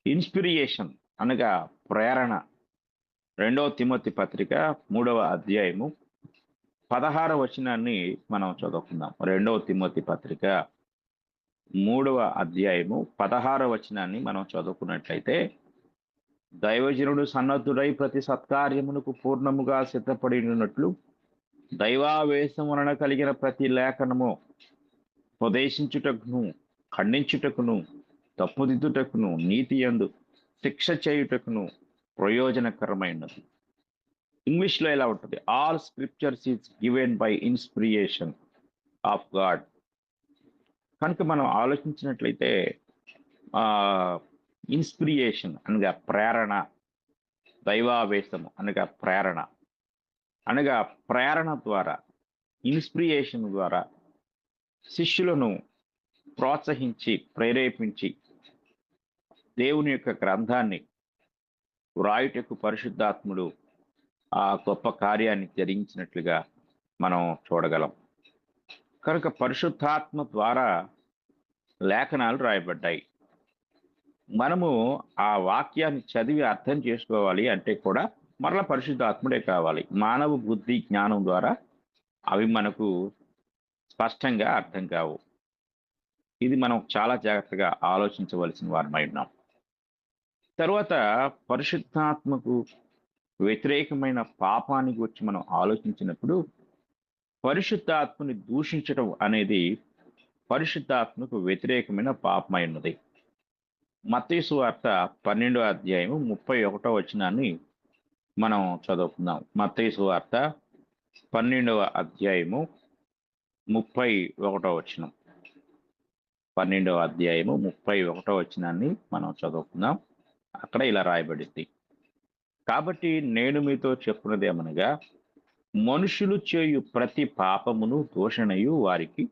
S7: ఇన్స్పిరియేషన్ అనగా ప్రేరణ 2వ తిమోతి పత్రిక 3వ అధ్యాయము 16వ వచనాన్ని మనం చదువుకుందాం. 2వ తిమోతి పత్రిక 3వ అధ్యాయము 16వ వచనాన్ని మనం చదువుకున్నట్లయితే, దైవజనుడు సన్నద్ధుడై ప్రతి సత్కార్యమునకు పూర్ణముగా సిద్ధపడి ఉన్నట్లు దైవావేశం వలన కలిగిన ప్రతి లేఖనము ఉపదేశించుటకును, ఖండించుటకును, తప్పుదిద్దుటకును, నీతి యందు శిక్ష చేయుటకును ప్రయోజనకరమైనది. ఇంగ్లీష్లో ఎలా ఉంటుంది? All scriptures is given by inspiration of God. కనుక మనం ఆలోచించినట్లయితే ఇన్స్పిరేషన్ అనగా ప్రేరణ, దైవావేశము అనగా ప్రేరణ, అనగా ప్రేరణ ద్వారా, ఇన్స్పిరేషన్ ద్వారా శిష్యులను ప్రోత్సహించి ప్రేరేపించి దేవుని యొక్క గ్రంథాన్ని వ్రాయుటకు పరిశుద్ధాత్ముడు ఆ గొప్ప కార్యాన్ని జరిగించినట్లుగా మనం చూడగలం. కనుక పరిశుద్ధాత్మ ద్వారా లేఖనాలు రాయబడ్డాయి. మనము ఆ వాక్యాన్ని చదివి అర్థం చేసుకోవాలి అంటే కూడా మరలా పరిశుద్ధాత్ముడే కావాలి. మానవ బుద్ధి జ్ఞానం ద్వారా అవి మనకు స్పష్టంగా అర్థం కావు. ఇది మనం చాలా జాగ్రత్తగా ఆలోచించవలసిన వారమై ఉన్నాం. తర్వాత పరిశుద్ధాత్మకు వ్యతిరేకమైన పాపాన్ని గురించి మనం ఆలోచించినప్పుడు పరిశుద్ధాత్మని దూషించడం అనేది పరిశుద్ధాత్మకు వ్యతిరేకమైన పాపమై ఉన్నది. మత్తయి సువార్త 12వ అధ్యాయము 31వ వచనాన్ని మనం చదువుకుందాం. మత్తయి సువార్త 12వ అధ్యాయము 31వ వచనం. 12వ అధ్యాయము 31వ వచనాన్ని మనం చదువుకుందాం. అక్కడ ఇలా రాయబడింది, కాబట్టి నేను మీతో చెప్పున్నది ఏమనగా మనుషులు చేయు ప్రతి పాపమును దూషణయు వారికి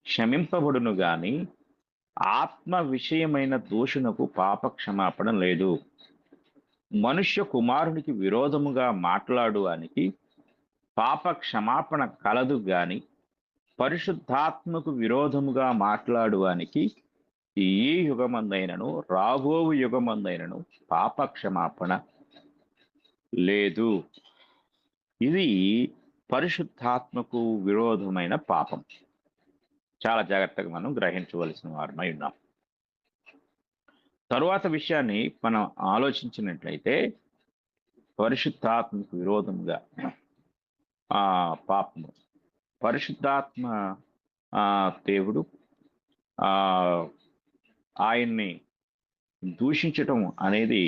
S7: క్షమింపబడును గాని ఆత్మ విషయమైన దూషణకు పాప క్షమాపణ లేదు. మనుష్య కుమారునికి విరోధముగా మాట్లాడువానికి పాప క్షమాపణ కలదు గాని పరిశుద్ధాత్మకు విరోధముగా మాట్లాడువానికి ఈ యుగమందైనను రాబోవు యుగమందైనను పాప క్షమాపణ లేదు. ఇది పరిశుద్ధాత్మకు విరోధమైన పాపం. చాలా జాగ్రత్తగా మనం గ్రహించవలసిన వారమై ఉన్నాం. తరువాత విషయాన్ని మనం ఆలోచించినట్లయితే పరిశుద్ధాత్మకు విరోధంగా పాపము, పరిశుద్ధాత్మ దేవుడు ఆయన్ని దూషించటం అనేది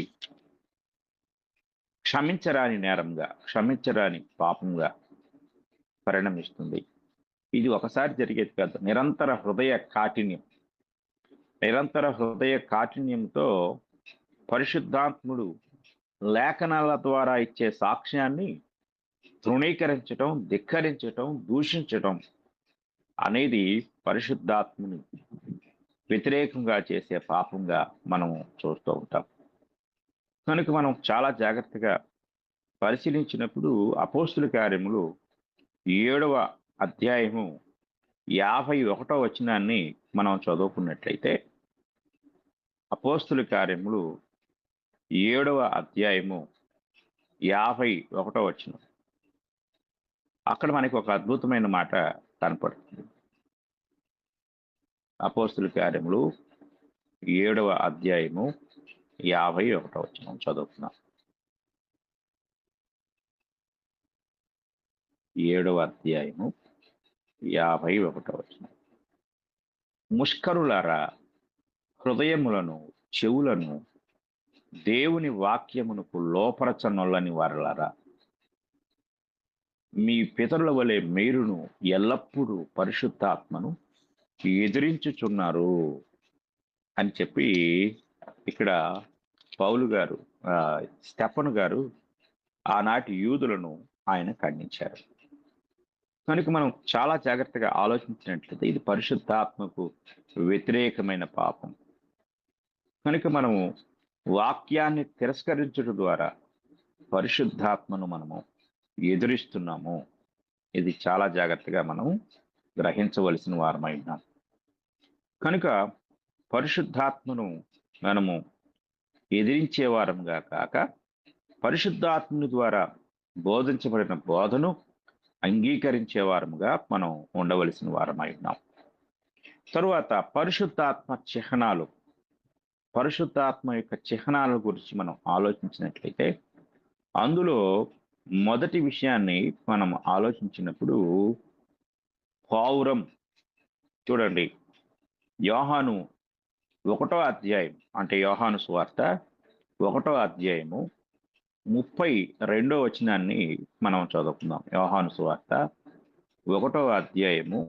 S7: క్షమించరాని నేరంగా, క్షమించరాని పాపంగా పరిణమిస్తుంది. ఇది ఒకసారి జరిగేది కాదు. నిరంతర హృదయ కాఠిన్యంతో పరిశుద్ధాత్ముడు లేఖనాల ద్వారా ఇచ్చే సాక్ష్యాన్ని తృణీకరించటం, ధిక్కరించటం, దూషించటం అనేది పరిశుద్ధాత్ముని వ్యతిరేకంగా చేసే పాపంగా మనం చూస్తూ ఉంటాం. కనుక మనం చాలా జాగ్రత్తగా పరిశీలించినప్పుడు అపోస్తుల కార్యములు 7వ అధ్యాయము 51వ వచనాన్ని మనం చదువుకున్నట్లయితే, అపోస్తుల కార్యములు 7వ అధ్యాయము 51వ వచనం, అక్కడ మనకి ఒక అద్భుతమైన మాట కనపడుతుంది. అపోస్తుల కార్యములు 7వ అధ్యాయము 51వ వచనం చదువుతున్నాం. 7వ అధ్యాయము 51వ వచనం. ముష్కరులారా, హృదయములను చెవులను దేవుని వాక్యమునకు లోపరచనొల్లని వారలారా, మీ పితరుల వలె మీరును ఎల్లప్పుడూ పరిశుద్ధాత్మను ఎదిరించుచున్నారు అని చెప్పి ఇక్కడ పౌలు గారు, స్టెఫను గారు ఆనాటి యూదులను ఆయన ఖండించారు. కనుక మనం చాలా జాగ్రత్తగా ఆలోచించినట్లయితే ఇది పరిశుద్ధాత్మకు వ్యతిరేకమైన పాపం. కనుక మనము వాక్యాన్ని తిరస్కరించడం ద్వారా పరిశుద్ధాత్మను మనము ఎదురిస్తున్నాము. ఇది చాలా జాగ్రత్తగా మనం గ్రహించవలసిన వారమై ఉన్నాం. కనుక పరిశుద్ధాత్మను మనము ఎదిరించే వారంగా కాక పరిశుద్ధాత్మని ద్వారా బోధించబడిన బోధను అంగీకరించే వారముగా మనం ఉండవలసిన వారమై ఉన్నాం. తరువాత పరిశుద్ధాత్మ చిహ్నాలు, పరిశుద్ధాత్మ యొక్క చిహ్నాల గురించి మనం ఆలోచించినట్లయితే అందులో మొదటి విషయాన్ని మనం ఆలోచించినప్పుడు పౌరం. చూడండి, యోహాను 1వ అధ్యాయం, అంటే యోహాను సువార్త 1వ అధ్యాయము 32వ వచనాన్ని మనం చదువుకుందాం. యోహాను సువార్త 1వ అధ్యాయము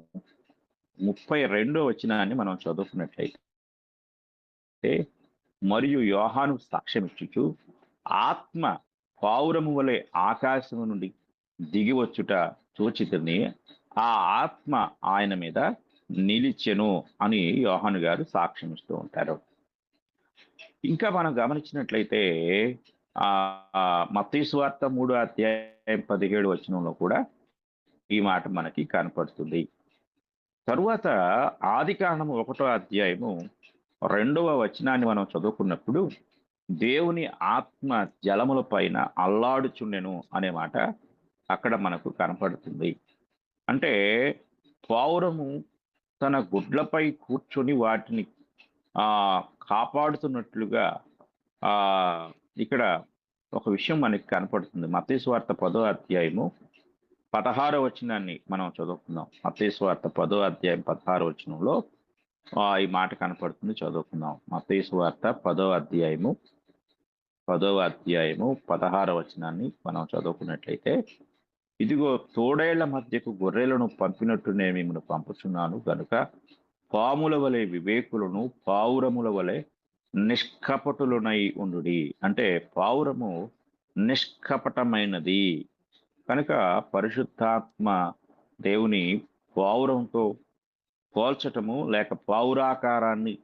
S7: 32వ వచనాన్ని మనం చదువుకున్నట్లయితే, మరియు యోహాను సాక్ష్యం ఇచ్చుచు ఆత్మ పావురము వలె ఆకాశము నుండి దిగి వచ్చుట చూచితిని, ఆ ఆత్మ ఆయన మీద నిలిచెను అని యోహాను గారు సాక్ష్యం ఇస్తూ ఉంటారు. ఇంకా మనం గమనించినట్లయితే మత్తయి సువార్త 3వ అధ్యాయం 17వ వచనంలో కూడా ఈ మాట మనకి కనపడుతుంది. తరువాత ఆదికాండము 1వ అధ్యాయము 2వ వచనాన్ని మనం చదువుకున్నప్పుడు దేవుని ఆత్మ జలముల పైన అల్లాడుచుండెను అనే మాట అక్కడ మనకు కనపడుతుంది. అంటే పావురము తన గుడ్లపై కూర్చొని వాటిని కాపాడుతున్నట్లుగా ఇక్కడ ఒక విషయం మనకి కనపడుతుంది. మత్తయి సువార్త 10వ అధ్యాయము 16వ వచనాన్ని మనం చదువుకుందాం. మత్తయి సువార్త 10వ అధ్యాయం 16వ వచనంలో ఈ మాట కనపడుతుంది, చదువుకుందాం. మత్తయి సువార్త 10వ అధ్యాయము 16వ వచనాన్ని మనం చదువుకున్నట్లయితే, ఇదిగో తోడేళ్ల మధ్యకు గొర్రెలను పంపినట్టు నేను మిమ్మల్ని పంపుచున్నాను కనుక పాముల వలె వివేకులను, పావురముల వలె నిష్కపటులనై ఉండుడి. అంటే పావురము నిష్కపటమైనది కనుక పరిశుద్ధాత్మ దేవుని పావురంతో పోల్చటము లేక పావురాకారాన్ని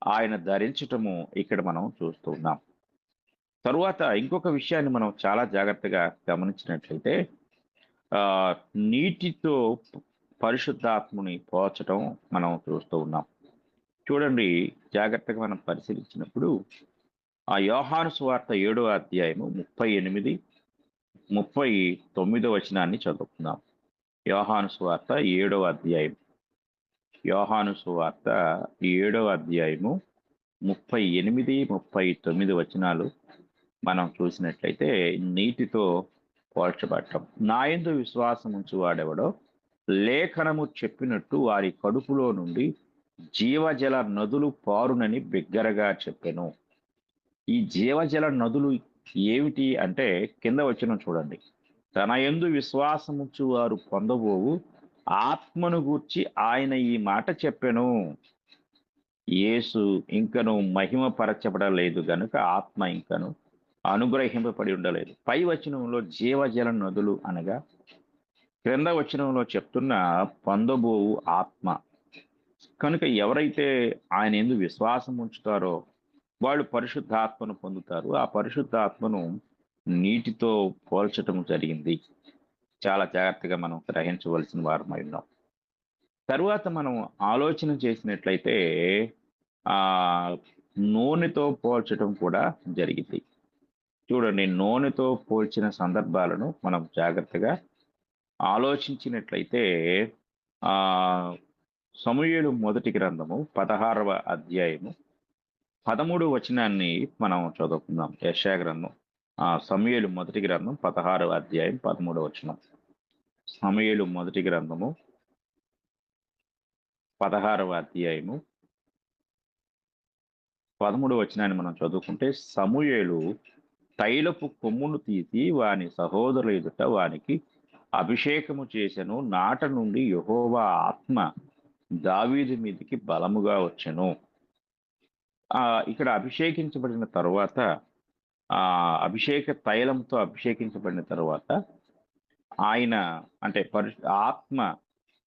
S7: ఆయన ధరించటము ఇక్కడ మనం చూస్తూ ఉన్నాం. తరువాత ఇంకొక విషయాన్ని మనం చాలా జాగ్రత్తగా గమనించినట్లయితే నీటితో పరిశుద్ధాత్మని పోల్చటం మనం చూస్తూ ఉన్నాం. చూడండి, జాగ్రత్తగా మనం పరిశీలించినప్పుడు ఆ యోహాను సువార్త 7వ అధ్యాయము 38, 39వ వచనాన్ని చదువుకుందాం. యోహాను సువార్త 7వ అధ్యాయం, యోహాను సువార్త 7వ అధ్యాయము 38, 39 వచనాలు మనం చూసినట్లయితే నీటితో పోల్చబడటం. నా యందు విశ్వాసం ఉంచు వాడెవడో లేఖనము చెప్పినట్టు వారి కడుపులో నుండి జీవజల నదులు పారునని బిగ్గరగా చెప్పెను. ఈ జీవజల నదులు ఏమిటి అంటే కింద వచనం చూడండి, తన యందు విశ్వాసముంచు వారు పొందబోవు ఆత్మను గూర్చి ఆయన ఈ మాట చెప్పెను. యేసు ఇంకను మహిమపరచబడలేదు గనుక ఆత్మ ఇంకను అనుగ్రహింపబడి ఉండలేదు. పై వచనంలో జీవజల నదులు అనగా క్రింద వచనంలో చెప్తున్న పొందబోవు ఆత్మ. కనుక ఎవరైతే ఆయన యందు విశ్వాసం ఉంచుతారో వాళ్ళు పరిశుద్ధాత్మను పొందుతారు. ఆ పరిశుద్ధాత్మను నీటితో పోల్చటం జరిగింది. చాలా జాగ్రత్తగా మనం గ్రహించవలసిన వారమై ఉన్నాం. తరువాత మనం ఆలోచన చేసినట్లయితే ఆ నూనెతో పోల్చటం కూడా జరిగింది. చూడండి, నూనెతో పోల్చిన సందర్భాలను మనం జాగ్రత్తగా ఆలోచించినట్లయితే ఆ సమూయేలు మొదటి గ్రంథము 16వ అధ్యాయము 13వ వచనాన్ని మనం చదువుకుందాం. యెషయా గ్రంథం సమూయేలు మొదటి గ్రంథం 16వ అధ్యాయం 13వ వచనం. సమూయేలు మొదటి గ్రంథము 16వ అధ్యాయము 13వ వచనాన్ని మనం చదువుకుంటే, సమూయేలు తైలపు కొమ్మును తీసి వాని సహోదరుల ఎదుట వానికి అభిషేకము చేసెను. నాట నుండి యెహోవా ఆత్మ దావీదు మీదికి బలముగా వచ్చెను. ఇక్కడ అభిషేకించబడిన తరువాత అభిషేక తైలంతో అభిషేకించబడిన తరువాత ఆయన అంటే ఆత్మ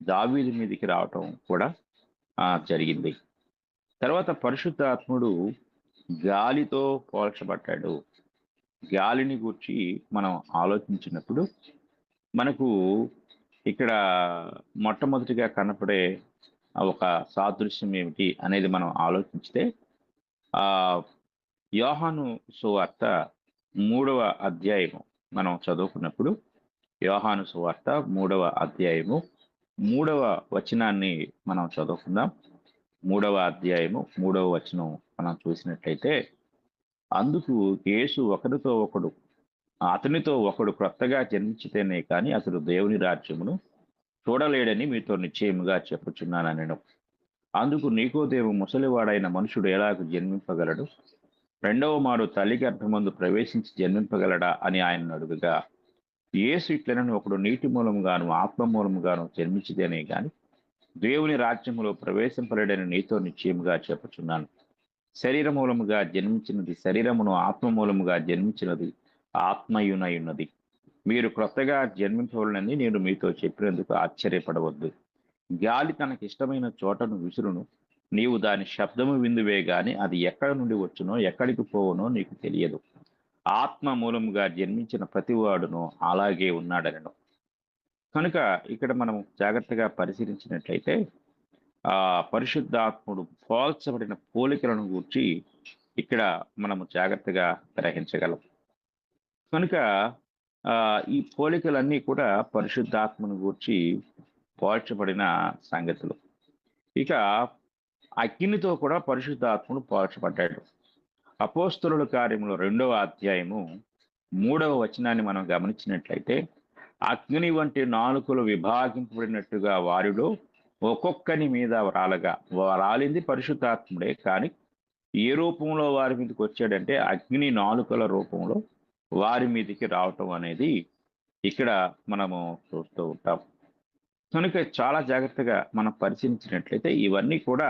S7: దావీదు మీదికి రావటం కూడా జరిగింది. తర్వాత పరిశుద్ధాత్ముడు గాలితో పోల్చబడ్డాడు. గాలిని గూర్చి మనం ఆలోచించినప్పుడు మనకు ఇక్కడ మొట్టమొదటిగా కనపడే ఒక సాదృశ్యం ఏమిటి అనేది మనం ఆలోచిస్తే యోహాను సువార్త 3వ అధ్యాయము మనం చదువుకున్నప్పుడు, యోహాను సువార్త 3వ అధ్యాయము 3వ వచనాన్ని మనం చదువుకుందాం. 3వ అధ్యాయము 3వ వచనం మనం చూసినట్లయితే, అందుకు యేసు అతనితో ఒకడు క్రొత్తగా జన్మించితేనే కానీ అతడు దేవుని రాజ్యమును చూడలేడని మీతో నిశ్చయముగా చెప్పుచున్నాను నేను. అందుకు నికోదేము, ముసలివాడైన మనుషుడు ఎలాగ జన్మింపగలడు? రెండవ మారు తల్లి గర్భమందు ప్రవేశించి జన్మింపగలడా అని ఆయన అడుగుగా, యేసు ఇట్లనను, ఒకడు నీటి మూలముగాను ఆత్మ మూలముగాను జన్మించితేనే గాని దేవుని రాజ్యములో ప్రవేశింపలేడని నీతో నిశ్చయముగా చెప్పుచున్నాను. శరీర మూలముగా జన్మించినది శరీరమును, ఆత్మ మూలముగా జన్మించినది ఆత్మయునై ఉన్నది. మీరు క్రొత్తగా జన్మించవలనని నేను మీతో చెప్పినందుకు ఆశ్చర్యపడవద్దు. గాలి తనకిష్టమైన చోటను విసురును, నీవు దాని శబ్దము విందువే గాని అది ఎక్కడి నుండి వచ్చునో ఎక్కడికి పోవునో నీకు తెలియదు. ఆత్మ మూలముగా జన్మించిన ప్రతివాడును అలాగే ఉన్నాడనను. కనుక ఇక్కడ మనం జాగ్రత్తగా పరిశీలించినట్లయితే పరిశుద్ధాత్ముడు పోల్చబడిన పోలికలను గూర్చి ఇక్కడ మనము జాగ్రత్తగా గ్రహించగలం. కనుక ఈ పోలికలన్నీ కూడా పరిశుద్ధాత్మను గూర్చి పోల్చబడిన సంగతులు. ఇక అగ్నితో కూడా పరిశుద్ధాత్ముడు పోల్చబడ్డాడు. అపోస్తలుల కార్యములు 2వ అధ్యాయము 3వ వచనాన్ని మనం గమనించినట్లయితే, అగ్ని వంటి నాలుకలు విభాగింపబడినట్టుగా వారిలో ఒక్కొక్కని మీద రాలింది పరిశుద్ధాత్ముడే. కానీ ఏ రూపంలో వారి మీదకి వచ్చాడంటే అగ్ని నాలుకల రూపంలో వారి మీదకి రావటం అనేది ఇక్కడ మనము చూస్తూ ఉంటాం. కనుక చాలా జాగ్రత్తగా మనం పరిశీలించినట్లయితే ఇవన్నీ కూడా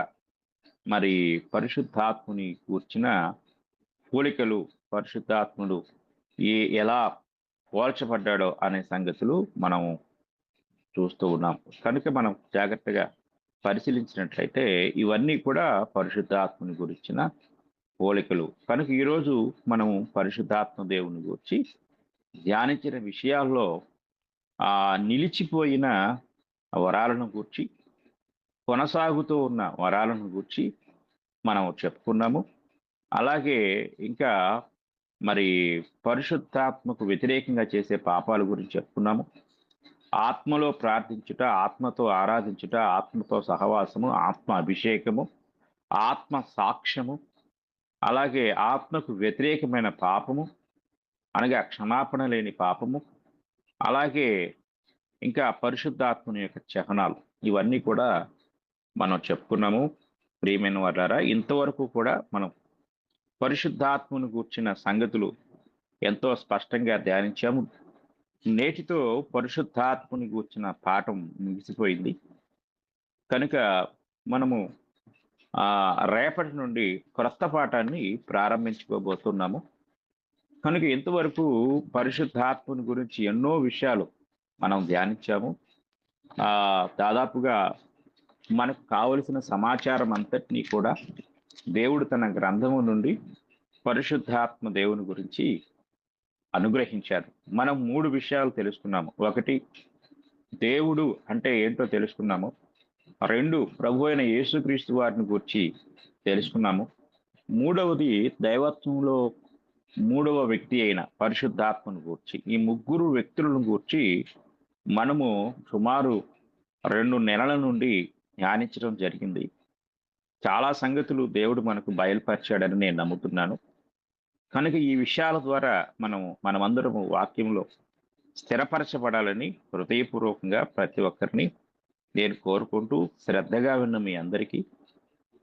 S7: మరి పరిశుద్ధాత్ముని కూర్చిన పోలికలు, పరిశుద్ధాత్ముడు ఎలా పోల్చబడ్డాడో అనే సంగతులు మనము చూస్తూ ఉన్నాం. కనుక మనం జాగ్రత్తగా పరిశీలించినట్లయితే ఇవన్నీ కూడా పరిశుద్ధాత్మని గురించిన పోలికలు. కనుక ఈరోజు మనము పరిశుద్ధాత్మ దేవుని గురించి ధ్యానించిన విషయాల్లో నిలిచిపోయిన వరాలను గూర్చి, కొనసాగుతూ ఉన్న వరాలను గూర్చి మనం చెప్పుకున్నాము. అలాగే ఇంకా మరి పరిశుద్ధాత్మకు వ్యతిరేకంగా చేసే పాపాల గురించి చెప్పుకున్నాము. ఆత్మలో ప్రార్థించుట, ఆత్మతో ఆరాధించుట, ఆత్మతో సహవాసము, ఆత్మ అభిషేకము, ఆత్మ సాక్ష్యము, అలాగే ఆత్మకు వ్యతిరేకమైన పాపము అనగా క్షమాపణ లేని పాపము, అలాగే ఇంకా పరిశుద్ధాత్మని యొక్క చిహ్నాలు, ఇవన్నీ కూడా మనం చెప్పుకున్నాము. ప్రియమైన వారులారా, ఇంతవరకు కూడా మనం పరిశుద్ధాత్మను గూర్చిన సంగతులు ఎంతో స్పష్టంగా ధ్యానించాము. నేటితో పరిశుద్ధాత్మని గూర్చిన పాఠం ముగిసిపోయింది. కనుక మనము రేపటి నుండి క్రొత్త పాఠాన్ని ప్రారంభించుకోబోతున్నాము. కనుక ఇంతవరకు పరిశుద్ధాత్మని గురించి ఎన్నో విషయాలు మనం ధ్యానించాము. దాదాపుగా మనకు కావలసిన సమాచారం అంతటినీ కూడా దేవుడు తన గ్రంథము నుండి పరిశుద్ధాత్మ దేవుని గురించి అనుగ్రహించారు. మనం 3 విషయాలు తెలుసుకున్నాము. ఒకటి, దేవుడు అంటే ఏంటో తెలుసుకున్నాము. 2, ప్రభు అయిన యేసుక్రీస్తు వారిని గురించి తెలుసుకున్నాము. 3వది, దైవత్వంలో 3వ వ్యక్తి అయిన పరిశుద్ధాత్మను గూర్చి. ఈ 3 వ్యక్తులను గూర్చి మనము సుమారు 2 నెలల నుండి ధ్యానించడం జరిగింది. చాలా సంగతులు దేవుడు మనకు బయలుపరిచాడని నేను నమ్ముతున్నాను. కనుక ఈ విషయాల ద్వారా మనమందరము వాక్యంలో స్థిరపరచబడాలని హృదయపూర్వకంగా ప్రతి ఒక్కరిని నేను కోరుకుంటూ, శ్రద్ధగా విన్న మీ అందరికీ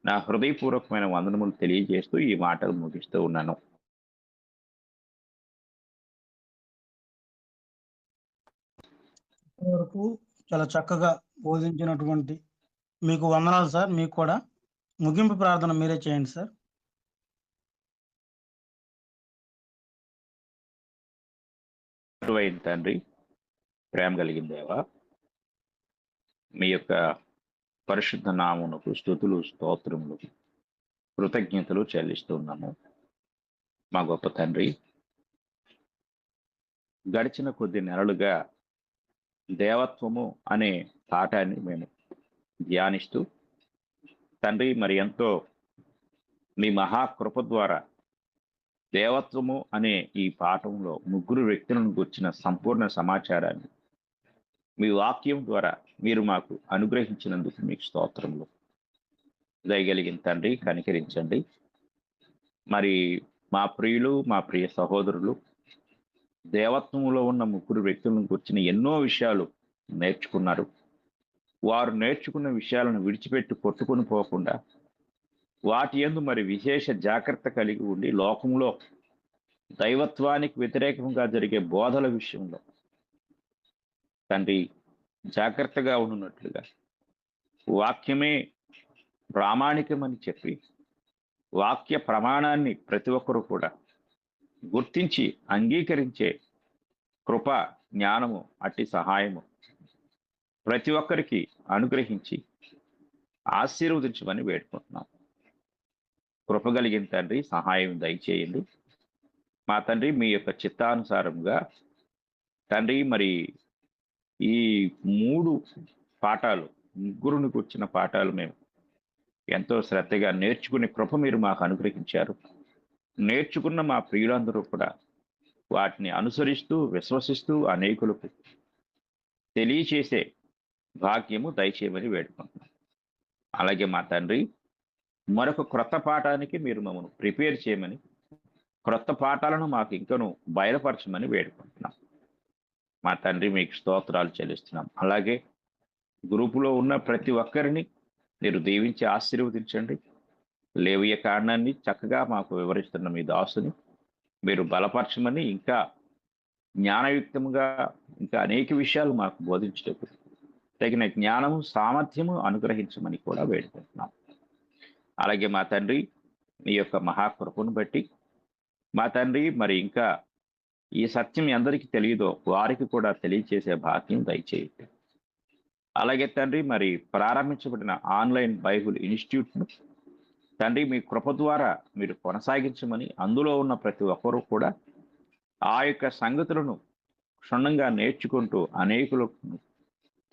S7: నా హృదయపూర్వకమైన వందనములు తెలియజేస్తూ ఈ మాటలు ముగిస్తూ ఉన్నాను.
S1: వరకు చాలా చక్కగా బోధించినటువంటి మీకు వందనాలు సార్. మీకు కూడా ముగింపు ప్రార్థన మీరే చేయండి సార్.
S7: అయిన తండ్రి, ప్రేమ కలిగిన దేవా, మీ యొక్క పరిశుద్ధ నామమునకు స్తుతులు, స్తోత్రములు, కృతజ్ఞతలు చెల్లిస్తున్నాము. మా గొప్ప తండ్రి, గడిచిన కొద్ది నెలలుగా దేవత్వము అనే పాఠాన్ని మేము ధ్యానిస్తూ, తండ్రి మరి ఎంతో మీ మహాకృప ద్వారా దేవత్వము అనే ఈ పాఠంలో 3 వ్యక్తులను గుర్చిన సంపూర్ణ సమాచారాన్ని మీ వాక్యం ద్వారా మీరు మాకు అనుగ్రహించినందుకు మీకు స్తోత్రములు. దయగలిగిన తండ్రి, కనికరించండి. మరి మా ప్రియులు, మా ప్రియ సహోదరులు దేవత్వంలో ఉన్న 3 వ్యక్తులను గుర్చిన ఎన్నో విషయాలు నేర్చుకున్నారు. వారు నేర్చుకున్న విషయాలను విడిచిపెట్టి కొట్టుకొని పోకుండా వాటి యందు మరి విశేష జాగ్రత్త కలిగి ఉండి, లోకంలో దైవత్వానికి వ్యతిరేకంగా జరిగే బోధల విషయంలో తండ్రి జాగ్రత్తగా ఉన్నట్లుగా, వాక్యమే ప్రామాణికమని చెప్పి వాక్య ప్రమాణాన్ని ప్రతి ఒక్కరూ కూడా గుర్తించి అంగీకరించే కృప, జ్ఞానము, అట్టి సహాయము ప్రతి ఒక్కరికి అనుగ్రహించి ఆశీర్వదించమని వేడుకుంటున్నాం. కృప కలిగిన తండ్రి, సహాయం దయచేయండి. మా తండ్రి, మీ యొక్క చిత్తానుసారంగా తండ్రి మరి ఈ 3 పాఠాలు, 3 కూర్చిన పాఠాలు మేము ఎంతో శ్రద్ధగా నేర్చుకునే కృప మీరు మాకు అనుగ్రహించారు. నేర్చుకున్న మా ప్రియులందరూ కూడా వాటిని అనుసరిస్తూ, విశ్వసిస్తూ అనేకులకు తెలియచేసే భాగ్యము దయచేయమని వేడుకుంటున్నాం. అలాగే మా తండ్రి, మరొక క్రొత్త పాఠానికి మీరు మమ్మల్ని ప్రిపేర్ చేయమని, క్రొత్త పాఠాలను మాకు ఇంకను బయలుపరచమని వేడుకుంటున్నాం. మా తండ్రి, మీకు స్తోత్రాలు చెల్లిస్తున్నాం. అలాగే గ్రూపులో ఉన్న ప్రతి ఒక్కరిని మీరు దీవించి ఆశీర్వదించండి. లేవియ కారణాన్ని చక్కగా మాకు వివరిస్తున్న మీ దాసుని మీరు బలపరచమని, ఇంకా జ్ఞానయుక్తంగా ఇంకా అనేక విషయాలు మాకు బోధించటకు తగిన జ్ఞానము, సామర్థ్యము అనుగ్రహించమని కూడా వేడుకుంటున్నాం. అలాగే మా తండ్రి, మీ యొక్క మహాకృపను బట్టి మా తండ్రి మరి ఇంకా ఈ సత్యం ఎందరికి తెలియదో వారికి కూడా తెలియచేసే భాగ్యం దయచేయండి. అలాగే తండ్రి, మరి ప్రారంభించబడిన ఆన్లైన్ బైబుల్ ఇన్స్టిట్యూట్ను తండ్రి మీ కృప ద్వారా మీరు కొనసాగించమని, అందులో ఉన్న ప్రతి ఒక్కరూ కూడా ఆ యొక్క సంగతులను క్షుణ్ణంగా నేర్చుకుంటూ అనేకులకు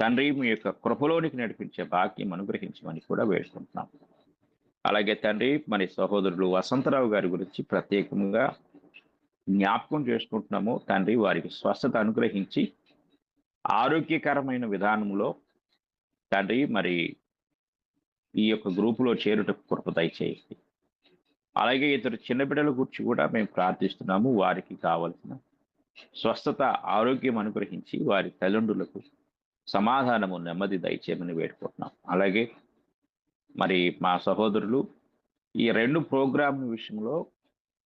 S7: తండ్రి మీ యొక్క కృపలోనికి నడిపించే భాగ్యం అనుగ్రహించమని కూడా వేడుకుంటున్నాం. అలాగే తండ్రి, మరి సహోదరులు వసంతరావు గారి గురించి ప్రత్యేకంగా జ్ఞాపకం చేసుకుంటున్నాము. తండ్రి, వారికి స్వస్థత అనుగ్రహించి ఆరోగ్యకరమైన విధానంలో తండ్రి మరి ఈ యొక్క గ్రూపులో చేరుటకు కృప దయచేయండి. అలాగే ఇతరు చిన్న బిడ్డల గురించి కూడా మేము ప్రార్థిస్తున్నాము. వారికి కావలసిన స్వస్థత, ఆరోగ్యం అనుగ్రహించి వారి తల్లిదండ్రులకు సమాధానము, నెమ్మది దయచేయమని వేడుకుంటున్నాం. అలాగే మరి మా సహోదరులు ఈ 2 ప్రోగ్రాంల విషయంలో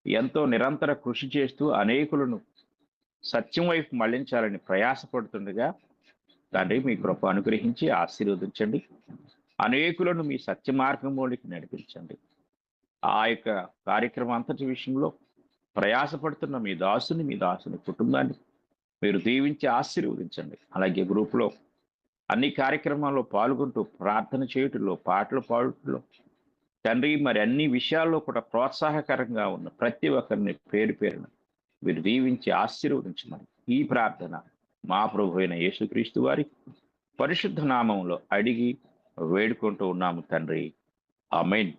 S7: ఎంతో నిరంతర కృషి చేస్తూ అనేకులను సత్యం వైపు మళ్లించాలని ప్రయాసపడుతుండగా తండ్రి మీ కృప అనుగ్రహించి ఆశీర్వదించండి. అనేకులను మీ సత్య మార్గంలోనికి నడిపించండి. ఆ యొక్క కార్యక్రమం అంతటి విషయంలో ప్రయాసపడుతున్న మీ దాసుని కుటుంబాన్ని మీరు దీవించి ఆశీర్వదించండి. అలాగే గ్రూపులో అన్ని కార్యక్రమాల్లో పాల్గొంటూ ప్రార్థన చేయుటలో, పాటలు పాడుటలో తండ్రి, మరి అన్ని విషయాల్లో కూడా ప్రోత్సాహకరంగా ఉన్న ప్రతి ఒక్కరిని పేరు పేరున మీరు దీవించి ఆశీర్వదించమని ఈ ప్రార్థన మా ప్రభు అయిన యేసుక్రీస్తు వారి పరిశుద్ధ నామంలో అడిగి వేడుకుంటూ ఉన్నాము తండ్రి. ఆమేన్.